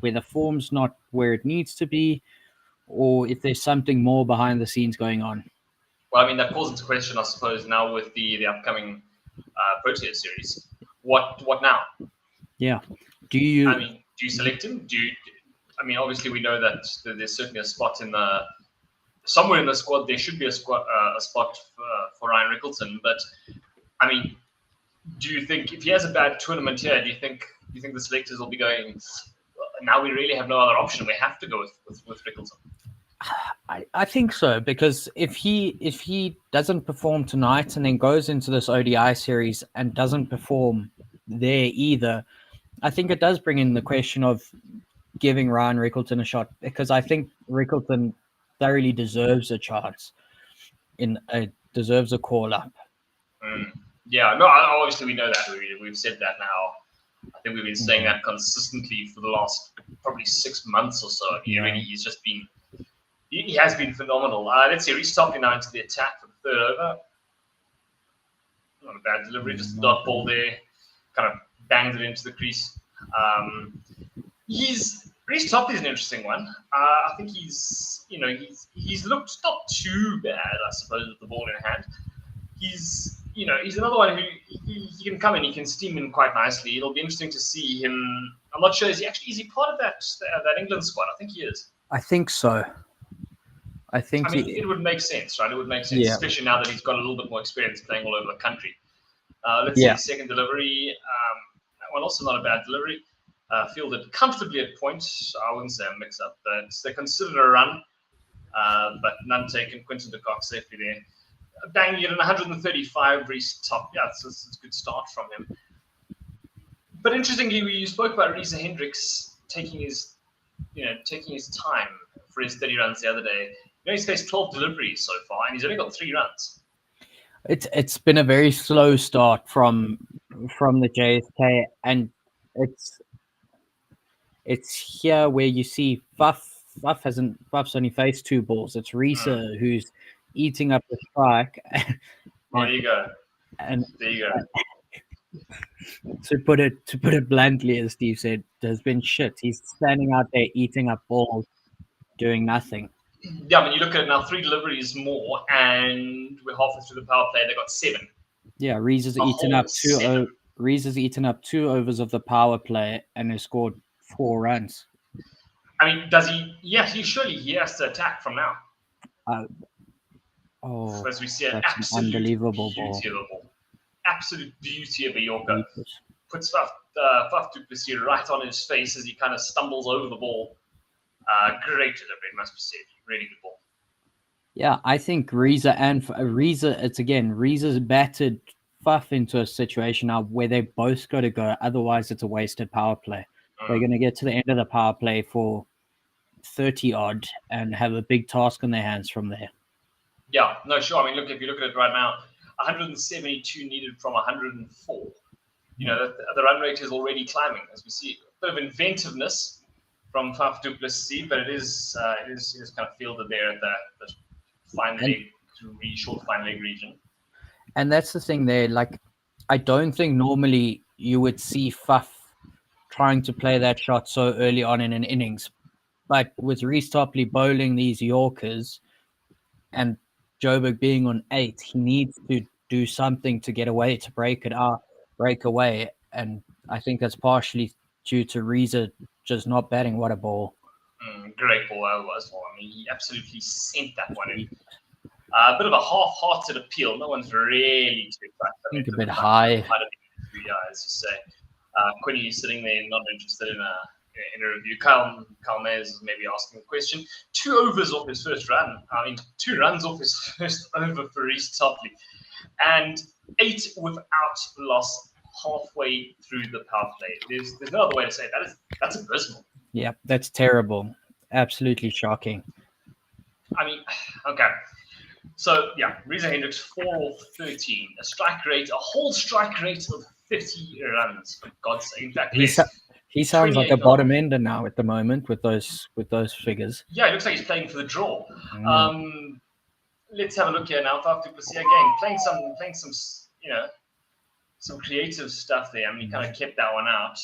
where the form's not where it needs to be, or if there's something more behind the scenes going on. Well, I mean, that calls into question, I suppose, now with the upcoming Proteas series. What now? Yeah. Do you select him? I mean, obviously we know that there's certainly a spot somewhere in the squad. There should be a spot for Ryan Rickleton. But I mean, do you think if he has a bad tournament here, do you think the selectors will be going, now we really have no other option, we have to go with Rickleton? I think so, because if he doesn't perform tonight and then goes into this ODI series and doesn't perform there either, I think it does bring in the question of giving Ryan Rickleton a shot, because I think Rickleton thoroughly deserves a chance, deserves a call up. Yeah, no, obviously we know that. We've said that now. I think we've been saying that consistently for the last probably 6 months or so. He's just been. He has been phenomenal. Let's see, restarting now into the attack for the third over. Not a bad delivery, just a dot ball there. Kind of banged it into the crease. Reece Topley is an interesting one. I think he's looked not too bad, I suppose, with the ball in hand. He's another one who he can come in, he can steam in quite nicely. It'll be interesting to see him. I'm not sure, is he part of that England squad? I think he is. I think so. It would make sense, right? It would make sense, especially now that he's got a little bit more experience playing all over the country. Let's see, second delivery. That one also not a bad delivery. Fielded comfortably at point. I wouldn't say a mix-up, but they considered a run, but none taken. Quinton de Kock safely there. Banging it in 135, Reece top. Yeah, it's a good start from him. But interestingly, you spoke about Reza Hendricks taking his time for his 30 runs the other day. He's faced 12 deliveries so far, and he's only got 3 runs. It's been a very slow start from the JSK, and it's here where you see Faf's only faced 2 balls. It's Reza who's eating up the strike. There you go. And there you go. To put it bluntly, as Steve said, has been shit. He's standing out there eating up balls, doing nothing. Yeah, I mean, you look at it now, 3 deliveries more, and we're halfway through the power play. They got 7. Yeah, Reza's eaten up 2 overs of the power play and has scored 4 runs. I mean, does he? Yeah, he has to attack from now. As we see, an absolute unbelievable beauty of a ball. Absolute beauty of a Yorker. Puts Faf du Plessis right on his face as he kind of stumbles over the ball. Great delivery, must be said. Really good ball. Yeah, I think Reza's battered Faf into a situation now where they both got to go. Otherwise, it's a wasted power play. They're going to get to the end of the power play for 30 odd and have a big task on their hands from there. Yeah, no, sure. I mean, look, if you look at it right now, 172 needed from 104. The run rate is already climbing, as we see. A bit of inventiveness from Faf du Plessis, but it is kind of fielded there at the fine leg, really short fine leg region. And that's the thing there. Like, I don't think normally you would see Faf trying to play that shot so early on in an innings. But with Reece Topley bowling these Yorkers and Joburg being on 8, he needs to do something to get away, to break away. And I think that's partially due to Reza just not batting. What a ball. Great ball as well. I mean, he absolutely sent that one in. A bit of a half-hearted appeal. No one's really too excited. I think a bit high. As you say. Quinny sitting there, not interested in a review. Kyle Mays is maybe asking a question. 2 overs off his first run. I mean, 2 runs off his first over for Reece Topley. And 8 without loss halfway through the power play. There's no other way to say it. That's abysmal. Yeah, that's terrible. Absolutely shocking. I mean, okay. So, yeah, Reza Hendricks, 4 off 13. A whole strike rate of 50 runs, for God's sake. In fact, he sounds like a bottom ender now at the moment with those figures. Yeah, it looks like he's playing for the draw. Let's have a look here now. Faf du Plessis again, playing some creative stuff there. I mean, he kind of kept that one out.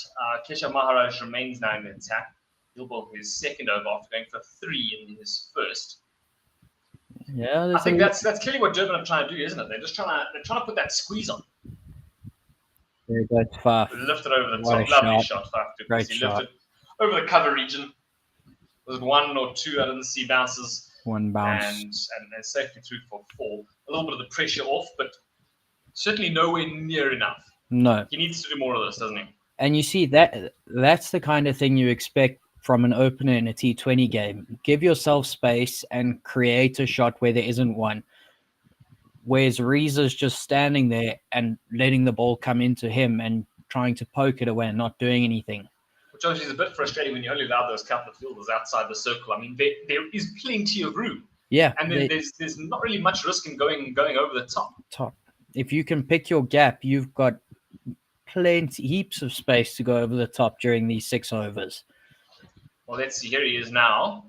Keshav Maharaj remains now in the attack. He'll bowl his second over after going for 3 in his first. Yeah, I think that's clearly what Durban are trying to do, isn't it? They're trying to put that squeeze on. There goes Faf. Lifted over the top. Lovely shot, Faf. Great shot. Lifted over the cover region. Was it 1 or 2? I didn't see bounces. 1 bounce. And safely through for 4. A little bit of the pressure off, but certainly nowhere near enough. No. He needs to do more of this, doesn't he? And you see, that's the kind of thing you expect from an opener in a T20 game. Give yourself space and create a shot where there isn't one. Whereas Reza's just standing there and letting the ball come into him and trying to poke it away and not doing anything. Which obviously is a bit frustrating when you only allow those couple of fielders outside the circle. I mean, there is plenty of room. Yeah. And then there's not really much risk in going over the top. If you can pick your gap, you've got heaps of space to go over the top during these 6 overs. Well, let's see. Here he is now.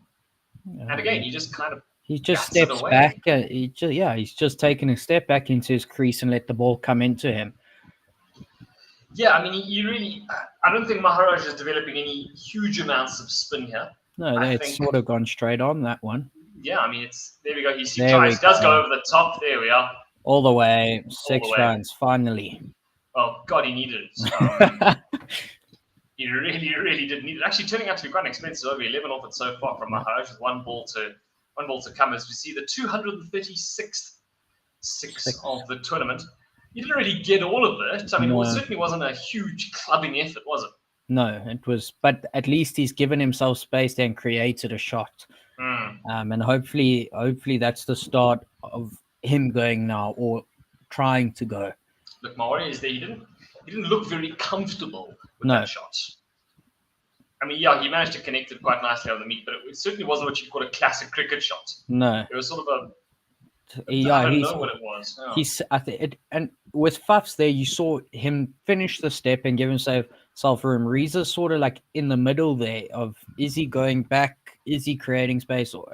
And again, he just kind of he just steps back. He's just taken a step back into his crease and let the ball come into him. Yeah, I mean, I don't think Maharaj is developing any huge amounts of spin here. No, it's sort of gone straight on that one. Yeah, I mean, there we go. He does go over the top. There we are. All the way. 6 runs, finally. Oh, God, he needed it. He really, really did need it. Actually, turning out to be quite an expensive over. 11 off it so far from Maharaj with one ball to come as we see the 236th 6 of the tournament. You didn't really get all of it. I mean, it certainly wasn't a huge clubbing effort, was it? No, it was. But at least he's given himself space there and created a shot. And hopefully that's the start of him going now or trying to go. Look, my worry is that he didn't look very comfortable with that shot. I mean, yeah, he managed to connect it quite nicely on the meat, but it certainly wasn't what you'd call a classic cricket shot. No. It was sort of I don't know what it was. Yeah. And with Fafs there, you saw him finish the step and give himself room. Reza's sort of like in the middle there of, is he going back? Is he creating space? Or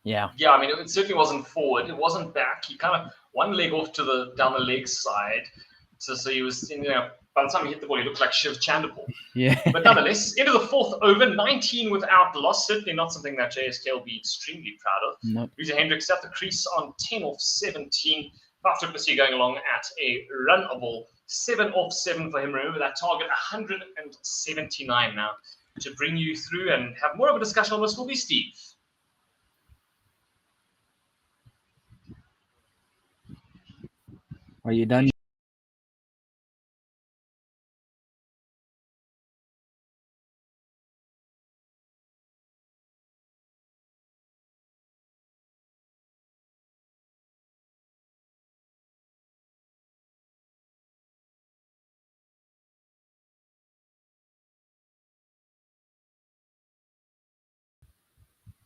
yeah. Yeah, I mean, it certainly wasn't forward. It wasn't back. He kind of one leg off down the leg side. So he was, by the time he hit the ball, he looked like Shiv Chandapur. Yeah. But nonetheless, into the 4th over, 19 without loss. Certainly not something that JSK will be extremely proud of. No. Reza Hendricks at the crease on 10 off 17. Faf du Plessis going along at a run-able 7 off 7 for him. Remember that target, 179 now. To bring you through and have more of a discussion on this will be Steve. Are you done?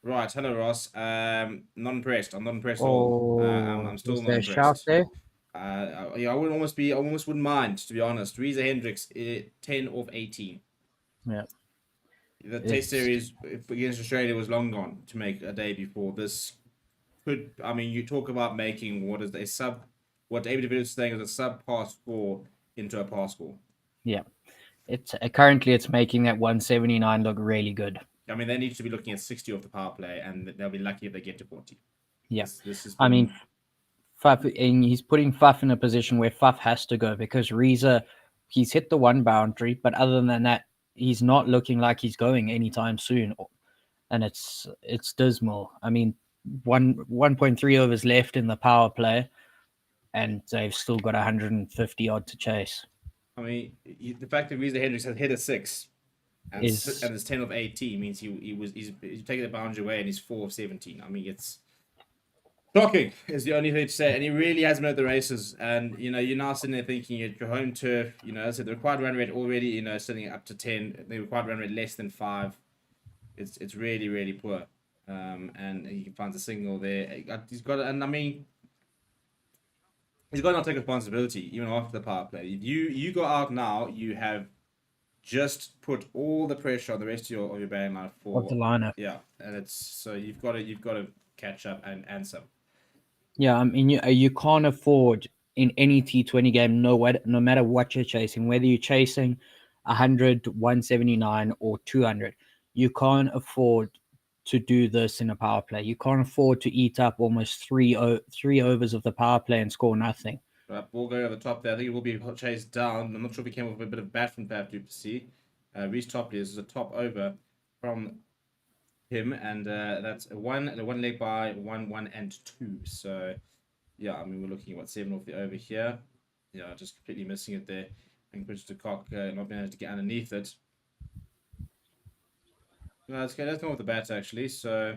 Right, hello Ross. Not impressed. I'm not impressed at all. I'm still not impressed. Shout there? I almost wouldn't mind, to be honest. Reza Hendricks, 10 off 18. Yeah. The Test series against Australia was long gone to make a day before this. You talk about making what David de Villiers is saying is a sub-par score into a par score. Yeah. It's currently it's making that 179 look really good. I mean, they need to be looking at 60 off the power play, and they'll be lucky if they get to 40. Yeah. This is. Faf, and he's putting Faf in a position where Faf has to go because Reza, he's hit the one boundary, but other than that, he's not looking like he's going anytime soon, and it's dismal. I mean, 1.3 overs left in the power play, and they've still got 150 odd to chase. I mean, the fact that Reza Hendricks has hit a 6 and Is is 10 of 18 means he's taking the boundary away and he's 4 of 17. I mean, it's shocking is the only thing to say, and he really has made the races. And you're now sitting there thinking at your home turf. As I said, the required run rate already, sitting up to 10. The required run rate less than 5. It's really really poor. And he finds a signal there. He's got, and I mean, he's got to not take responsibility even after the power play. If you go out now, you have just put all the pressure on the rest of your batting line for the lineup. Yeah, and it's so you've got to catch up and some. Yeah, I mean, you can't afford in any T20 game, no matter what you're chasing, whether you're chasing 100, 179, or 200, you can't afford to do this in a power play. You can't afford to eat up almost three overs of the power play and score nothing. Right, ball going over the top there. I think it will be chased down. I'm not sure if he came with a bit of bat from Faf du Plessis. Reece Topley is a top over from him, and that's one leg by 1, and 2. So yeah, I mean, we're looking at what, 7 off the over here. Yeah, just completely missing it there, and Chris de Kock not being able to get underneath it. No, let's go with the bat actually. So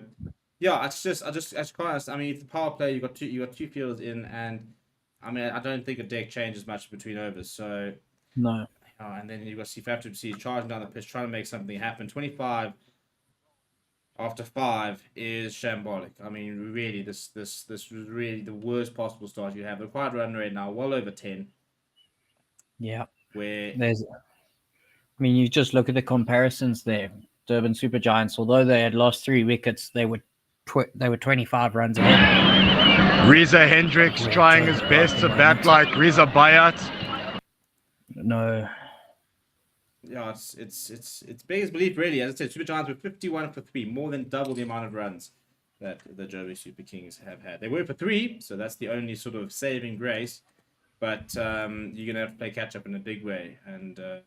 yeah, I just can't. I mean, the power play, you got two fielders in, and I mean, I don't think a deck changes much between overs. So no. And then you've got Faf du Plessis charging down the pitch, trying to make something happen. 25 after 5 is shambolic. I mean, really, this was really the worst possible start you have. The required run rate now well over 10. Yeah. Where I mean, you just look at the comparisons there. Durban Super Giants, although they had lost 3 wickets, they were 25 runs ahead. Reza Hendricks trying his best to bat like Reza Bayat. No. Yeah, it's biggest belief really. As I said, Super Giants were 51 for 3, more than double the amount of runs that the Joburg Super Kings have had. They were for 3, so that's the only sort of saving grace. But you're gonna have to play catch up in a big way. And the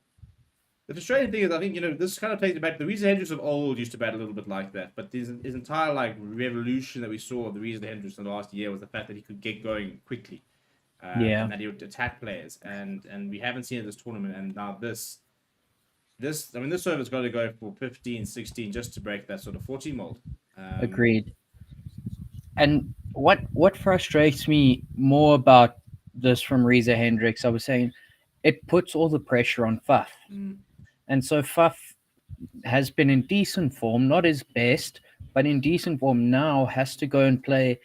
frustrating thing is, I think this kind of takes it back. The Reza Hendricks of old used to bat a little bit like that, but his entire revolution that we saw of the Reza Hendricks in the last year was the fact that he could get going quickly. And that he would attack players, and we haven't seen it this tournament. And now this over's got to go for 15, 16 just to break that sort of 14 mold. Agreed. And what frustrates me more about this from Reza Hendricks, I was saying, it puts all the pressure on Faf. And so Faf has been in decent form, not his best, but in decent form now, has to go and play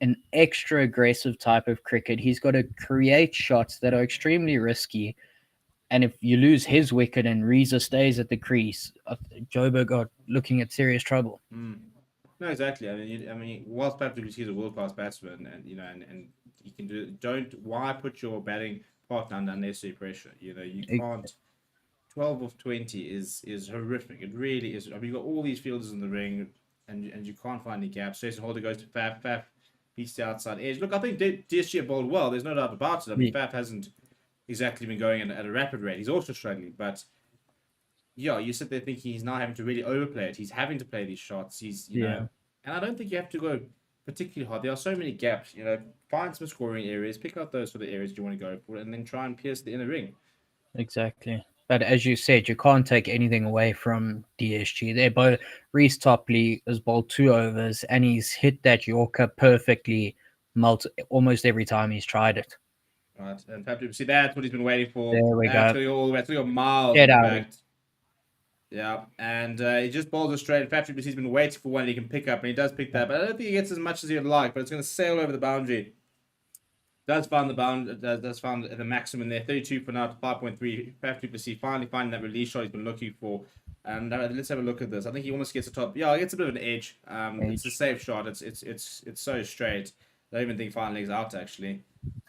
an extra aggressive type of cricket. He's got to create shots that are extremely risky. And if you lose his wicket and Reza stays at the crease, Joburg are looking at serious trouble. No, exactly. I mean, whilst Faf du Plessis is a world-class batsman, and you can do. Why put your batting partner under unnecessary pressure? You can't. 12 of 20 is horrific. It really is. I mean, you've got all these fielders in the ring, and you can't find any gaps. Jason Holder goes to Faf. Faf beats the outside edge. Look, I think DSG have bowled well. There's no doubt about it. I mean, Faf hasn't exactly been going at a rapid rate. He's also struggling, but yeah, you sit there thinking he's now having to really overplay it. He's having to play these shots. And I don't think you have to go particularly hard. There are so many gaps. Find some scoring areas, pick out those sort of areas you want to go for, and then try and pierce the inner ring. Exactly. But as you said, you can't take anything away from DSG. They're both. Reece Topley has bowled 2 overs, and he's hit that Yorker perfectly almost every time he's tried it. Right, and Faf du Plessis, that's what he's been waiting for. There we go. All the way, it's like a mile. Get out. Yeah, and he just bowls it straight. Faf du Plessis has been waiting for one he can pick up, and he does pick that. But I don't think he gets as much as he'd like. But it's going to sail over the boundary. Does find the maximum there. 32 for now to 5.3. Faf du Plessis finally finding that release shot he's been looking for. And let's have a look at this. I think he almost gets a top. Yeah, he gets a bit of an edge. It's a safe shot. It's so straight. I don't even think final leg's out actually.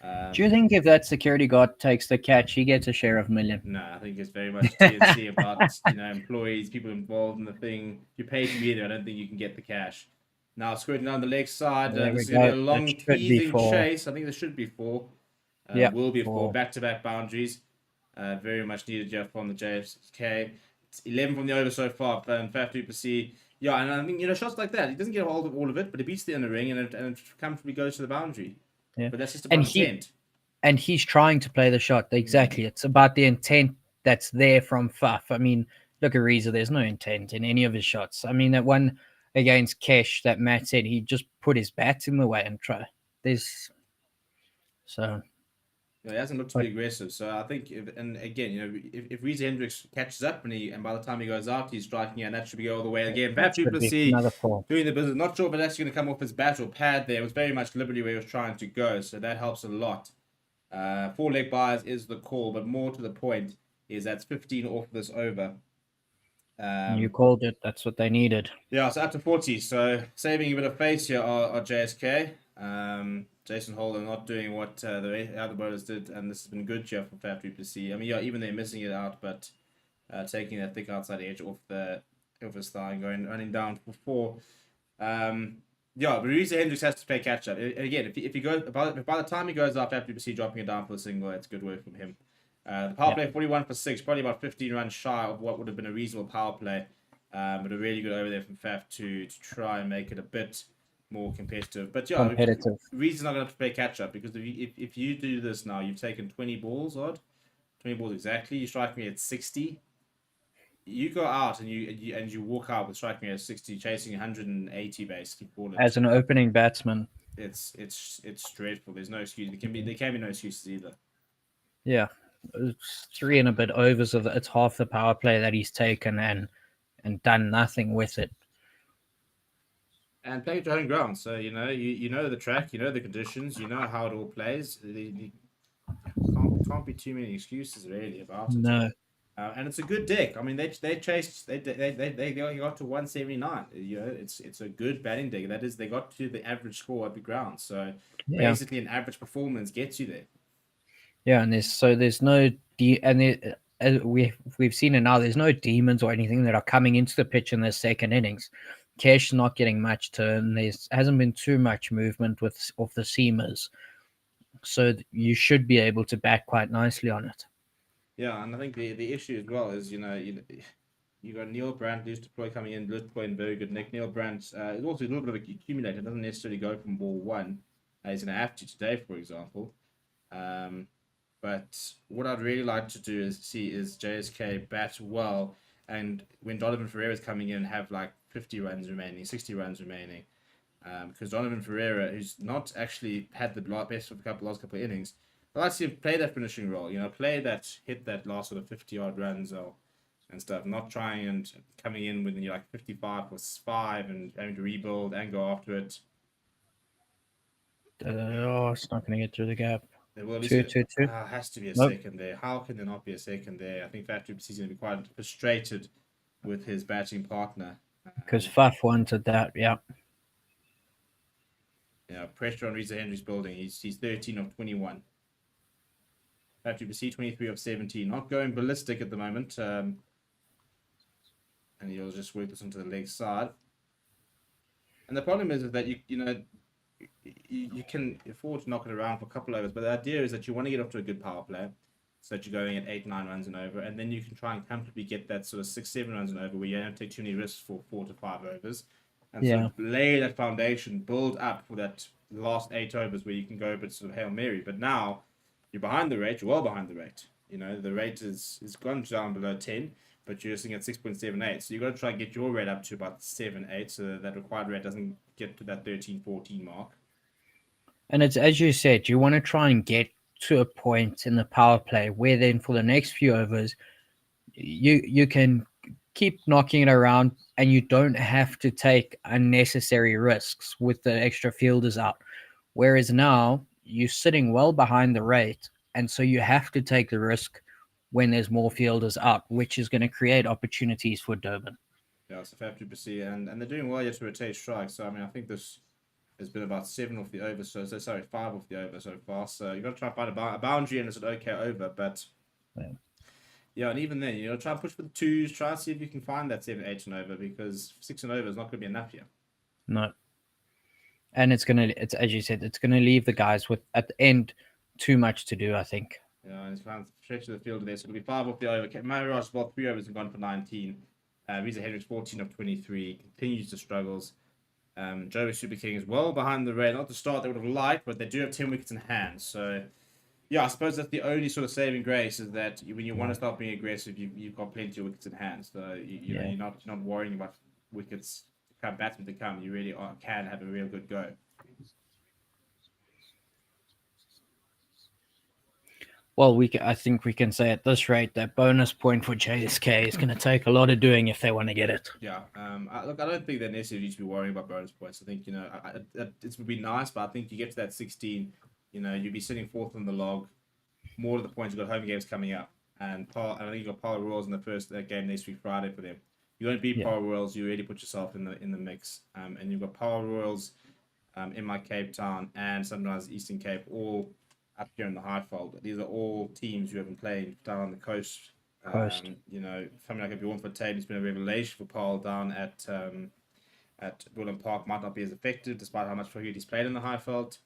Do you think if that security guard takes the catch, he gets a share of $1 million? No, I think it's very much TNC about employees, people involved in the thing. If you pay to be there, I don't think you can get the cash. Now squirting down the leg side. There This we is going to go. be a That long, should be teasing 4. chase. I think there should be 4. Yeah, Will be 4. 4. Back-to-back boundaries. Very much needed here from the JFK. It's 11 from the over so far. And Faf du Plessis. Yeah, and I think, shots like that, he doesn't get a hold of all of it, but he beats the inner ring and it comfortably goes to the boundary. Yeah. But that's just about intent. And he's trying to play the shot. Exactly. It's about the intent that's there from Faf. I mean, look at Reza. There's no intent in any of his shots. I mean, that one against Kesh that Matt said, he just put his bat in the way and try. So... He hasn't looked to be aggressive, so I think, if Reza Hendricks catches up and by the time he goes out, he's striking, and that should be all the way again. Faf du Plessis doing the business. Not sure, but that's going to come off his bat or pad there. It was very much liberty where he was trying to go, so that helps a lot. 4 leg buys is the call, but more to the point is that's 15 off this over. You called it. That's what they needed. Yeah, so up to 40. So saving a bit of face here are JSK. Jason Holder not doing what the other bowlers did, and this has been good here for Faf du Plessis. I mean, yeah, even they're missing it out, but taking that thick outside edge off his thigh and running down for 4. Yeah, but Reza Hendricks has to play catch up. Again, if he goes by the time he goes up, Faf du Plessis dropping it down for a single, it's good work from him. The power play 41 for 6, probably about 15 runs shy of what would have been a reasonable power play, but a really good over there from Faf to try and make it a bit more competitive. But yeah, competitive. Reza's not going to have to play catch up, because if you do this now, you've taken 20 balls exactly. You strike me at 60. You go out and you walk out with striking at 60, chasing 180 basically. As an opening batsman, it's dreadful. There's no excuse. There can be no excuses either. Yeah, it's 3 and a bit overs of it's half the power play that he's taken and done nothing with it. And playing to home ground, so you know the track, you know the conditions, you know how it all plays. Can't be too many excuses really about it. No. And it's a good deck. I mean, they chased. They got to 179. It's a good batting deck. That is, they got to the average score at the ground. So basically, an average performance gets you there. Yeah, and there's no we've seen it now. There's no demons or anything that are coming into the pitch in their second innings. Cash not getting much turn. There hasn't been too much movement off the seamers, so you should be able to back quite nicely on it. Yeah, and I think the issue as well is you got Neil Brandt, Lewis Deploy coming in. Lewis Deploy in very good nick. Neil Brandt is also a little bit of a accumulator. Doesn't necessarily go from ball 1. He's going to have to today, for example. But what I'd really like to do is JSK bat well, and when Donovan Ferreira's coming in, have like 50 runs remaining, 60 runs remaining. Because Donovan Ferreira, who's not actually had the best of the last couple of innings, I'd like to see him play that finishing role. Hit that last sort of 50-yard runs and stuff. Not trying and coming in when you're like 55 or 5 and having to rebuild and go after it. It's not going to get through the gap. Well, 2-2-2. Has to be a second there. How can there not be a second there? I think Faf du Plessis is going to be quite frustrated with his batting partner. Because Faf wanted that, yeah. Yeah, pressure on Reza Hendricks building. He's 13 of 21. Faf du Plessis 23 of 17. Not going ballistic at the moment. And he'll just work this onto the leg side. And the problem is that you can afford to knock it around for a couple overs, but the idea is that you want to get off to a good power play, so that you're going at 8-9 runs and over, and then you can try and comfortably get that sort of 6-7 runs and over, where you don't take too many risks for 4 to 5 overs, and sort of lay that foundation, build up for that last 8 overs where you can go a bit sort of Hail Mary. But now you're behind the rate, you're well behind the rate. The rate is gone down below 10, but you're sitting at 6.78, so you've got to try and get your rate up to about 7-8, so that required rate doesn't get to that 13-14 mark. And it's, as you said, you want to try and get to a point in the power play where then for the next few overs, you can keep knocking it around and you don't have to take unnecessary risks with the extra fielders out. Whereas now you're sitting well behind the rate, and so you have to take the risk when there's more fielders out, which is going to create opportunities for Durban. Yeah, so Faf du Plessis, and they're doing well yet to rotate strikes. So I mean, I think this has been about 7 off the over, 5 off the over so far. So you've got to try and find a boundary, and it's an okay over. But yeah, and even then, try and push for the 2s, try and see if you can find that 7, 8 and over, because 6 and over is not going to be enough here. No. And it's as you said, it's gonna leave the guys with at the end too much to do, I think. Yeah, and it's found stretch of the field there. So it'll be 5 off the over. Maharaj bought 3 overs and gone for 19. Reza Hendricks 14 of 23. Continues to struggles. Joburg Super Kings well behind the rail. Not the start they would have liked, but they do have 10 wickets in hand. So, yeah, I suppose that's the only sort of saving grace is that when you want to start being aggressive, you've got plenty of wickets in hand. So, you know, you're not worrying about wickets to come, batsmen to come. You really can have a real good go. Well, I think we can say at this rate that bonus point for JSK is going to take a lot of doing if they want to get it. Yeah. Look, I don't think they necessarily need to be worrying about bonus points. I think, you know, it would be nice, but I think you get to that 16, you know, you'd be sitting fourth on the log. More to the point, you've got home games coming up. And I think you've got Power Royals in the first game next week, Friday, for them. You don't beat Power Royals, you already put yourself in the mix. And you've got Power Royals in my Cape Town and Sunrise Eastern Cape, all up here in the Highfold. These are all teams who have been playing down on the coast. You know, something like if you want for Tate, it's been a revelation for Paul down at Durban Park. Might not be as effective despite how much cricket he's played in the Highfold.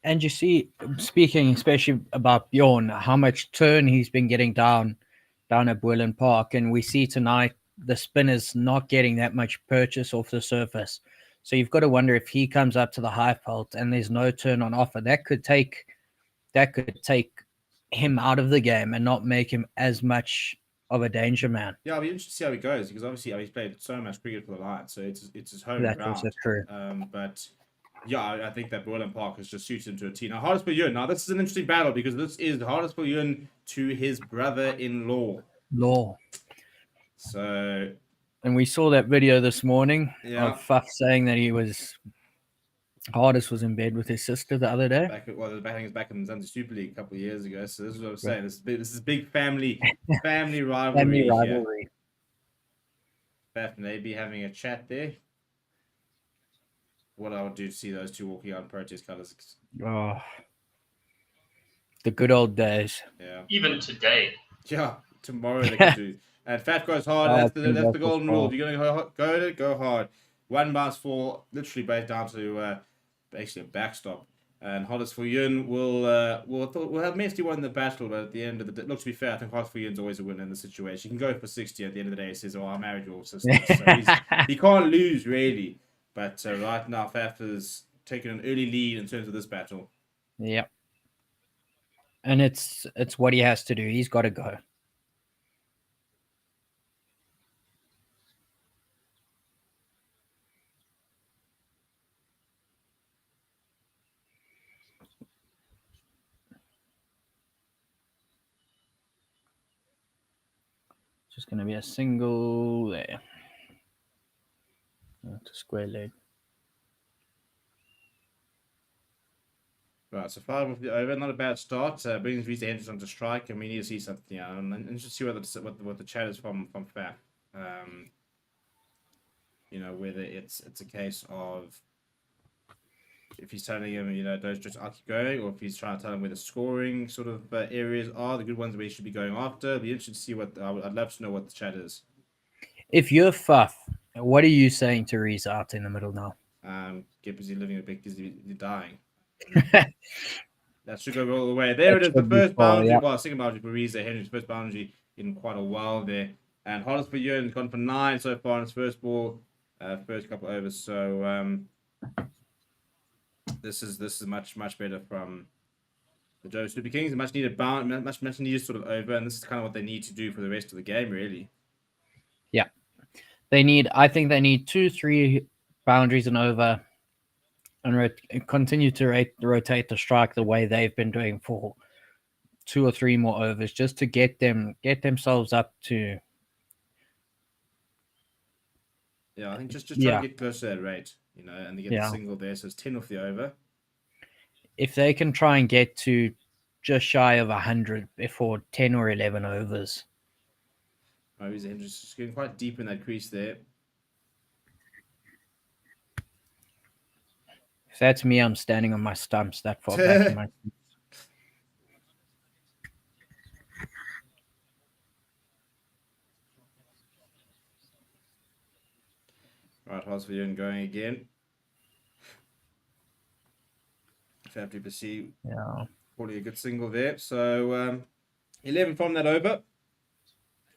And you see, speaking especially about Bjorn, how much turn he's been getting down at Boylan Park, and we see tonight the spinners not getting that much purchase off the surface. So you've got to wonder if he comes up to the Highfold and there's no turn on offer, that could take him out of the game and not make him as much of a danger man. Yeah, I'll be interested to see how he goes because obviously he's played so much cricket for the Lions, so it's his home That's ground. also true. But yeah, I think that Boylan Park has just suited him to a T. Now, Hardest Yun. Now, this is an interesting battle because this is Hardest Yun to his brother-in-law. So, and we saw that video this morning of Faf saying that Hardest was in bed with his sister the other day. The batting is back in the Super League a couple of years ago. So this is what I'm saying. This is big family rivalry. Faf may be having a chat there. What I would do to see those two walking out in protest colours. Oh, the good old days. Yeah. Even today. Yeah, tomorrow they can do. And Faf goes hard. That's the golden rule. You're going to go hard. 1 bounce for literally based down to basically a backstop. And Hardest Yun will have mostly won the battle, but at the end of the day, look, to be fair, I think Hardest Yun's always a winner in the situation. He can go for 60 at the end of the day. He says, "Oh, I married your sister," so he can't lose really. But right now, Faf has taken an early lead in terms of this battle. Yep. And it's what he has to do. He's got to go. Just going to be a single there. That's a square leg. Right, so 5 off the over, not a bad start. Brings Reza Hendricks onto strike, and we need to see something. Yeah, and just see what the chat is from Faf. You know, whether it's a case of if he's telling him, you know, don't just keep going, or if he's trying to tell him where the scoring sort of areas are, the good ones where he should be going after. It'd be interesting to see what I'd love to know what the chat is. If you're Faf, what are you saying to Reza out in the middle now? Get busy living a bit because you're dying. That should go all the way. There it is, the first boundary. Well, second boundary for Reza Hendricks, first boundary in quite a while there. And Hardest Yun has gone for 9 so far in his first ball, first couple overs. So this is much better from the Joburg Super Kings. A much needed much needed sort of over, and this is kind of what they need to do for the rest of the game, really. Yeah, I think they need 2-3 boundaries and over, and continue to rotate the strike the way they've been doing for 2 or 3 more overs, just to get themselves up to. Yeah, I think just try to get close to that rate, you know, and they get the single there, so it's 10 off the over. If they can try and get to just shy of 100 before 10 or 11 overs. He's just getting quite deep in that crease there. If that's me, I'm standing on my stumps that far back in my seat. Right, Hardest Yun going again. Faf du Plessis Yeah. probably a good single there. So 11 from that over.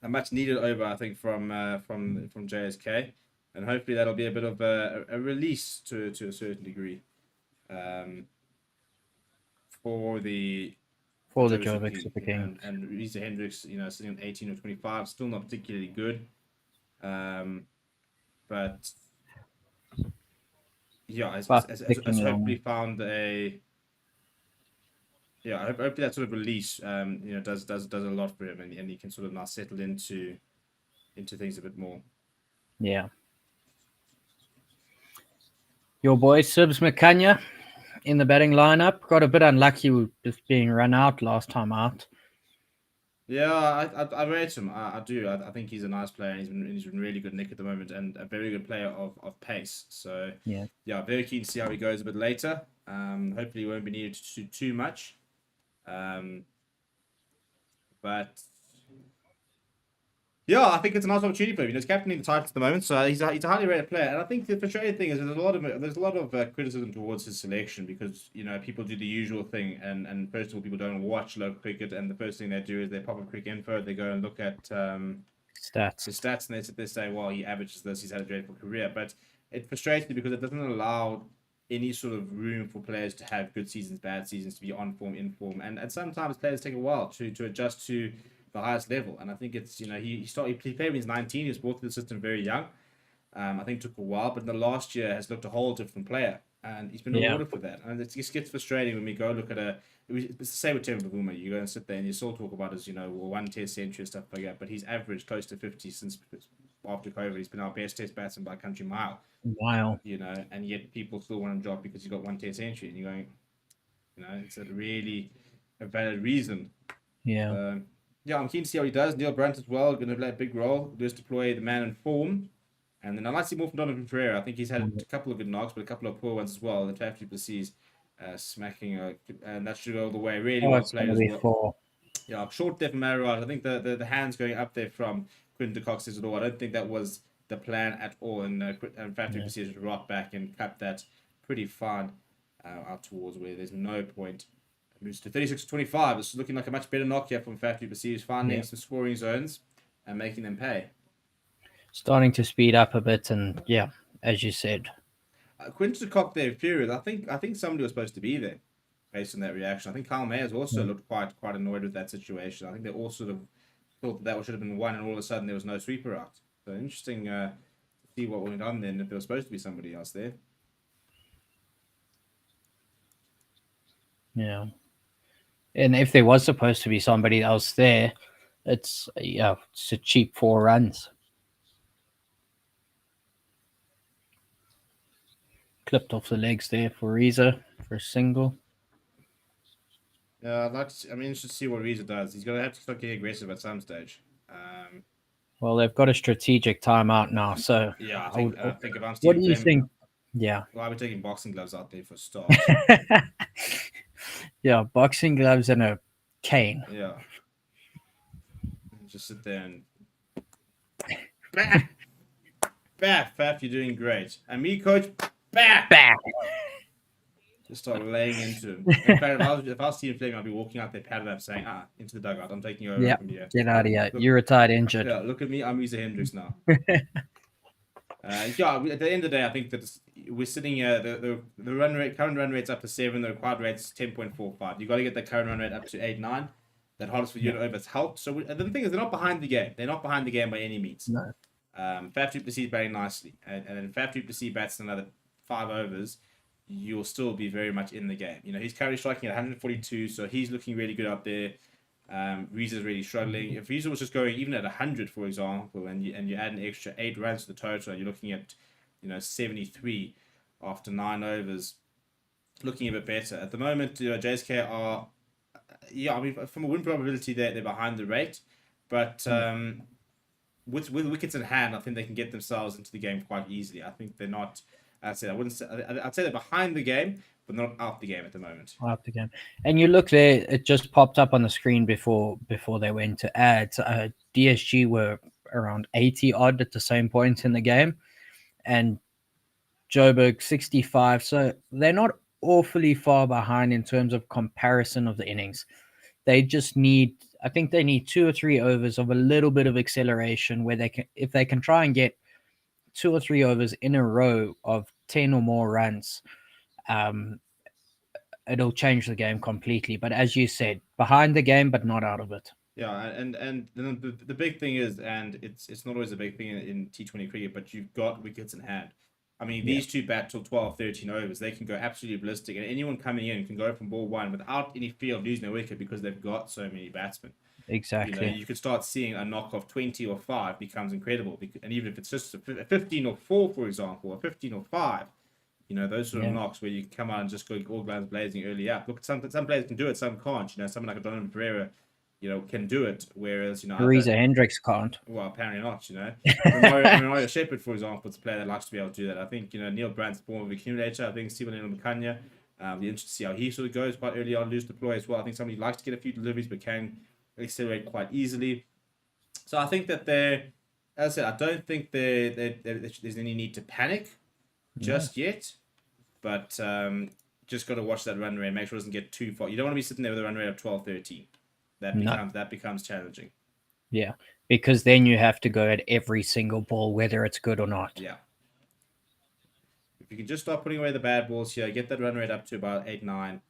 A much needed over, I think, from JSK, and hopefully that'll be a bit of a release to a certain degree for the Joburg Super and Kings. Risa Hendricks, sitting on 18 or 25, still not particularly good. But yeah, has hopefully found a hopefully that sort of release does a lot for him, and he can sort of now settle into things a bit more. Yeah. Your boy Sibs McCanya in the batting lineup got a bit unlucky with just being run out last time out. Yeah, I rate him. I do. I think he's a nice player, and he's been really good nick at the moment, and a very good player of pace. So Yeah, very keen to see how he goes a bit later. Hopefully, he won't be needed to do too much. But yeah, I think it's a nice opportunity for him. He's captaining the Titans at the moment, so he's a highly rated player. And I think the frustrating thing is there's a lot of criticism towards his selection because people do the usual thing, and first of all, people don't watch local cricket, and the first thing they do is they pop up cricket info, they go and look at stats, his stats, and they say, well, he averages this, he's had a dreadful career. But it frustrates me because it doesn't allow any sort of room for players to have good seasons, bad seasons, to be on form, in form, and sometimes players take a while to adjust to the highest level. And I think it's he played when he's 19. He was brought to the system very young. I think it took a while, but in the last year has looked a whole different player, and he's been rewarded for that. And it just gets frustrating when we go look at it's the same with Tim Bavuma. You go and sit there and you still talk about his one test century and stuff like that, but he's averaged close to 50 since after COVID. He's been our best test batsman by a country mile. Wow. And yet people still want him drop because he's got one test century, and you're going, it's a really a valid reason. Yeah. I'm keen to see how he does. Neil Brunt as well, going to play a big role. Just deploy the man in form. And then I'd like to see more from Donovan Pereira. I think he's had a couple of good knocks, but a couple of poor ones as well. The Faf du Plessis smacking, and that should go all the way. Really well played as well. 4. Yeah, short there from Maharaj. I think the hands going up there from Quinton de Kock says it all. I don't think that was the plan at all. And Faf du Plessis should rock back and cut that pretty fine out towards where there's no point. Moves to 36-25. It's looking like a much better knock here from Faf du Plessis, finding some scoring zones and making them pay. Starting to speed up a bit, and as you said, Quinton de Kock there, furious. I think somebody was supposed to be there, based on that reaction. I think Kyle Mayers also looked quite annoyed with that situation. I think they all sort of thought that should have been one, and all of a sudden there was no sweeper out. So interesting to see what went on then, if there was supposed to be somebody else there. Yeah. And if there was supposed to be somebody else there, it's a cheap 4 runs. Clipped off the legs there for Reza for a single. Yeah, I'm interested to see what Reza does. He's going to have to start getting aggressive at some stage. Well, they've got a strategic timeout now, so yeah, I think if I'm Steve, what do you think? Yeah. Well, I'll be taking boxing gloves out there for a start. Yeah, boxing gloves and a cane. Yeah. Just sit there and Faf, you're doing great. And me, coach, Back. Just start laying into him. In fact, if I was Stephen Fleming, I'd be walking out there, padded up, saying, into the dugout. I'm taking you over from here. Get out of here. You're retired injured. Yeah, look at me. I'm Risa Hendricks now. At the end of the day, I think that we're sitting here. The run rate, current run rate's up to 7. The required rate's 10.45. You got to get the current run rate up to 8, 9. That Hollisford unit over has helped. So the thing is, they're not behind the game. They're not behind the game by any means. No. Faf du Plessis batting nicely, and then Faf du Plessis bats another 5 overs. You'll still be very much in the game. He's currently striking at 142, so he's looking really good up there. Reza's really struggling. If Reza was just going even at 100, for example, and you add an extra 8 runs to the total, and you're looking at 73 after 9 overs, looking a bit better. At the moment, JSK are from a win probability they're behind the rate, but with wickets in hand, I think they can get themselves into the game quite easily. I think they're not. I'd say they're behind the game, but not out the game at the moment. Out the game. And you look there, it just popped up on the screen before they went to ads. DSG were around 80 odd at the same point in the game, and Joburg 65. So they're not awfully far behind in terms of comparison of the innings. They just need, I think they need 2 or 3 overs of a little bit of acceleration where they can, if they can try and get 2 or 3 overs in a row of 10 or more runs, it'll change the game completely. But as you said, behind the game, but not out of it. Yeah, and then the big thing is, and it's not always a big thing in T20 cricket, but you've got wickets in hand. I mean, these two bat till 12, 13 overs. They can go absolutely ballistic, and anyone coming in can go from ball one without any fear of losing a wicket because they've got so many batsmen. Exactly. You could start seeing a knock of 20 or 5 becomes incredible. And even if it's just a 15 or 4, for example, or 15 or 5, those sort of knocks where you can come out and just go all guns blazing early up. Look, some players can do it, some can't. Someone like a Donovan Pereira, can do it, whereas, Teresa Hendricks can't. Well, apparently not, Mario Shepherd, for example, is a player that likes to be able to do that. I think, Neil Brandt's more of an accumulator. I think Stephen Makanya, be interested to see how he sort of goes quite early on, loose deploy as well. I think somebody likes to get a few deliveries, but can accelerate quite easily. So I think that as I said, I don't think there's any need to panic just yet, but just got to watch that run rate, make sure it doesn't get too far. You don't want to be sitting there with a run rate of 12, 13. That becomes challenging. Yeah, because then you have to go at every single ball, whether it's good or not. Yeah. If you can just start putting away the bad balls here, get that run rate up to about 8, 9,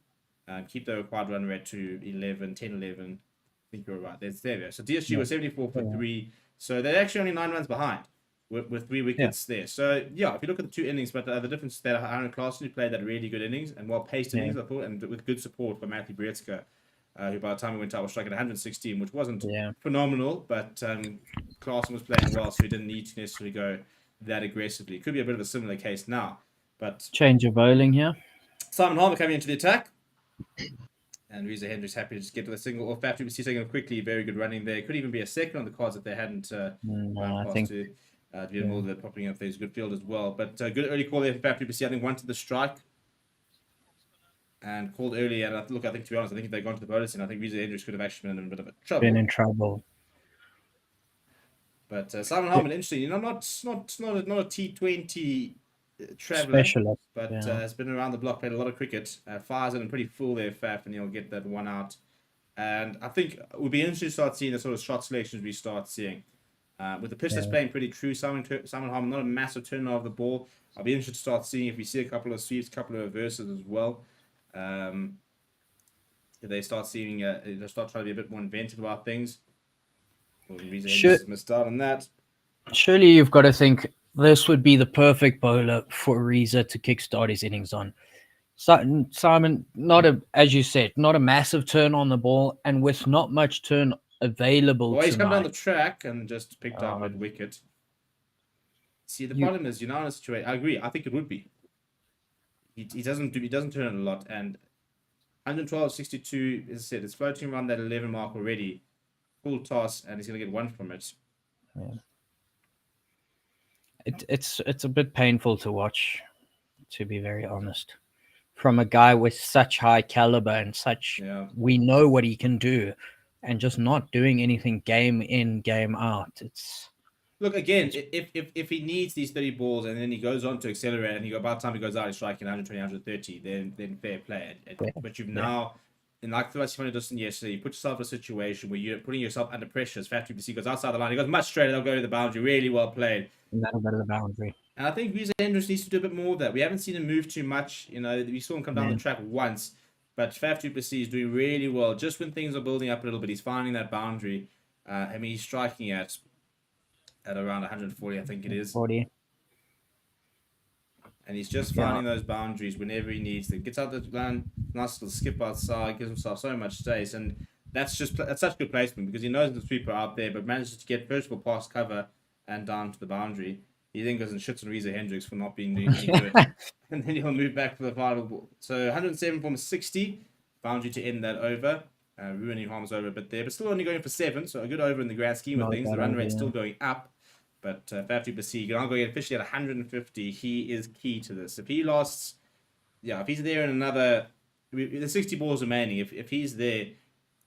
keep the required run rate to 11, 10, 11. I think you're right. There we go. So DSG was 74 for 3. So they're actually only 9 runs behind with 3 wickets there. So, if you look at the 2 innings, but the difference is that Aaron Clarkson played that really good innings and well-paced innings, I thought, and with good support from Matthew Brietzke, who by the time he went out was striking 116, which wasn't phenomenal, but Clarkson was playing well, so he didn't need to necessarily go that aggressively. It could be a bit of a similar case now. But change of bowling here. Simon Harmer coming into the attack. And Reza Hendricks happy to just get to the single off. Faf du Plessis taking quickly, very good running there. Could even be a second on the cards if they hadn't I think to get more of the popping up. There's a good field as well. But good early call there for Faf du Plessis. I think wanted the strike and called early. And I think to be honest, I think if they'd gone to the bonus, and I think Reza Hendricks could have actually been in a bit of a trouble. Been in trouble. But Simon Harman, interesting. Not a T20 traveller, specialist, but has been around the block, played a lot of cricket. Fires it and pretty full there, Faf, and he'll get that one out. And I think it would be interesting to start seeing the sort of shot selections we start seeing. With the pitch that's playing pretty true, Simon Harman, not a massive turnover of the ball. I'll be interested to start seeing if we see a couple of sweeps, a couple of reverses as well. If they start seeing, they'll start trying to be a bit more inventive about things. Missed out on that. Surely you've got to think this would be the perfect bowler for Reza to kickstart his innings on. Simon, as you said, not a massive turn on the ball, and with not much turn available. Well, he's come down the track and just picked up mid wicket. See, the problem is, in a situation. I agree. I think it would be. He doesn't turn it a lot, and 112.62, as I said, it's floating around that 11 mark already. Full toss, and he's going to get one from it. Yeah. It's a bit painful to watch, to be very honest. From a guy with such high caliber and we know what he can do, and just not doing anything game in, game out. Look, again, if he needs these 30 balls and then he goes on to accelerate, and by the time he goes out, he's striking 120, 130, then fair play. But you've now, in like the last 20 distance yesterday, you put yourself in a situation where you're putting yourself under pressure. As Faf du Plessis goes outside the line, he goes much straighter, they'll go to the boundary, really well played. And that'll go to the boundary. And I think Reza Hendricks needs to do a bit more of that. We haven't seen him move too much. We saw him come down the track once, but Faf du Plessis is doing really well. Just when things are building up a little bit, he's finding that boundary. He's striking at around 140, I think it is. 40. And he's just finding those boundaries whenever he needs them. Gets out the land, nice little skip outside, gives himself so much space, and that's such good placement because he knows the sweeper out there, but manages to get first of all past cover and down to the boundary. He then goes and shits on Reza Hendricks for not being any good, and then he'll move back for the final ball. So 107 from 60, boundary to end that over. Ruining Harm's over a bit there, but still only going for 7, so a good over in the grand scheme of things. The run rate's still going up. But Faf du Plessis, I'm going officially at 150. He is key to this. If he lasts, if he's there in another, there's 60 balls remaining. If he's there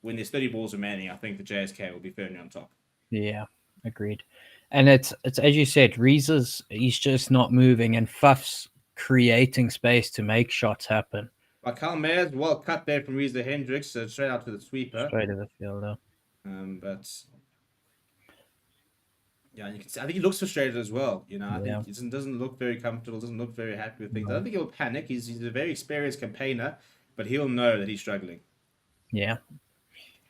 when there's 30 balls remaining, I think the JSK will be firmly on top. Yeah, agreed. And it's as you said, he's just not moving, and Faf's creating space to make shots happen. Carl Mayer's well cut there from Reza Hendricks, straight out to the sweeper. Straight to the fielder. But yeah, you can see, I think he looks frustrated as well. You know, I think he doesn't look very comfortable, doesn't look very happy with things. I don't think he'll panic. He's a very experienced campaigner, but he'll know that he's struggling. Yeah.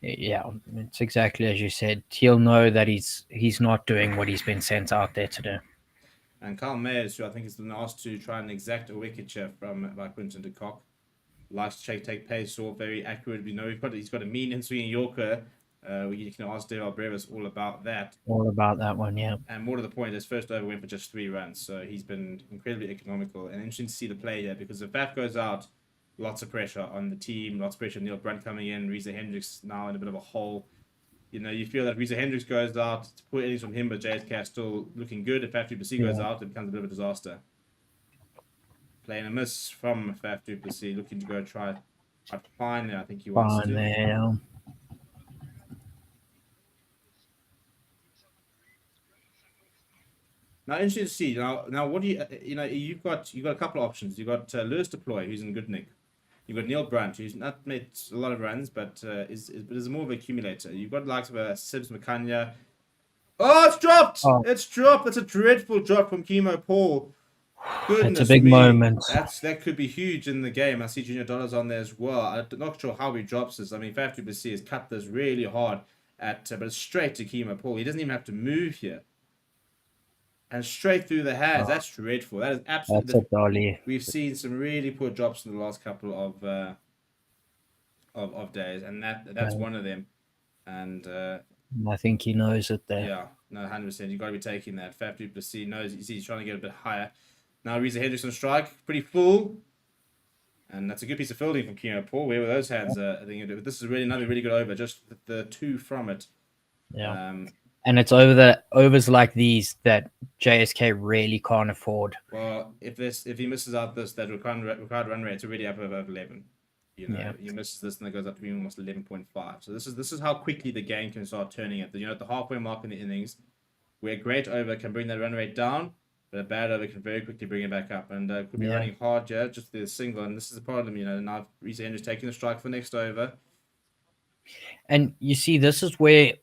Yeah, it's exactly as you said. He'll know that he's not doing what he's been sent out there to do. And Carl Mayers, who I think has been asked to try and exact a wicket share from by Quinton de Kock, likes to take pace off, very accurate. We know he's got a mean in-swinging Yorker. You can ask Dale Brevis all about that. All about that one, yeah. And more to the point, his first over went for just 3 runs, so he's been incredibly economical. And interesting to see the play here, because if Faf goes out, lots of pressure on the team, lots of pressure on Neil Brunt coming in, Reza Hendricks now in a bit of a hole. You know, you feel that Reza Hendricks goes out, to put innings from him, but JSK is still looking good. If Faf du Plessis goes out, it becomes a bit of a disaster. Playing a miss from Faf du Plessis, looking to go try fine there, I think he wants to. There. Now, interesting to see. Now, what do you've got a couple of options. You've got Lewis Deploy, who's in good nick. You've got Neil Brunt, who's not made a lot of runs, but is more of an accumulator. You've got the likes of Sibs Makanya. Oh, it's dropped! Oh. It's dropped. It's a dreadful drop from Chemo Paul. Goodness It's a big me. moment. That could be huge in the game. I see Junior Dollars on there as well. I'm not sure how he drops this. I mean, Faf du Plessis has cut this really hard, but it's straight to Chemo Paul. He doesn't even have to move here. And straight through the hands. Oh, that's dreadful. That is absolutely. That's a dolly. We've seen some really poor drops in the last couple of days, and that's one of them. And I think he knows it there. Yeah, no, 100%. You've got to be taking that. Faf du Plessis knows he's trying to get a bit higher. Now Reza Hendricks on strike, pretty full. And that's a good piece of fielding from Keno Paul. Where were those hands? I think this is really another really good over. Just the 2 from it. Yeah. And it's overs like these that JSK really can't afford. Well, if he misses out that required run rate's already up over 11. You know, he misses this and it goes up to be almost 11.5. So this is how quickly the game can start turning at the halfway mark in the innings, where a great over can bring that run rate down, but a bad over can very quickly bring it back up. And could be running hard, just the single. And this is the problem, now Reza Hendricks taking the strike for next over. And you see, this is where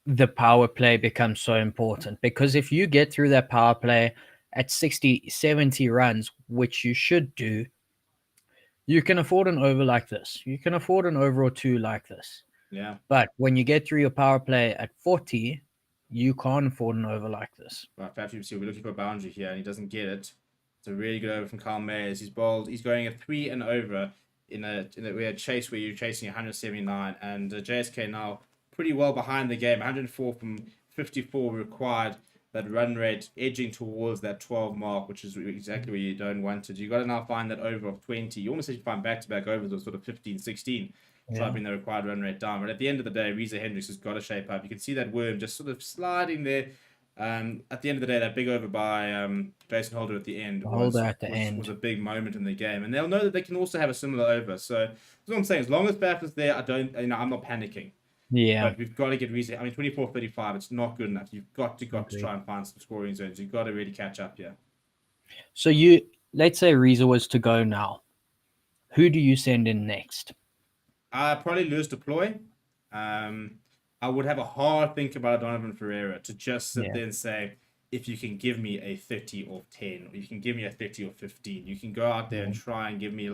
the power play becomes so important, because if you get through that power play at 60, 70 runs, which you should do, you can afford an over like this. You can afford an over or 2 like this. Yeah. But when you get through your power play at 40, you can't afford an over like this. Right, Faf du Plessis, we're looking for a boundary here, and he doesn't get it. It's a really good over from Carl Mayers. He's bowled. He's going at 3 and over in a chase where you're chasing 179, and JSK now pretty well behind the game. 104 from 54 required. That run rate edging towards that 12 mark, which is exactly where you don't want it. You got to now find that over of 20. You almost have to find back-to-back overs of sort of 15, 16. Try to bring the required run rate down. But at the end of the day, Reza Hendricks has got to shape up. You can see that worm just sort of sliding there. At the end of the day, that big over by Jason Holder at the end was a big moment in the game. And they'll know that they can also have a similar over. So that's what I'm saying. As long as Faf is there, I'm not panicking. Yeah. But we've got to get Reza. 24-35, it's not good enough. You've got to try and find some scoring zones. You've got to really catch up here. So let's say Reza was to go now. Who do you send in next? Probably Lewis Deploy. I would have a hard think about Donovan Ferreira to just sit there and say, if you can give me a 30 or 10, or you can give me a 30 or 15, you can go out there and try and give me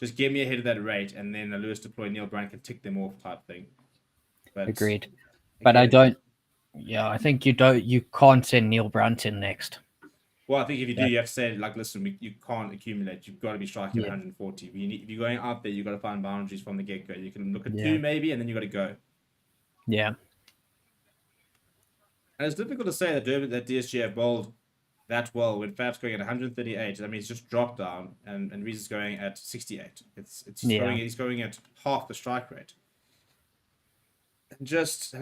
just get me ahead of that rate, and then Lewis Deploy, Neil Brunt can tick them off type thing. But agreed. But I don't. Yeah, I think you can't send Neil Brunt in next. Well, I think if you do, you have to say, listen, you can't accumulate. You've got to be striking 140. If you're going out there, you've got to find boundaries from the get-go. You can look at 2 maybe, and then you've got to go. Yeah. And it's difficult to say that DSG have bowled that well when Faf's going at 138. I mean, it's just dropped down, and Reza's going at 68. He's going at half the strike rate. And just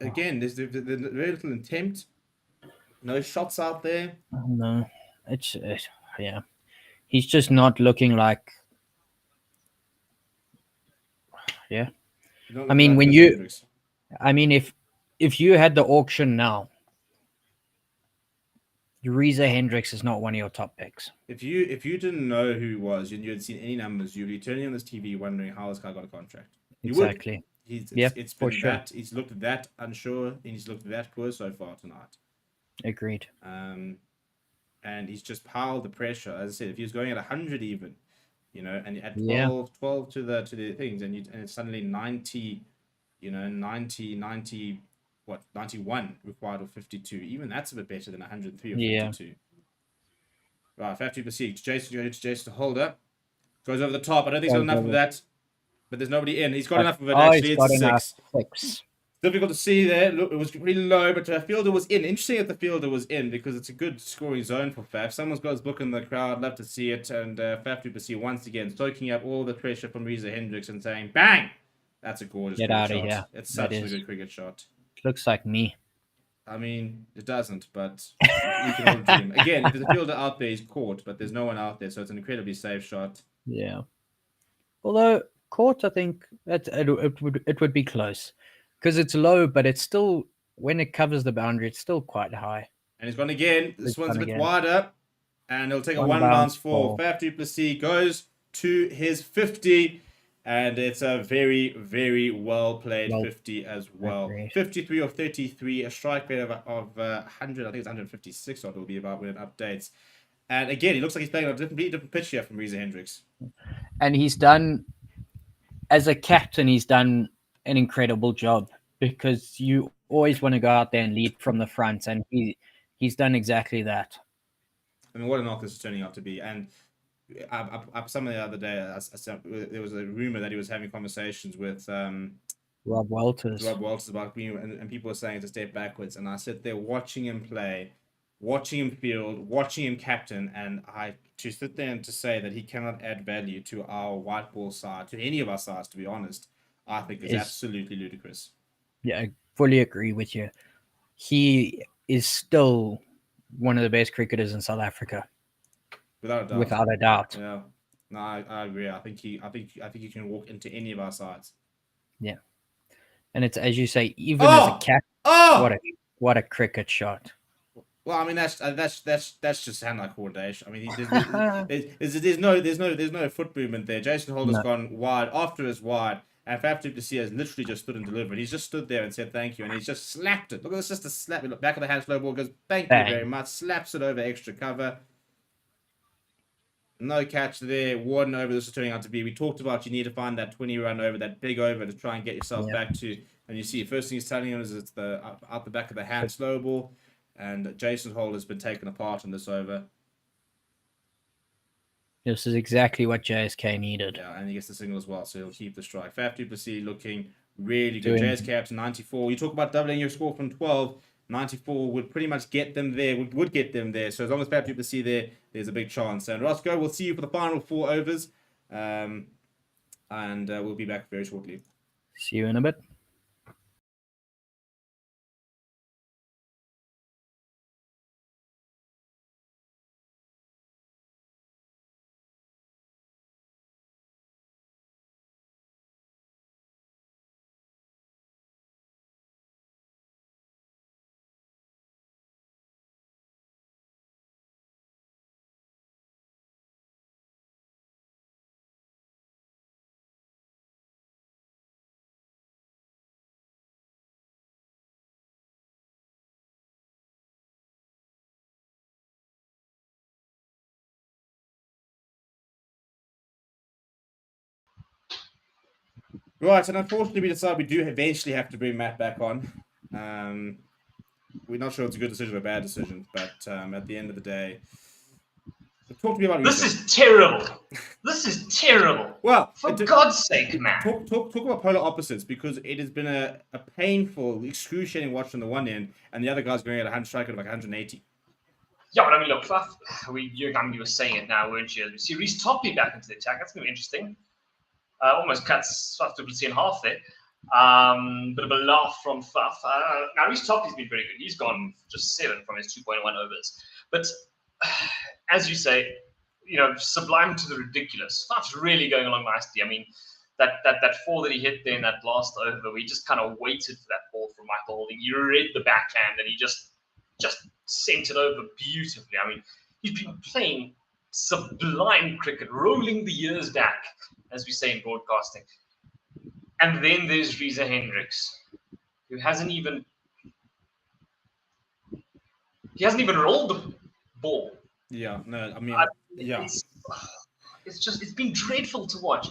again, there's very little intent. No shots out there. No, it's he's just not looking like. Yeah, I mean, if you had the auction now, Reza Hendricks is not one of your top picks. If you didn't know who he was and you had seen any numbers, you'd be turning on this TV wondering how this guy got a contract. You would. Exactly. It's been sure. that he's looked that unsure and he's looked that poor so far tonight. Agreed. And he's just piled the pressure. As I said, if he was going at 100 even, and at 12 to the things, and it's suddenly 90, 90, 91 required of 52. Even that's a bit better than 103 or 52. Right, Faf du Plessis. Jason to hold up. Goes over the top. I don't think he's got enough of that. But there's nobody in. He's got enough of it, actually. It's 6. Difficult to see there. Look, it was pretty low, but the fielder was in. Interesting that the fielder was in because it's a good scoring zone for Faf. Someone's got his book in the crowd. Love to see it. And Faf du Plessis once again soaking up all the pressure from Reza Hendricks and saying, bang! That's a gorgeous shot. It's such a good cricket shot. Looks like me. I mean, it doesn't, but you can all dream. Again, if there's a fielder out there, he's caught, but there's no one out there, so it's an incredibly safe shot. Yeah. Although caught, I think it would be close because it's low, but it's still, when it covers the boundary, it's still quite high. And he's gone again. This one's a bit wider, and it'll take a one bounce for Faf du Plessis. Goes to his 50. And it's a very, very well played 50 as well. 53 or 33, a strike rate of 100. I think it's 156 or it'll be about when it updates. And again, he looks like he's playing on a completely different pitch here from Reza Hendricks. And he's done, as a captain, he's done an incredible job because you always want to go out there and lead from the front. And he's done exactly that. I mean, what a knock this is turning out to be. And some of the other day, there was a rumor that he was having conversations with Rob Walters about being, and people were saying it's a step backwards. And I sat there watching him play, watching him field, watching him captain, and to sit there and to say that he cannot add value to our white ball side, to any of our sides, to be honest, I think is absolutely ludicrous. Yeah, I fully agree with you. He is still one of the best cricketers in South Africa. Without a doubt. Yeah. No, I agree. I think he can walk into any of our sides. Yeah. And it's, as you say, even as a captain, what a cricket shot. Well, I mean that's just hand-eye coordination. I mean, there's no foot movement there. Jason Holder's gone wide after his wide, and Faf du Plessis has literally just stood and delivered. He's just stood there and said thank you, and he's just slapped it. Look at this, just a slap. Look, back of the hand, slow ball goes, thank you very much. Slaps it over extra cover. No catch there. Warden over. This is turning out to be. We talked about you need to find that 20 run over, that big over to try and get yourself back to. And you see, first thing he's telling him is it's the out the back of the hand slow ball, and Jason Hall has been taken apart in this over. This is exactly what JSK needed. Yeah, and he gets the signal as well, so he'll keep the strike. Faf du Plessis looking really good. JSK up to 94. You talk about doubling your score from 12. 94 would pretty much get them there, would get them there. So as long as Faf du Plessis there's a big chance. And Roscoe, we'll see you for the final 4 overs. And we'll be back very shortly. See you in a bit. Right, and unfortunately we decided we do eventually have to bring Matt back on. We're not sure it's a good decision or a bad decision, but at the end of the day, talk to me about this is terrible. This is terrible. Well, for God's sake, man. Talk about polar opposites, because it has been a painful, excruciating watch on the one end, and the other guy's going at 100 strike at like 180. Yeah, but I mean, look, Faf, you were saying it now, weren't you? See Reece Topley back into the attack. That's going to be interesting. Almost cuts Faf du Plessis in half there. Bit of a laugh from Faf. Now, Reece Topley's been very good. He's gone just 7 from his 2.1 overs. But as you say, sublime to the ridiculous. Faf's really going along nicely. I mean, that 4 that he hit there in that last over, we just kind of waited for that ball from Michael Holding. You read the backhand, and he just sent it over beautifully. I mean, he's been playing sublime cricket, rolling the years back, as we say in broadcasting. And then there's Reza Hendricks, who hasn't even rolled the ball. Yeah, no, I mean, yeah. It's been dreadful to watch.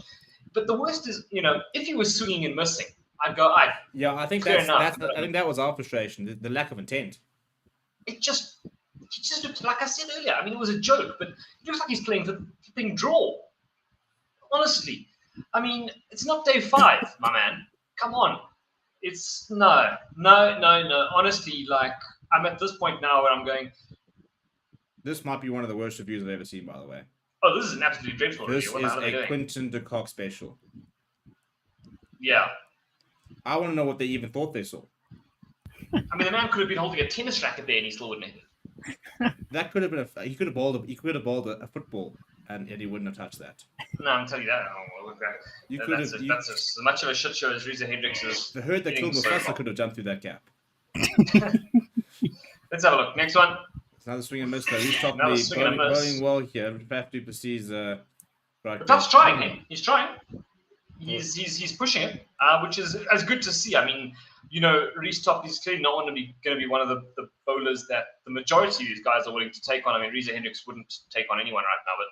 But the worst is, if he was swinging and missing, I think I think that was our frustration, the lack of intent. He just looked, like I said earlier, I mean, it was a joke, but it looks like he's playing for flipping draw. Honestly. I mean, it's not day 5, my man. Come on. It's no. Honestly, like, I'm at this point now where I'm going. This might be one of the worst reviews I've ever seen, by the way. Oh, this is an absolutely dreadful review. This is a Quinton de Kock special. Yeah. I want to know what they even thought they saw. I mean, the man could have been holding a tennis racket there and he still wouldn't have hit. That could have been he could have bowled a football and he wouldn't have touched that. No, I'm telling you that. That's as much of a shit show as Reza Hendricks is. The herd that killed Mufasa could have jumped through that gap. Let's have a look. Next one. It's another swing and miss though. He's top bowling well here. Faf du Plessis. Faf's trying him. He's trying. He's pushing it, which is as good to see. I mean, Reece Top is clearly not going to be one of the bowlers that the majority of these guys are willing to take on. I mean, Reza Hendricks wouldn't take on anyone right now, but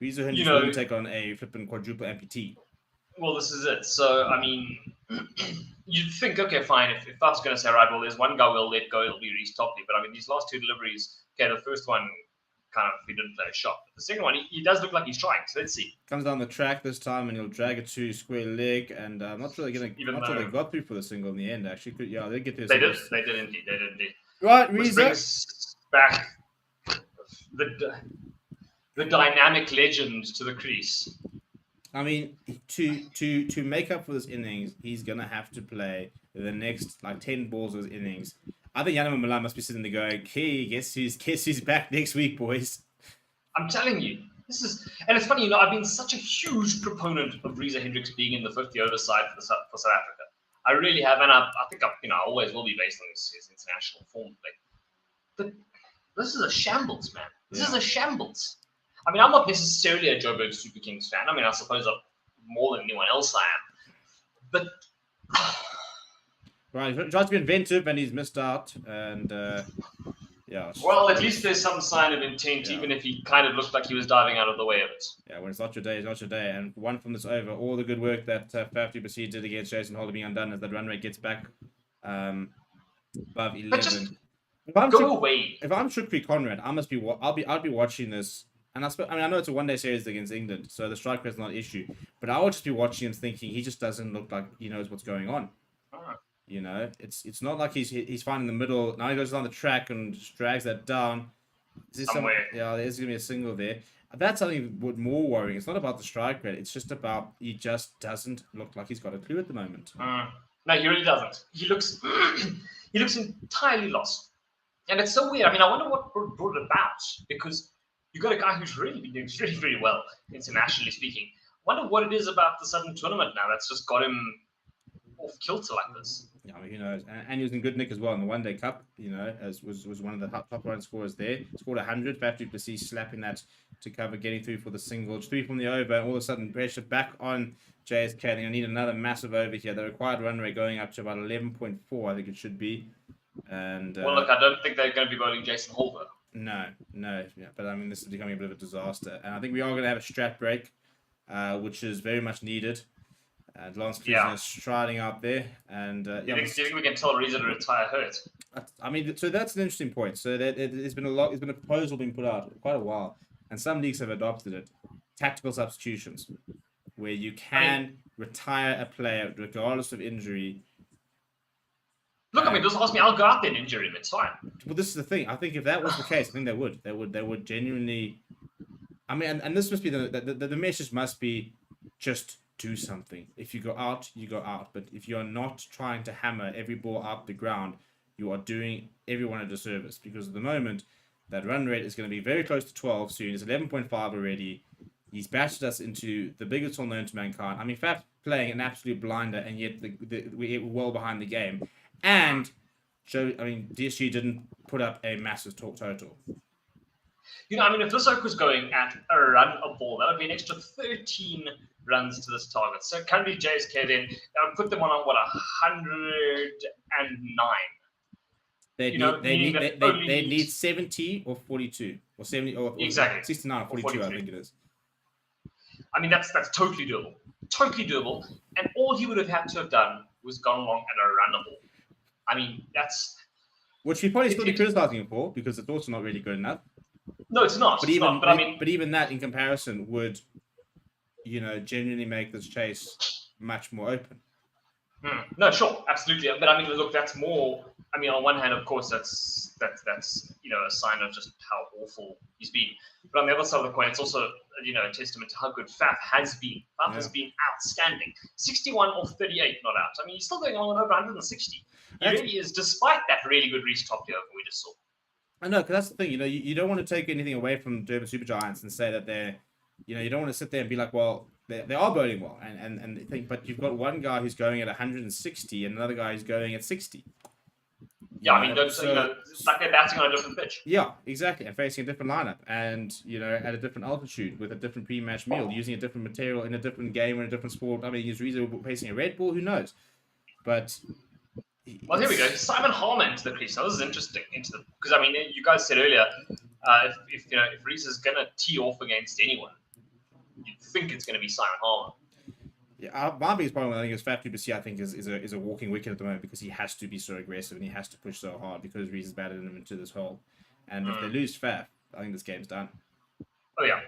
Reza Hendricks wouldn't take on a flipping quadruple amputee. Well, this is it. So, I mean, you'd think, okay, fine. If Faf's going to say, right, well, there's one guy we'll let go, it'll be Reece Topley. But I mean, these last 2 deliveries, okay, the first one kind of he didn't play a shot. But the second one, he does look like he's trying. So let's see. Comes down the track this time and he'll drag it to square leg. And I'm not sure they're going to. I'm not sure they got through for the single in the end. Actually, they get there. They did indeed. Right, Which brings back the dynamic legend to the crease. I mean, to make up for this innings, he's gonna have to play the next 10 balls of his innings. I think Yanama Milan must be sitting there going, "Okay, guess who's back next week, boys." I'm telling you, and it's funny, I've been such a huge proponent of Reza Hendricks being in the 50 over side for South Africa. I really have, and I think I always will be based on his international form play. But this is a shambles, man. This is a shambles. I mean, I'm not necessarily a Joburg Super Kings fan. I mean, I suppose I'm more than anyone else I am. But right, he tries to be inventive and he's missed out. And well, at least there's some sign of intent, even if he kind of looked like he was diving out of the way of it. Yeah, when it's not your day, it's not your day. And one from this over, all the good work that Faf du Plessis did against Jason Holder being undone as that run rate gets back above 11. But just go away. If I'm Shukri Conrad, I'll be watching this. And I know it's a one-day series against England, so the strike rate is not an issue. But I would just be watching him thinking he just doesn't look like he knows what's going on. It's not like he's finding the middle. Now he goes down the track and just drags that down. There's going to be a single there. That's something more worrying. It's not about the strike rate. It's just about he just doesn't look like he's got a clue at the moment. No, he really doesn't. He looks entirely lost. And it's so weird. I mean, I wonder what brought it about, because you've got a guy who's really been doing really, really well, internationally speaking. I wonder what it is about the Southern Tournament now that's just got him off kilter like this. Yeah, I mean, who knows? And he was in good nick as well in the One Day Cup, as was one of the top run scorers there. Scored 100, Faf du Plessis slapping that to cover, getting through for the single. 3 from the over, and all of a sudden pressure back on JSK. They're going to need another massive over here. The required run rate going up to about 11.4, I think it should be. And well, look, I don't think they're going to be bowling Jason Holder. No, but I mean, this is becoming a bit of a disaster, and I think we are going to have a strat break, which is very much needed. Lance Klusener striding out there, and do you think we can tell Reza to retire hurt? I mean, so that's an interesting point. So there's been a proposal being put out for quite a while, and some leagues have adopted it: tactical substitutions, where you can retire a player regardless of injury. Look, I mean, just ask me. I'll go out there and injure him. It's fine. Well, this is the thing. I think if that was the case, I think they would. They would genuinely. I mean, and this must be the message must be just do something. If you go out, you go out. But if you're not trying to hammer every ball out the ground, you are doing everyone a disservice. Because at the moment, that run rate is going to be very close to 12 soon. It's 11.5 already. He's batched us into the biggest tool known to mankind. I mean, Faf playing an absolute blinder, and yet we're well behind the game. And DSG didn't put up a massive total. If this Oak was going at a run a ball, that would be an extra 13 runs to this target. So currently JSK then, that would put them on 109. They need 70 or 42 or 70 or exactly 69 or 42, I think it is. That's totally doable. Totally doable. And all he would have had to have done was gone along and a run a ball. That's which we probably still be criticizing him for because it's also not really good enough. No, it's not. But even that in comparison would, genuinely make this chase much more open. No, sure, absolutely. But look, that's more. On one hand, of course, that's a sign of just how awful he's been. But on the other side of the coin, it's also a testament to how good Faf has been. Faf has been outstanding. 61 off 38, not out. He's still going on over 160. He really is, despite that really good Reese top over we just saw. I know, because that's the thing. You don't want to take anything away from Durban Super Giants and say that they're, you don't want to sit there and be like, well, they are bowling well, and think, but you've got one guy who's going at 160 and another guy who's going at 60. Yeah, it's like they're batting on a different pitch. Yeah, exactly, and facing a different lineup, and at a different altitude with a different pre-match meal, using a different material in a different game or in a different sport. He's facing a red ball. Who knows? But well, here we go. Simon Harman to the crease. Now this is interesting. Because you guys said earlier, if Reese is gonna tee off against anyone, you'd think it's gonna be Simon Harman. Yeah, my biggest problem, I think, is Faf du Plessis, I think, is a walking wicket at the moment because he has to be so aggressive and he has to push so hard because Reese has batted him into this hole. And if they lose Faf, I think this game's done. Oh, yeah.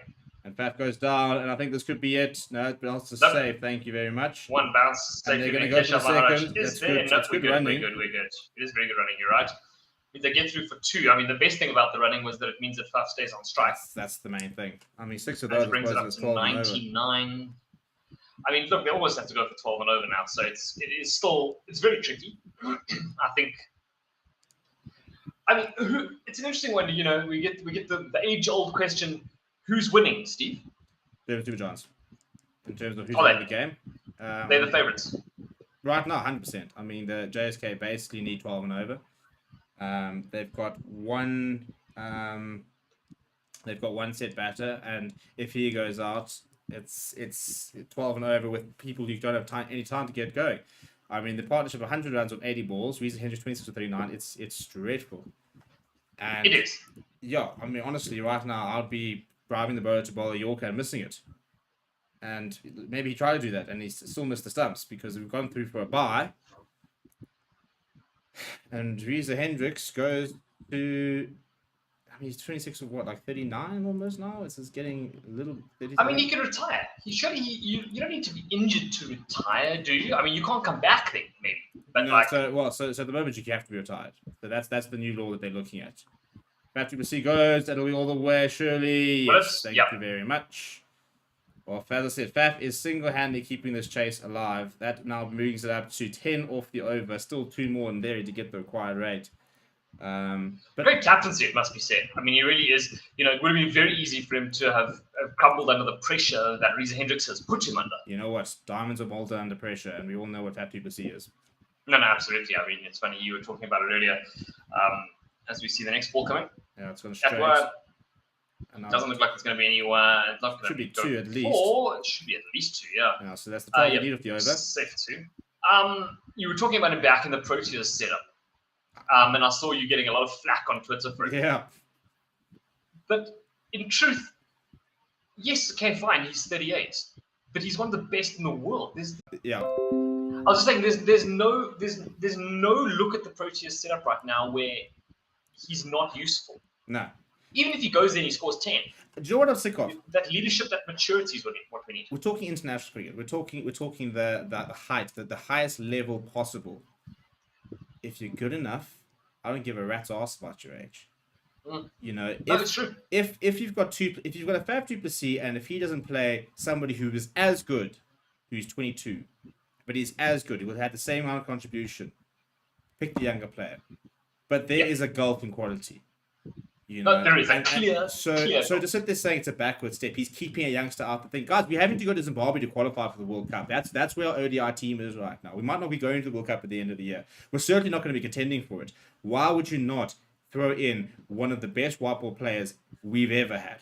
And Faf goes down, and I think this could be it. No, but else to say, thank you very much. One bounce. And they're going to go for the second. That's good. That's good running. We're good. It is very good running, you're right. If they get through for 2, the best thing about the running was that it means that Faf stays on strike. That's the main thing. 6 of those brings it up to 99. Look, they almost have to go for 12 and over now, so it's very tricky. I think. It's an interesting one. We get the age-old question: who's winning, Steve? Durban Super Giants. In terms of who's winning the game, they're the favourites. Right now, 100%. The JSK basically need 12 and over. They've got one. They've got one set batter, and if he goes out, it's 12 and over with people who don't have any time to get going. The partnership of 100 runs on 80 balls, Reese Hendricks 26 to 39. It's dreadful. And it is. Yeah, honestly, right now I'd be driving the bowler to bowl a Yorker and missing it. And maybe he tried to do that, and he's still missed the stumps because we've gone through for a bye. And Reese Hendricks goes to. He's 26 of 39 almost now? It's just getting a little bit. He can retire. You don't need to be injured to retire, do you? You can't come back then, maybe. But no, so at the moment you have to be retired. So that's the new law that they're looking at. Faf du Plessis goes, that'll be all the way, surely. Yes, thank you very much. Well, as I said, Faf is single-handedly keeping this chase alive. That now moves it up to 10 off the over. Still 2 more in there to get the required rate. But great captaincy, it must be said. He really is. It would have been very easy for him to have crumbled under the pressure that Reese Hendricks has put him under. You know what? Diamonds are bolted under pressure, and we all know what Faf du Plessis is. No, absolutely. It's funny you were talking about it earlier. As we see the next ball coming. Yeah, it's going to straight. It doesn't look like it's going to be anywhere. It's not going to be 2 at least. 4. It should be at least 2. Yeah. So that's the target lead of the over. Safe 2. You were talking about him back in the Proteas setup. And I saw you getting a lot of flack on Twitter for it. Yeah. But in truth, yes, okay, fine, he's 38, but he's one of the best in the world. Yeah. I was just saying, there's no look at the Proteas setup right now where he's not useful. No. Even if he goes there and he scores 10. Do you know what I'm sick of? That leadership, that maturity is what we need. We're talking international cricket. We're talking the height, the highest level possible. If you're good enough, I don't give a rat's ass about your age. That's true. If you've got a Faf du Plessis, and if he doesn't play somebody who is as good, who's 22, but he's as good, he will have the same amount of contribution. Pick the younger player, but there is a gulf in quality. You know, there is a clear. So to sit there saying it's a backward step, he's keeping a youngster out the thing. Guys, we're having to go to Zimbabwe to qualify for the World Cup. That's where our ODI team is right now. We might not be going to the World Cup at the end of the year. We're certainly not going to be contending for it. Why would you not throw in one of the best white ball players we've ever had?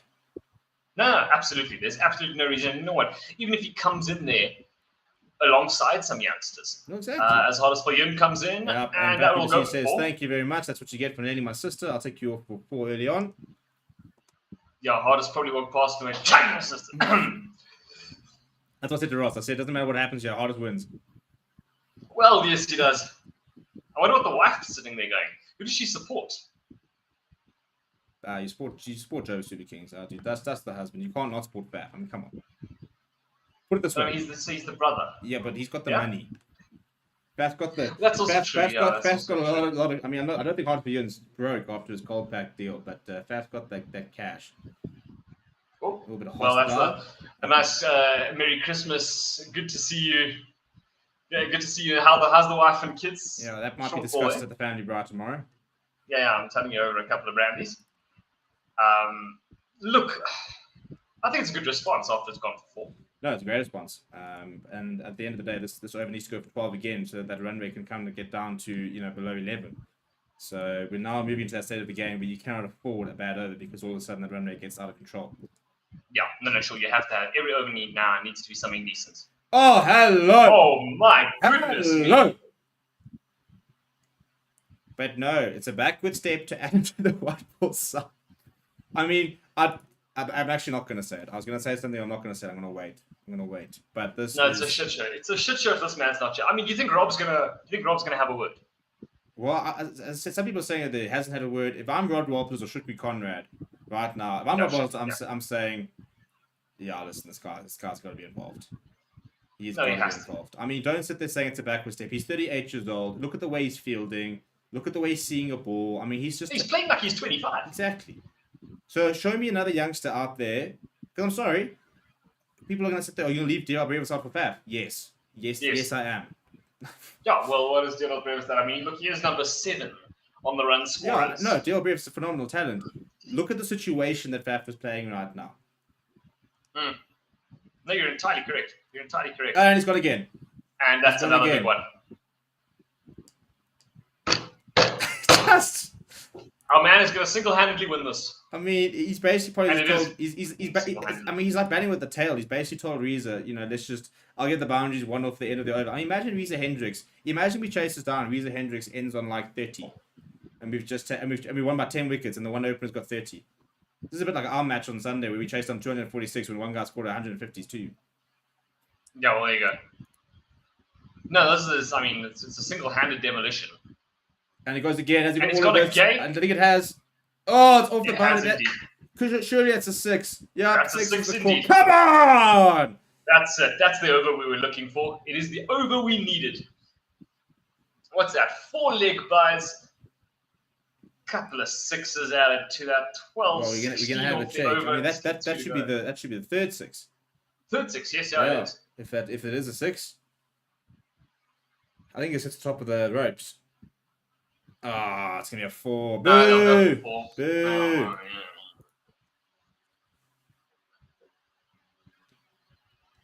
No, absolutely. There's absolutely no reason. You know what? Even if he comes in there alongside some youngsters, No, exactly. as hard as Yun comes in, Yep, and that will go. says, "Thank you very much. That's what you get for nearly my sister. I'll take you off for 4 early on." Yeah, hardest probably walked past him and went, "China sister." That's what I said to Ross. I said, it doesn't matter what happens here, hardest wins. Well, yes, he does. I wonder what the wife is sitting there going. Who does she support? You support Joe Super Kings, dude. That's the husband. You can't not support Faf. I mean, come on. Put it this way. He's the brother. Yeah, but he's got the money. Faf's got the. That's also true. Faf's got a lot of. I mean, I don't think Hard for Yun's broke after his cold pack deal, but Faf's got that cash. Oh, a little bit of well, that's a nice Merry Christmas. Good to see you. Yeah, good to see you. How's the wife and kids? Yeah, that might be discussed at the family bar tomorrow. Yeah, I'm telling you over a couple of brandies. Look, I think it's a good response after it's gone for 4. No, it's a great response. And at the end of the day, this over needs to go for 12 again, so that run rate can come to get down to below 11. So we're now moving to that state of the game where you cannot afford a bad over because all of a sudden that run rate gets out of control. Yeah, no, sure. You have to have every over needs to be something decent. Oh, hello! Oh my goodness! Hello! But no, it's a backward step to add to the white ball side. I mean, I'm actually not going to say it. I was going to say something. I'm not going to say it. I'm going to wait. But this. No, it's a shit show. It's a shit show if this man's not. I mean, you think Rob's gonna have a word? Well, as I said, some people are saying that he hasn't had a word. If I'm Rod Walters or should be Conrad right now, if I'm Rod Walters, I'm saying, yeah, listen, this guy's got to be involved. He's got to be involved. I mean, don't sit there saying it's a backward step. He's 38 years old. Look at the way he's fielding. Look at the way he's seeing a ball. I mean, he's playing like he's 25. Exactly. So show me another youngster out there. Because I'm sorry, people are going to sit there. Are you going to leave DL Brevis out for Faf? Yes, I am. Yeah, well, what is DL Brevis that? I mean, look, he is number 7 on the run scorers. Yeah, no, DL Brevis is a phenomenal talent. Look at the situation that Faf is playing right now. No, you're entirely correct. And he's got again. And that's another big one. Our man is going to single-handedly win this. I mean, he's basically probably told. He's like batting with the tail. He's basically told Reza, I'll get the boundaries 1 off the end of the over. I mean, imagine Reza Hendricks. Imagine we chase this down. Reza Hendricks ends on like 30, and we won by 10 wickets, and the one opener's got 30. This is a bit like our match on Sunday where we chased on 246 when one guy scored 152. Yeah, well, there you go. No, this is. I mean, it's a single-handed demolition. And it goes again. Has he got all of this? And I think it has. Oh, it's off the boundary. Surely that's a 6. Yeah, that's 6 is the call. Come on! That's it. That's the over we were looking for. It is the over we needed. What's that? 4 leg buys. Couple of 6s added to that. 12. Well, we're gonna have a check. I mean, that should be the third 6. Third 6, yes, yeah, it is. If it is a 6, I think it's at the top of the ropes. Ah, it's gonna be a 4. Boo! No, Boo! Oh,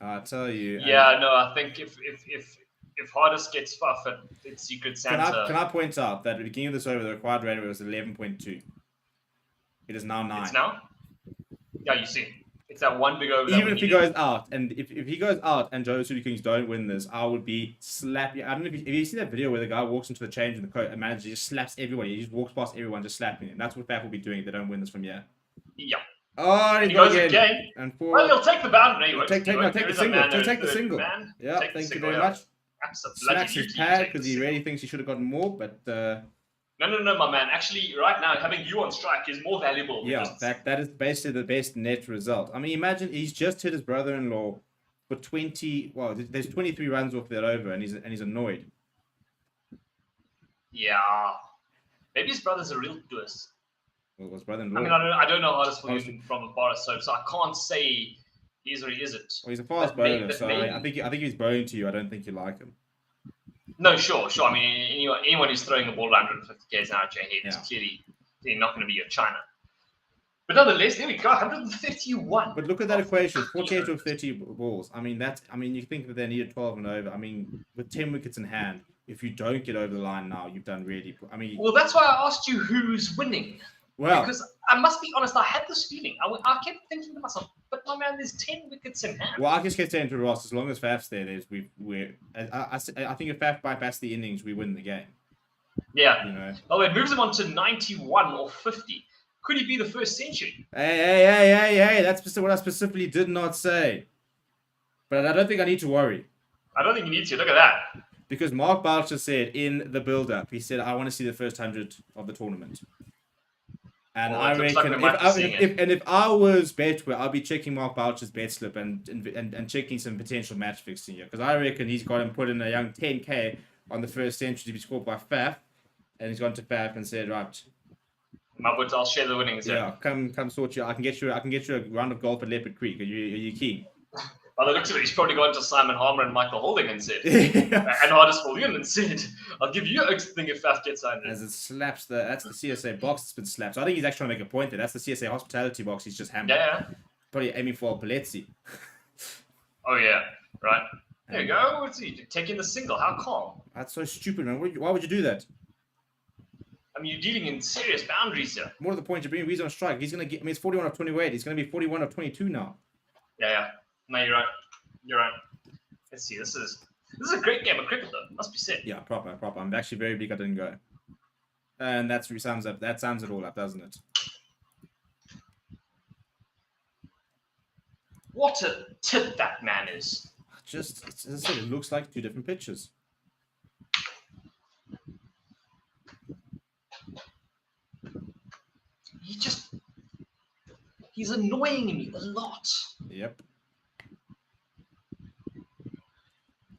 yeah. I tell you. Yeah, no, I think if Hardest gets Faf at Secret Santa. Can I point out that at the beginning of this over, the required rating was 11.2. It is now 9. It's now? Yeah, you see. It's that one big over. Even if he goes out, and if he goes out and Joe Super Kings don't win this, I would be slapping. I don't know if you see that video where the guy walks into the change and the manager just slaps everybody. He just walks past everyone, just slapping them. That's what Faf will be doing if they don't win this from here. Yeah. Oh, and he goes again. And 4. Well, he'll take the boundary. Take the single. He'll take the single. Yeah, thank you very much. Smacks his pad because he really thinks he should have gotten more, but. No, my man. Actually, right now, having you on strike is more valuable. Yeah, that is basically the best net result. I mean, imagine he's just hit his brother-in-law for 20. Well, there's 23 runs off that over, and he's annoyed. Yeah, maybe his brother's a real twist. Well, his brother-in-law. I mean, I don't know how this will be from a bar, so I can't say he is or he isn't. Well, he's a fast bowler, so I think he's bowling to you. I don't think you like him. No, sure. I mean, anyone who's throwing a ball 150 k's an hour at your head is clearly not going to be your China. But nonetheless, there we go, 131. But look at that equation: 48 or 30 balls. I mean, you think that they needed 12 and over. I mean, with 10 wickets in hand, if you don't get over the line now, you've done really. I mean, Well, that's why I asked you who's winning. well, Because I must be honest, I had this feeling. I kept thinking to myself, but my man, there's 10 wickets in hand. well, I just kept saying to Ross, as long as Faf's there, I think if Faf bypass the innings, we win the game. Yeah. You know. Oh, it moves him on to 91 or 50. Could he be the first century? Hey! That's what I specifically did not say. But I don't think I need to worry. I don't think you need to. Look at that. Because Mark Boucher said in the build-up, he said, I want to see the first 100 of the tournament. And Well, I it looks like reckon we might be seeing it. if I was Betway, I'll be checking Mark Boucher's bet slip and checking some potential match fixing here. Because I reckon he's got him put in a young 10K on the first century to be scored by Faf. And he's gone to Faf and said, right, But I'll share the winnings. yeah, come sort you. I can get you a round of golf at Leopard Creek. Are you keen? By the looks of it, he's probably gone to Simon Harmer and Michael Holding and said, Yeah. and Hardest William and said, I'll give you a thing if Faf gets 100. As it slaps that's the CSA box that's been slapped. So I think he's actually trying to make a point there. That's the CSA hospitality box he's just hammered. Yeah. Probably aiming for Plessis. Oh, yeah. Right. There you go. What's he taking the single? How calm. That's so stupid, man. Why would you do that? I mean, you're dealing in serious boundaries here. More to the point, you're bringing Reese on strike. He's going to get, I mean, it's 41 of 28. He's going to be 41 of 22 now. Yeah. No, you're right. You're right. Let's see. This is a great game of cricket, though. Must be said. Yeah, proper. I'm actually very big I didn't go. And that sums it all up, doesn't it? What a tip that man is. Just, as I said, it looks like two different pitches. He's annoying me a lot. Yep.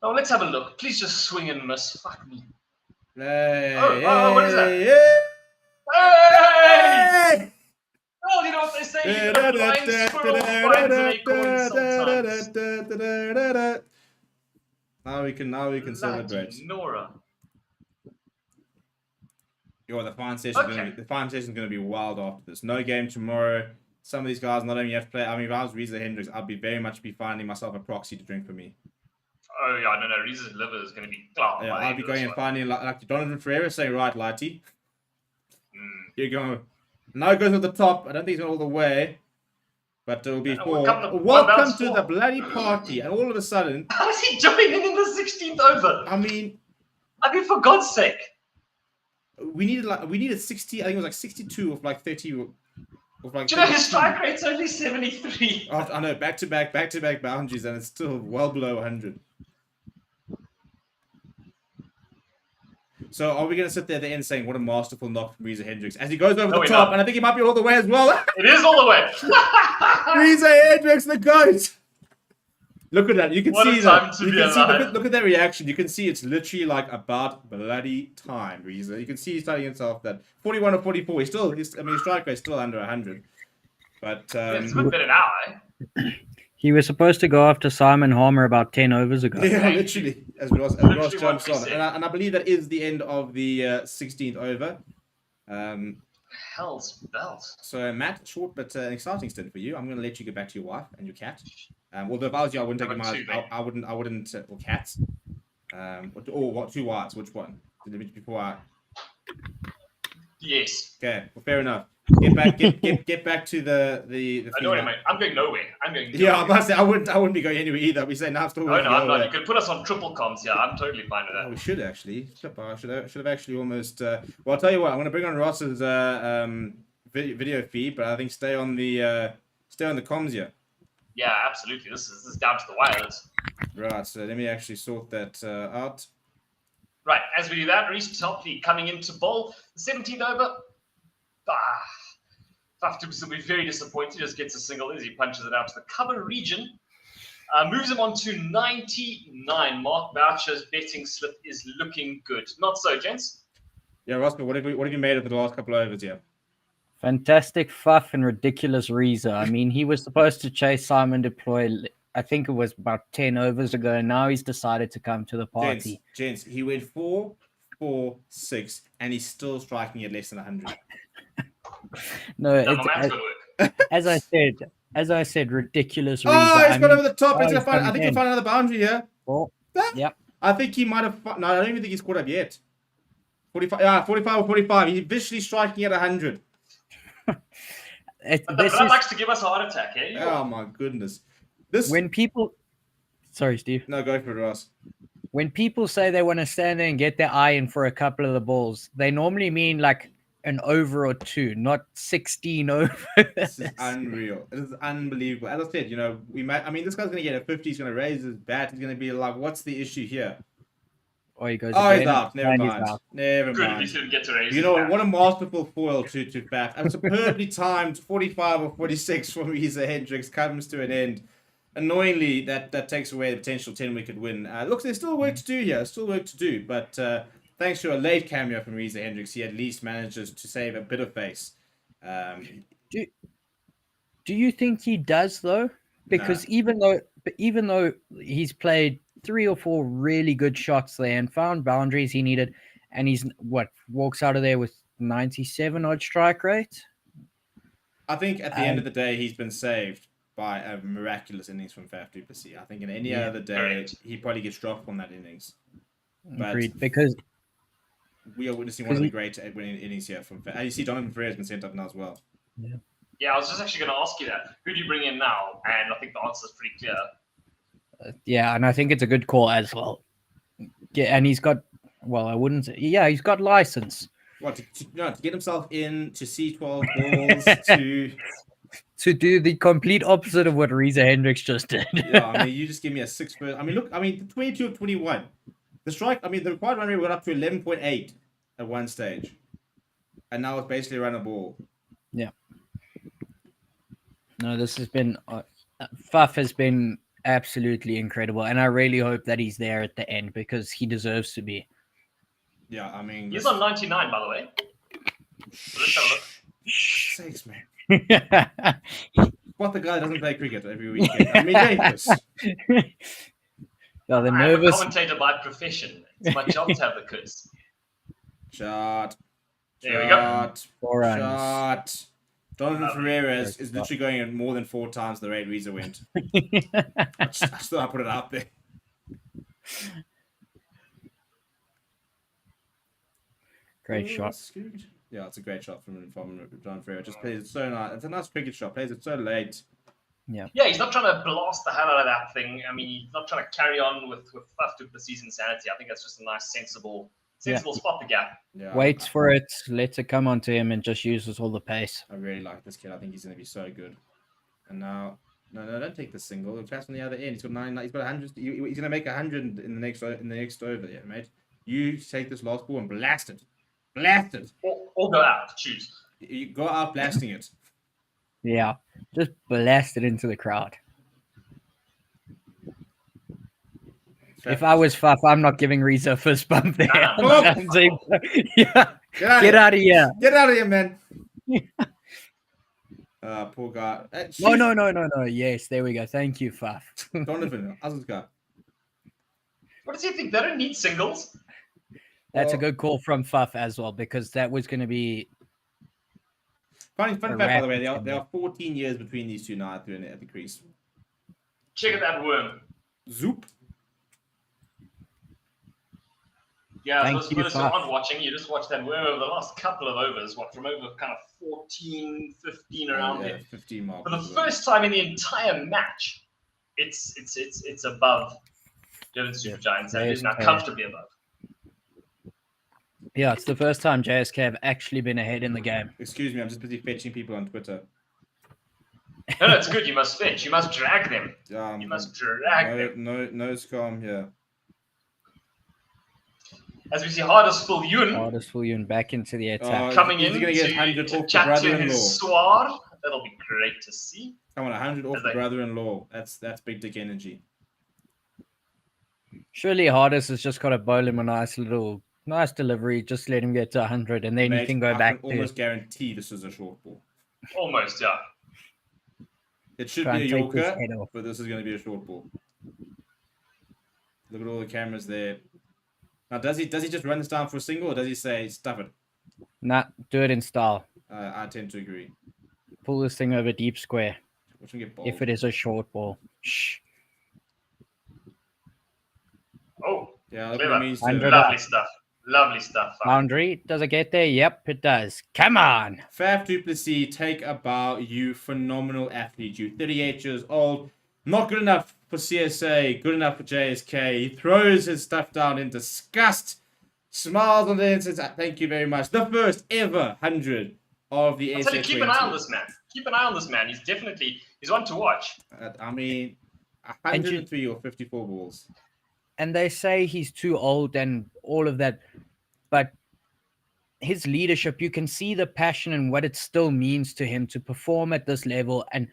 Oh, let's have a look. Please just swing and miss. Fuck me. Hey, what is that? Hey! Hey! Well, you know what they say. A blind squirrel finds an acorn sometimes. Now we can celebrate. Nora. Yo, the fine session is going to be wild after this. No game tomorrow. Some of these guys not only have to play. I mean, if I was Reza Hendricks, I'd be very much finding myself a proxy to drink for me. Oh yeah, no. Reza's liver is going to be clogged. Yeah, I'd be going and finding like Donovan Ferreira saying, right, Lighty. You're going. Now it goes to the top. I don't think it's going all the way. But it'll be for welcome to the bloody party. And all of a sudden, how is he jumping in the 16th over? I mean, for God's sake. We needed 60. I think it was like 62 of like 30. Of like. Do you know his strike rate's only 73? I know, back to back boundaries, and it's still well below 100. So are we going to sit there at the end saying what a masterful knock from Reza Hendricks as he goes over the top, and I think he might be all the way as well. It is all the way. Reza Hendricks, the GOAT. Look at that. You can see that. Look at that reaction. You can see it's literally like about bloody time, Reza. You can see he's telling himself that 41 or 44. His strike rate's still under 100. But it's a bit better now, eh? He was supposed to go after Simon Harmer about 10 overs ago. Yeah, literally, as Ross jumps on. And I believe that is the end of the 16th over. Hell's bells. So, Matt, short but exciting stint for you. I'm going to let you get back to your wife and your cat. Although if I was you, I wouldn't take him out. I wouldn't, or cats. Or what, two wives? Which one? Before I... Yes. Okay, well, fair enough. Get back to the I know, mate. I'm going nowhere. Yeah, I must say I wouldn't be going anywhere either. We say now I'm still. No, I'm not. You can put us on triple comms. Yeah, I'm totally fine with that. Oh, we should actually. I should have actually almost. Well, I'll tell you what. I'm going to bring on Ross's video feed, but I think stay on the comms here. Yeah, absolutely. This is down to the wireless. Right. So let me actually sort that out. Right. As we do that, Reese Topley coming into bowl. The 17th over. Faf du Plessis will be very disappointed. Just gets a single as he punches it out to the cover region. Moves him on to 99. Mark Boucher's betting slip is looking good. Not so, gents. Yeah, Roscoe, what have you made of the last couple of overs here? Fantastic Faf and ridiculous Reza. I mean, he was supposed to chase Simon Deploy, I think it was about 10 overs ago, and now he's decided to come to the party. Gents, he went 4, 4, 6, and he's still striking at less than 100. No, my man's got to work. as I said, ridiculous. Oh, Reza. he's got over the top. oh, He's he's gonna find, I done think he'll again. find another boundary here. Oh, yep. I think he might have. No, I don't even think he's caught up yet. 45. Yeah, 45 or 45. He's visually striking at 100. But the blood likes to give us a heart attack, eh? Oh my goodness. This. When people, sorry, Steve. No, go for it, Ross. When people say they want to stand there and get their eye in for a couple of the balls, they normally mean like an over or two, not 16 overs. This is unreal. It is unbelievable. As I said, this guy's gonna get a 50. He's gonna raise his bat. He's gonna be like, "What's the issue here?" Oh, he goes. Oh, again. he's out. Never And he's mind. out. Never Good, mind. he didn't get to raise You his know bat. what a masterful foil to Faf. And superbly timed 45 or 46 from Reza Hendricks comes to an end. Annoyingly, that takes away the potential 10-wicket win. Look, there's still work to do here. Still work to do. But thanks to a late cameo from Reza Hendricks, he at least manages to save a bit of face. Do you think he does though? Because even though he's played 3 or 4 really good shots there and found boundaries he needed, and he's walks out of there with 97 odd strike rate. I think at the end of the day, he's been saved by a miraculous innings from Faf du Plessis. I think in any other day, he probably gets dropped from that innings. But Agreed, because we are witnessing one of the great innings here from Faf. You see Jonathan Ferreira has been sent up now as well. Yeah, I was just actually going to ask you that. Who do you bring in now? And I think the answer is pretty clear. Yeah, and I think it's a good call as well. Yeah, and he's got, well, I wouldn't say, yeah, he's got license. What, to get himself in, to see 12 balls, to do the complete opposite of what Reza Hendricks just did. Yeah, I mean, you just give me a 6 first. I mean, look, the 22 of 21. The strike, the required run rate went up to 11.8 at one stage. And now it's basically a run a ball. Yeah. No, this has been, Faf has been absolutely incredible. And I really hope that he's there at the end because he deserves to be. Yeah, I mean. He's on 99, by the way. Let's have a look. Sakes, man. What the guy doesn't play cricket every weekend? I mean, Davis. Yeah, the I'm nervous. a commentator by profession. It's my job to have the quiz. Shot. There we go. 4 runs. Shot. Jonathan Ferreira is literally going at more than 4 times the rate Reza went. I still put it out there. Great shot. Yeah, it's a great shot from John Ferreira. Just plays it so nice. It's a nice cricket shot. Plays it so late. Yeah, he's not trying to blast the hell out of that thing. I mean, he's not trying to carry on with Faf du Plessis insanity. I think that's just a nice, sensible spot the gap. Yeah, waits for it, lets it come onto him, and just uses all the pace. I really like this kid. I think he's going to be so good. And now, no, don't take the single. The pass on the other end. He's got 9. He's got 100. He's going to make 100 in the next over, yeah, mate. You take this last ball and blast it. Blast it. Or go out. Choose. You go out blasting it. Yeah, just blast it into the crowd. If I was Faf, I'm not giving Reza a fist bump there. I'm saying, yeah, get out of here. Get out of here, man. Poor guy. No. Yes, there we go. Thank you, Faf. Donovan, Azuzka. What does he think? They don't need singles. That's a good call from Faf as well, because that was going to be. Fun fact, by the way, there are 14 years between these two now at the crease. Check out that worm. Zoop. Yeah, those who aren't watching, you just watch that worm over the last couple of overs, from over kind of 14, 15 around there. 15 mark. For the first time in the entire match, it's above Durban Super Giants, and it is now comfortably above. Yeah, it's the first time JSK have actually been ahead in the game. Excuse me, I'm just busy fetching people on Twitter. No, it's good. You must fetch. You must drag them. You must drag them. No scum here. As we see, Hardest Viljoen back into the attack. Coming in going to get 100 off the chat to brother-in-law. his swar. That'll be great to see. Come on, 100 off the brother-in-law. That's big dick energy. Surely Hardest has just got to bowl him a nice delivery. Just let him get to 100, and then he can go back. I can almost guarantee this is a short ball. Almost, yeah. It should be a Yorker, but this is going to be a short ball. Look at all the cameras there. Now, does he just run this down for a single, or does he say stuff it? Nah, do it in style. I tend to agree. pull this thing over deep square. Watch him get bowled. If it is a short ball. Shh. Oh, Yeah, look clever. what he means to 100 Lovely stuff. Lovely stuff. Boundary. Does it get there? Yep, it does. Come on. Faf du Plessis, take a bow, you phenomenal athlete. You 38 years old. Not good enough for CSA, good enough for JSK. He throws his stuff down in disgust. Smiles on it and says, thank you very much. The first ever 100 of the I'll SA20. tell you, keep an eye on this man. Keep an eye on this man. He's one to watch. I mean, 103 or 54 balls. And they say he's too old and all of that. But his leadership, you can see the passion and what it still means to him to perform at this level. And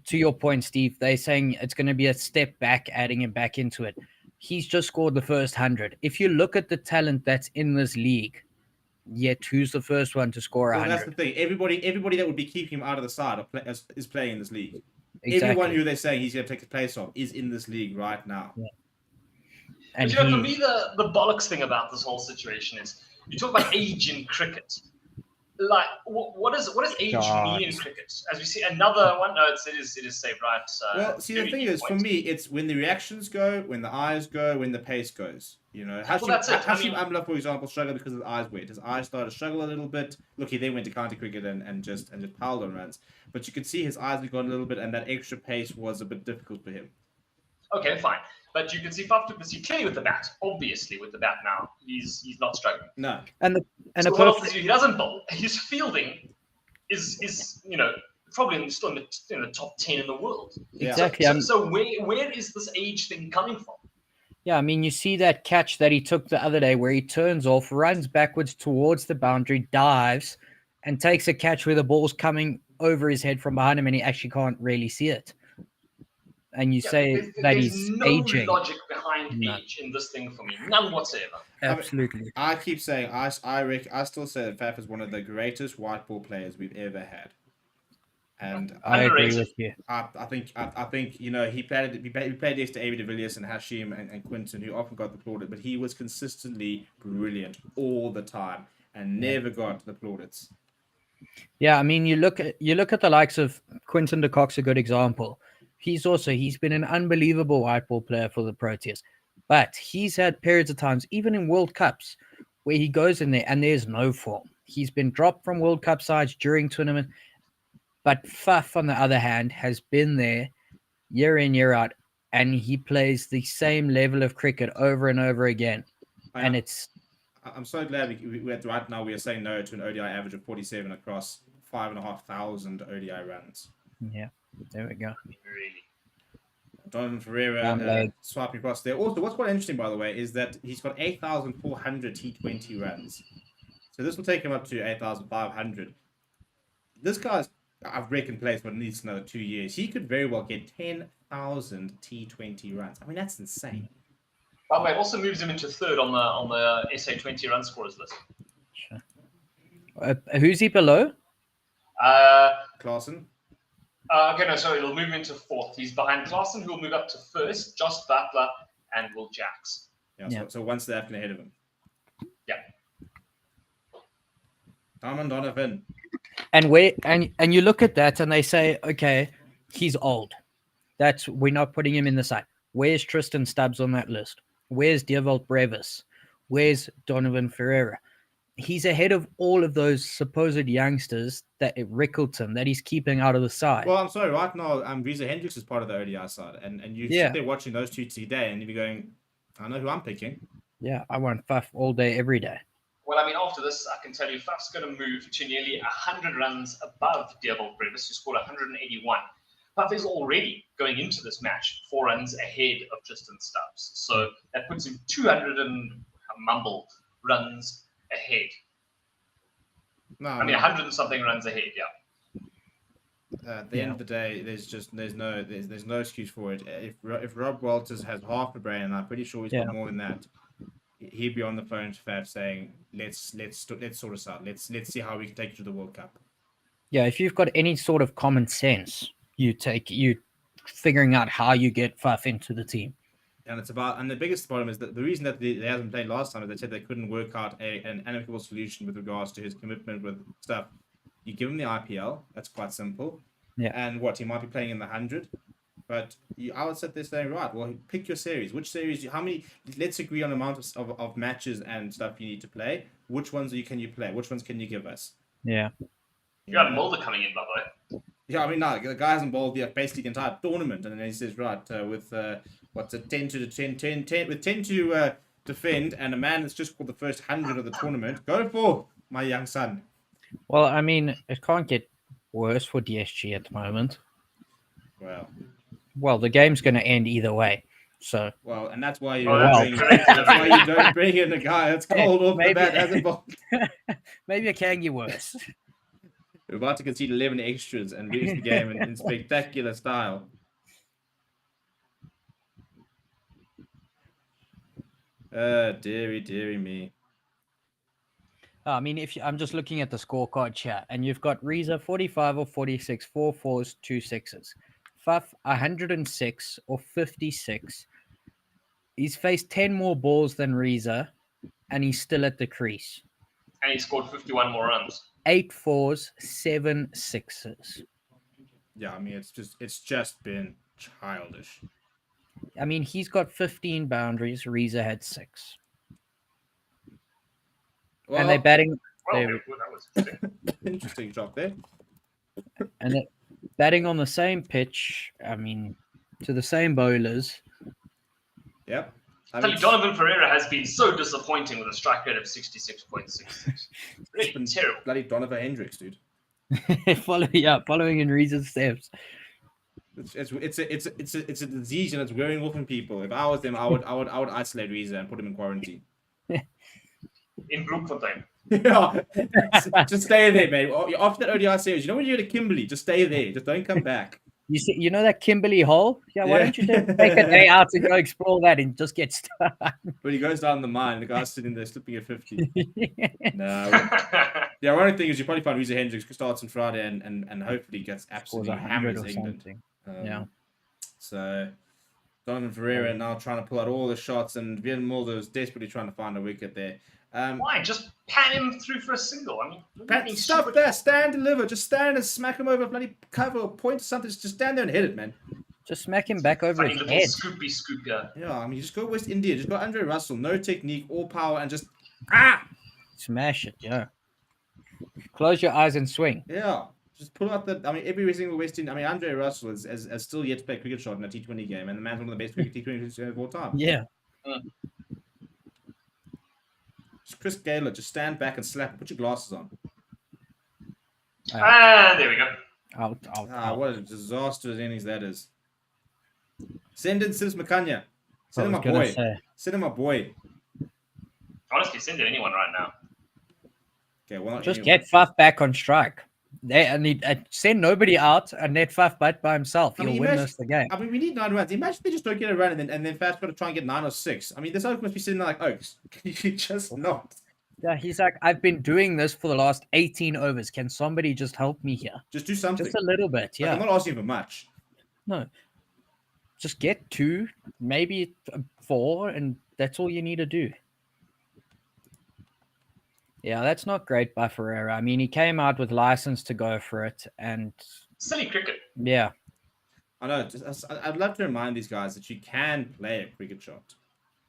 to your point, Steve, they're saying it's going to be a step back, adding him back into it. He's just scored the first 100. If you look at the talent that's in this league, yet who's the first one to score 100? Well, that's the thing. Everybody that would be keeping him out of the side is playing in this league. Exactly. Everyone who they're saying he's going to take his place of is in this league right now. Yeah. And But for me, the bollocks thing about this whole situation is you talk about age in cricket. Like, what does age mean in cricket? As we see another one, no, it is saved, right? Well, see, the thing is, for me, it's when the reactions go, when the eyes go, when the pace goes. You know, Hashim Amla, for example, struggled because his eyes went. His eyes started to struggle a little bit. Look, he then went to county cricket and just piled on runs. But you could see his eyes had gone a little bit, and that extra pace was a bit difficult for him. Okay, fine. But you can see Faf du Plessis clearly with the bat. Obviously, with the bat now, he's not struggling. No. So what else does he do? He doesn't bowl. His fielding is probably still in the top 10 in the world. Yeah. Exactly. So where is this age thing coming from? Yeah, I mean, you see that catch that he took the other day where he turns off, runs backwards towards the boundary, dives, and takes a catch where the ball's coming over his head from behind him and he actually can't really see it. And you say that he's aging. There's no logic behind age in this thing for me. None whatsoever. Absolutely. I keep saying, I still say that Faf is one of the greatest white ball players we've ever had. And I agree Underrated. with you. I think he played next to A.B. de Villiers and Hashim and Quinton, who often got the plaudit, but he was consistently brilliant all the time and never got the plaudits. Yeah, I mean, you look at the likes of Quinton de Kock's a good example. He's been an unbelievable white ball player for the Proteas, but he's had periods of times, even in World Cups, where he goes in there and there's no form. He's been dropped from World Cup sides during tournament, but Faf, on the other hand, has been there year in, year out, and he plays the same level of cricket over and over again. I'm so glad right now we are saying no to an ODI average of 47 across 5,500 ODI runs. Yeah, there we go. Really. Donovan Ferreira swiping across there. Also, what's quite interesting, by the way, is that he's got 8,400 T20 runs. So this will take him up to 8,500. This guy's, I've reckoned, plays for at least another 2 years. He could very well get 10,000 T20 runs. I mean, that's insane. By the way, it also moves him into third on the SA20 run scorers list. Sure. Who's he below? Klaasen. Okay, no, so it'll move him into fourth. He's behind Klaasen, who will move up to first, Josh Butler, and Will Jacks. Yeah. So one step ahead of him. Yeah. Donovan. And you look at that and they say, okay, he's old. We're not putting him in the side. Where's Tristan Stubbs on that list? Where's Dewald Brevis? Where's Donovan Ferreira? He's ahead of all of those supposed youngsters that Rickleton that he's keeping out of the side. Well, I'm sorry. Right now, Visa Hendricks is part of the ODI side, and you sit there watching those two today, and you'll be going, I know who I'm picking. Yeah, I want Faf all day, every day. Well, I mean, after this, I can tell you Faf's going to move to nearly 100 runs above Dewald Brevis, who scored 181. Faf is already going into this match 4 runs ahead of Tristan Stubbs. So that puts him 200 and mumble runs ahead. No, I mean, 100 and something runs ahead, yeah. At the end of the day, there's no excuse for it. If Rob Walters has half a brain, and I'm pretty sure he's got more than that, he'd be on the phone to Faf saying, "Let's sort this out. Let's see how we can take you to the World Cup." Yeah, if you've got any sort of common sense, you figuring out how you get Faf into the team. And the biggest problem is that the reason that they hasn't played last time is they said they couldn't work out an amicable solution with regards to his commitment with stuff. you give him the IPL. That's quite simple. Yeah. And what, he might be playing in the 100. But I would sit there saying, right, well, pick your series. Which series, how many, let's agree on the amount of matches and stuff you need to play. Which ones can you play? Which ones can you give us? Yeah. You got Mulder coming in, by the way. Yeah, I mean, no, the guy hasn't bowled basically the entire tournament. And then he says, right, with, what's it, 10 to 10, with 10 to defend, and a man that's just called the first 100 of the tournament, go for my young son. Well, I mean, it can't get worse for DSG at the moment. Well, the game's going to end either way. So. Well, and that's why that's why you don't bring in a guy that's cold off the bat, hasn't bowled. Maybe it can get worse. We're about to concede 11 extras and lose the game in spectacular style. Deary me. I mean, I'm just looking at the scorecard chat, and you've got Reza 45 or 46, 4 4s, 2 6s. Faf 106 or 56. He's faced 10 more balls than Reza, and he's still at the crease. And he scored 51 more runs. 8 4s, 7 6s. Yeah, I mean, it's just been childish. I mean, he's got 15 boundaries. Reza had 6. Well, and they're batting. Well, that was interesting. Interesting drop there. And they're batting on the same pitch. I mean, to the same bowlers. Yep. I tell you, Jonathan Ferreira has been so disappointing with a strike rate of 66.66. Really terrible. Bloody Donovan Hendricks, dude. Following in Reza's steps. It's a disease and it's wearing off in people. If I was them, I would isolate Reza and put him in quarantine. In Bloemfontein. Yeah, just stay there, mate. After that ODI series, you know when you're at Kimberley, just stay there. Just don't come back. You know that Kimberley hole? Yeah, why don't you just take a day out and go explore that and just get stuck? But he goes down the mine, the guy's sitting there slipping at 50. No. The ironic thing is you probably find Reza Hendricks starts on Friday and hopefully gets absolutely hammered England. Yeah. So Donovan Ferreira now trying to pull out all the shots, and Vian Mulder is desperately trying to find a wicket there. Why? Just pan him through for a single. I mean, stuff there, stand, deliver, just stand and smack him over bloody cover or point to something. Just stand there and hit it, man. Just smack him back over his head. Scoopy scoop, yeah. Yeah, I mean, just go West India, just go Andre Russell, no technique, all power, and just smash it, yeah. Close your eyes and swing. Yeah, just pull out every single West Indian. I mean, Andre Russell has still yet to play a cricket shot in a T20 game, and the man's one of the best T20s of all time. Yeah. Chris Gaylor, just stand back and slap. Put your glasses on. There we go. What a disastrous innings that is. Send in Sims Makanya. Send him my boy. Send him my boy. Honestly, send in anyone right now. Okay, well, just get Faf back on strike. Send nobody out and let Faf bat by himself. He'll win the game. I mean, we need 9 runs. Imagine they just don't get a run and then Faf's got to try and get 9 or 6. I mean, this oak must be sitting there like Oaks. You just not. Yeah, he's like, I've been doing this for the last 18 overs. Can somebody just help me here? Just do something. Just a little bit, yeah. Like, I'm not asking for much. No. Just get 2, maybe 4, and that's all you need to do. Yeah, that's not great by Ferreira. I mean, he came out with license to go for it, and silly cricket. Yeah, I know. I'd love to remind these guys that you can play a cricket shot.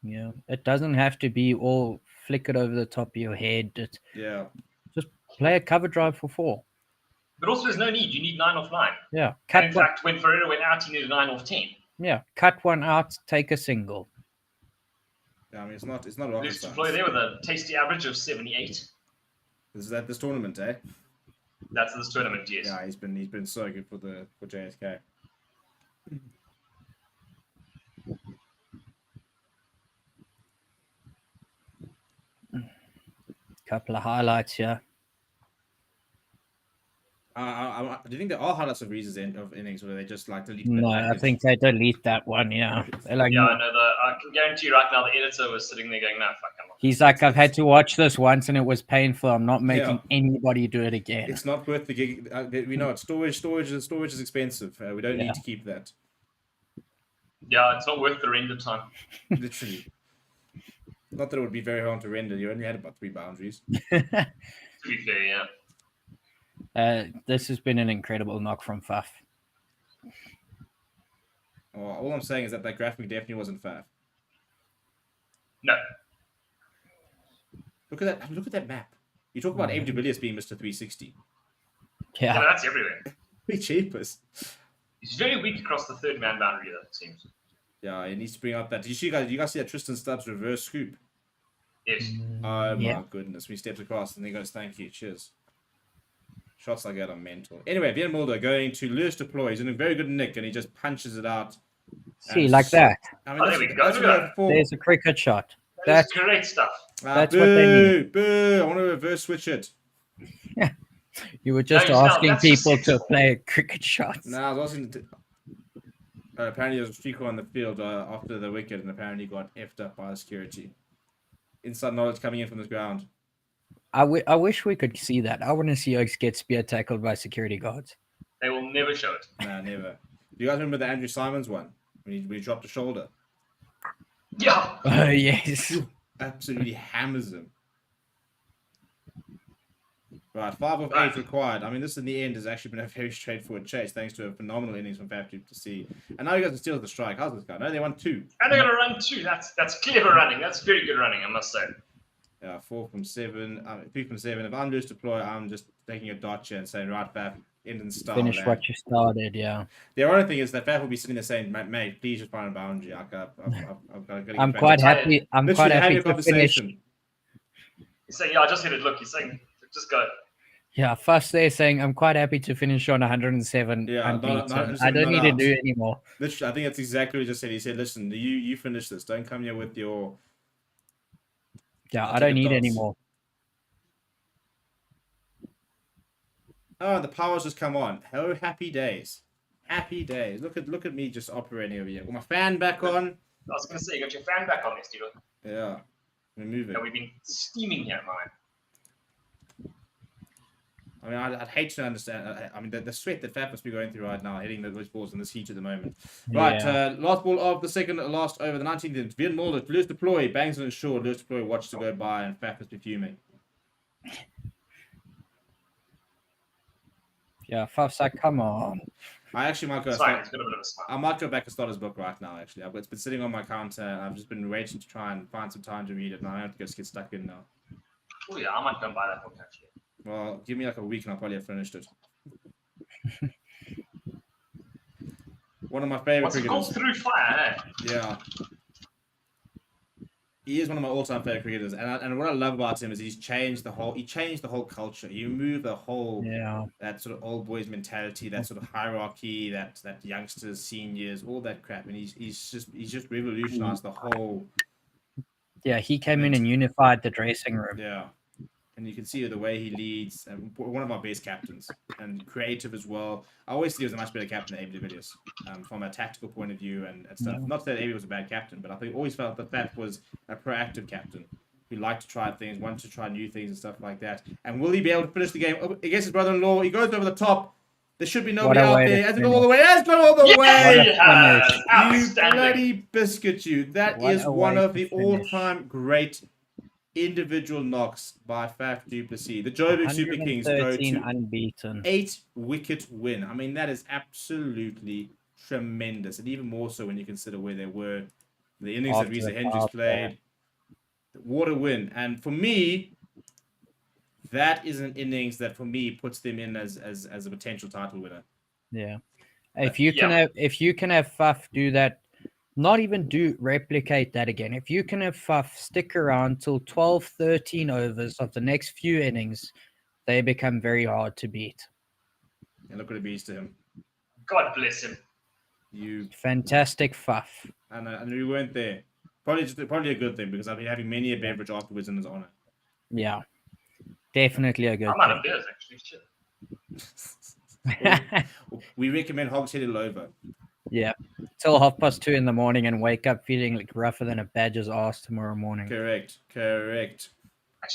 Yeah, it doesn't have to be all flickered over the top of your head. Just play a cover drive for 4. But also, there's no need. You need 9 off 9. Yeah, in fact, when Ferreira went out, he needed 9 off 10. Yeah, cut one out, take a single. Yeah, I mean, it's not rocket science. Deploy there with a tasty average of 78. Is that this tournament, eh? That's this tournament, yes. Yeah, he's been so good for JSK. Couple of highlights here. Do you think there are highlights of Reza's innings, or do they just like delete? No, I think they delete that one. Yeah, like, yeah, I know. I can guarantee you right now, the editor was sitting there going, "No, fuck him." He's like, I've had to watch this once, and it was painful. I'm not making anybody do it again. It's not worth the gig. We know it. Storage is expensive. We don't need to keep that. Yeah, it's not worth the render time. Literally. Not that it would be very hard to render. You only had about 3 boundaries. To be fair, yeah. This has been an incredible knock from Faf. All I'm saying is that graphic definitely wasn't Faf. No. Look at that! Look at that map. You talk about Abe de Villiers being Mr. 360. Yeah, Yeah, that's everywhere. Pretty cheapest. He's very weak across the third man boundary, though, it seems. Yeah, he needs to bring out that. Did you guys see that Tristan Stubbs reverse scoop? Yes. Oh yeah. my goodness! When he steps across and he goes, "Thank you, cheers." Shots like that are mental. Anyway, Van Mulder going to Lewis deploy. He's in a very good nick and he just punches it out. See, like that. I mean, Oh, there we go. that's Look at that. There's a cricket shot. That's That's great stuff. that's boo, what they need. Boo! I want to reverse switch it. You were just No, asking that's just people to six. play cricket shots. No, I was asking. Apparently, there was a streaker on the field after the wicket, and apparently got effed up by the security. Inside knowledge coming in from the ground. I wish we could see that. I want to see us get spear tackled by security guards. They will never show it. Nah, never. Do you guys remember the Andrew Simons one when he dropped a shoulder? Yeah. Oh yes. Absolutely hammers him. Right, 5 of 8 Right. required. I mean, this in the end has actually been a very straightforward chase, thanks to a phenomenal innings from Faf du Plessis. And now you guys are still at the strike. How's this guy? No, they won 2. And they're going to run 2. That's clever running. That's very good running, I must say. Yeah, 4 from 7. 3 from 7. If I'm loose deploy, I'm just taking a dot here and saying, right, Faf, end in style. Finish man. what you started. Yeah. The ironic thing is that Faf will be sitting there saying, mate, please just find a boundary. I've got to get I'm back quite to- happy. I'm quite Literally, have happy your to finish. conversation. He's saying, yeah, I just hit it. Look, he's saying, just go. Yeah, first they're saying I'm quite happy to finish on 107 Yeah, unbeaten. not I don't need to out. do anymore. Literally, I think that's exactly what he just said. He said, listen, you finish this. Don't come here with your... Yeah, I'll I don't take a need toss. anymore. Oh, the power's just come on. Oh, happy days. Happy days. Look at me just operating over here. Got my fan back on. I was going to say, you got your fan back on there, Steve. Yeah. We're moving. And we've been steaming here, man. I mean, I'd hate to understand. I mean, the sweat that Faf must be going through right now, hitting those balls in this heat at the moment. Right, Yeah. last ball of the second, last over the 19th inch. Vian Mulder, Lewis deploy, bangs it in short. Lewis deploy, watch to go by, and Faf must be fuming. Yeah, Faf's like, come on. I actually might go. It's fine. He's got a bit of a smile. I might go back and start his book right now. Actually, it's been sitting on my counter. And I've just been waiting to try and find some time to read it, and I have to just get stuck in now. Oh, yeah, I might go and buy that book, actually. Well, give me like a week, and I'll probably have finished it. One of my favorite What's it called? cricketers. Through Fire, eh? Yeah. He is one of my all-time favorite cricketers, and what I love about him is he changed the whole culture. He removed the whole Yeah. that sort of old boys mentality, that sort of hierarchy, that youngsters, seniors, all that crap, and he's just revolutionized the whole. Yeah, he came in and unified the dressing room. Yeah, and you can see the way he leads. One of our best captains, and creative as well. I always think he was a much better captain than Abe de Villiers, from a tactical point of view and stuff. Yeah. Not that Abe was a bad captain, but I think always felt that Faf was a proactive captain who liked to try things, wanted to try new things and stuff like that. And will he be able to finish the game against his brother-in-law? He goes over the top. There should be nobody What a out way to there. Has it finish. all the way? Has gone all the Yes, way. he has. You Outstanding. bloody biscuit, you. That What is a one way of to the finish. all-time great individual knocks by Faf du Plessis. The Joburg Super Kings go 113 to unbeaten. 8-wicket win. I mean, that is absolutely tremendous. And even more so when you consider where they were, the innings that After Risa the Hendricks half, played. What a win. And for me, that is an innings that, for me, puts them in as a potential title winner. Yeah. If you can have Faf do that, not even replicate that again. If you can have Faf stick around till 12, 13 overs of the next few innings, they become very hard to beat. And look what it means to him. God bless him. You Fantastic Faf. and we weren't there. Probably a good thing, because I've been having many a beverage afterwards in his honor. Yeah. Definitely a good I'm out of beers, actually. Shit. We recommend hogsheaded over. Yeah. Till 2:30 in the morning and wake up feeling like rougher than a badger's ass tomorrow morning. Correct. Actually,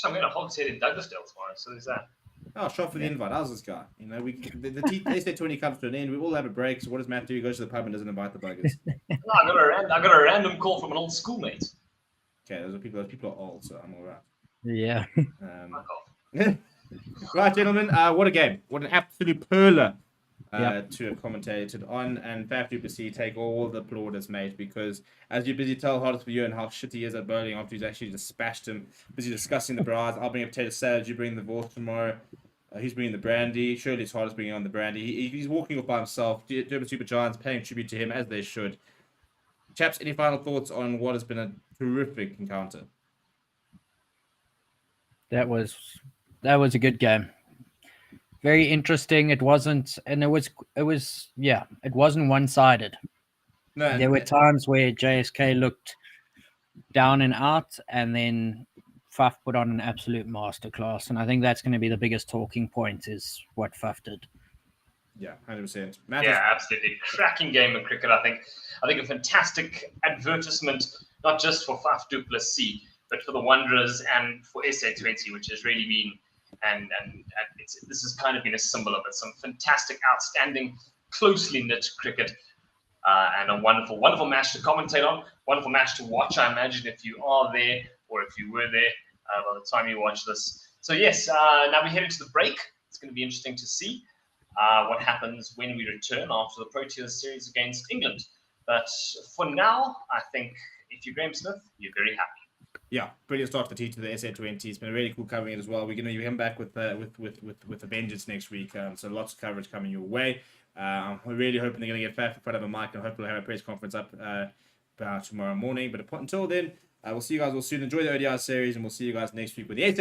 I'm going to Hogshead in Douglasdale tomorrow, so there's that. Oh, shot for the invite. How's this guy? You know, the SA20 comes to an end. We all have a break. So what does Matt do? He goes to the pub and doesn't invite the buggers. No, I got a random call from an old schoolmate. Okay, those people are old, so I'm all right. Yeah. Fuck off. Right, gentlemen. What a game! What an absolute perler Yep. to have commentated on. And Faf du Plessis, take all the plaudits, mate, because as you're busy telling Hardest for you and how shit he is at bowling after he's actually just spashed him, busy discussing the bras. I'll bring a potato salad. You bring the Vorst tomorrow. He's bringing the brandy. Surely it's Hardest bringing on the brandy. He's walking off by himself. Durban Super Giants paying tribute to him as they should. Chaps, any final thoughts on what has been a terrific encounter? That was a good game. Very interesting. It wasn't one-sided. No, There were times where JSK looked down and out, and then Faf put on an absolute masterclass. And I think that's going to be the biggest talking point, is what Faf did. yeah, 100%. Yeah, absolutely. Cracking game of cricket, I think. I think a fantastic advertisement, not just for Faf du Plessis, but for the Wanderers and for SA20, which has really been, and this has kind of been a symbol of it. Some fantastic, outstanding, closely knit cricket, and a wonderful, wonderful match to commentate on, wonderful match to watch, I imagine, if you are there or if you were there by the time you watch this. So yes, now we head into the break. It's going to be interesting to see what happens when we return after the Proteas series against England. But for now, I think if you're Graham Smith, you're very happy. Yeah, brilliant start to the SA20. It's been a really cool covering it as well. We're going to be coming back with a vengeance next week. So lots of coverage coming your way. I'm really hoping they're going to get Faf in front of a mic, and hopefully have a press conference up tomorrow morning. But until then, we'll see you guys all soon. Enjoy the ODI series, and we'll see you guys next week with the SA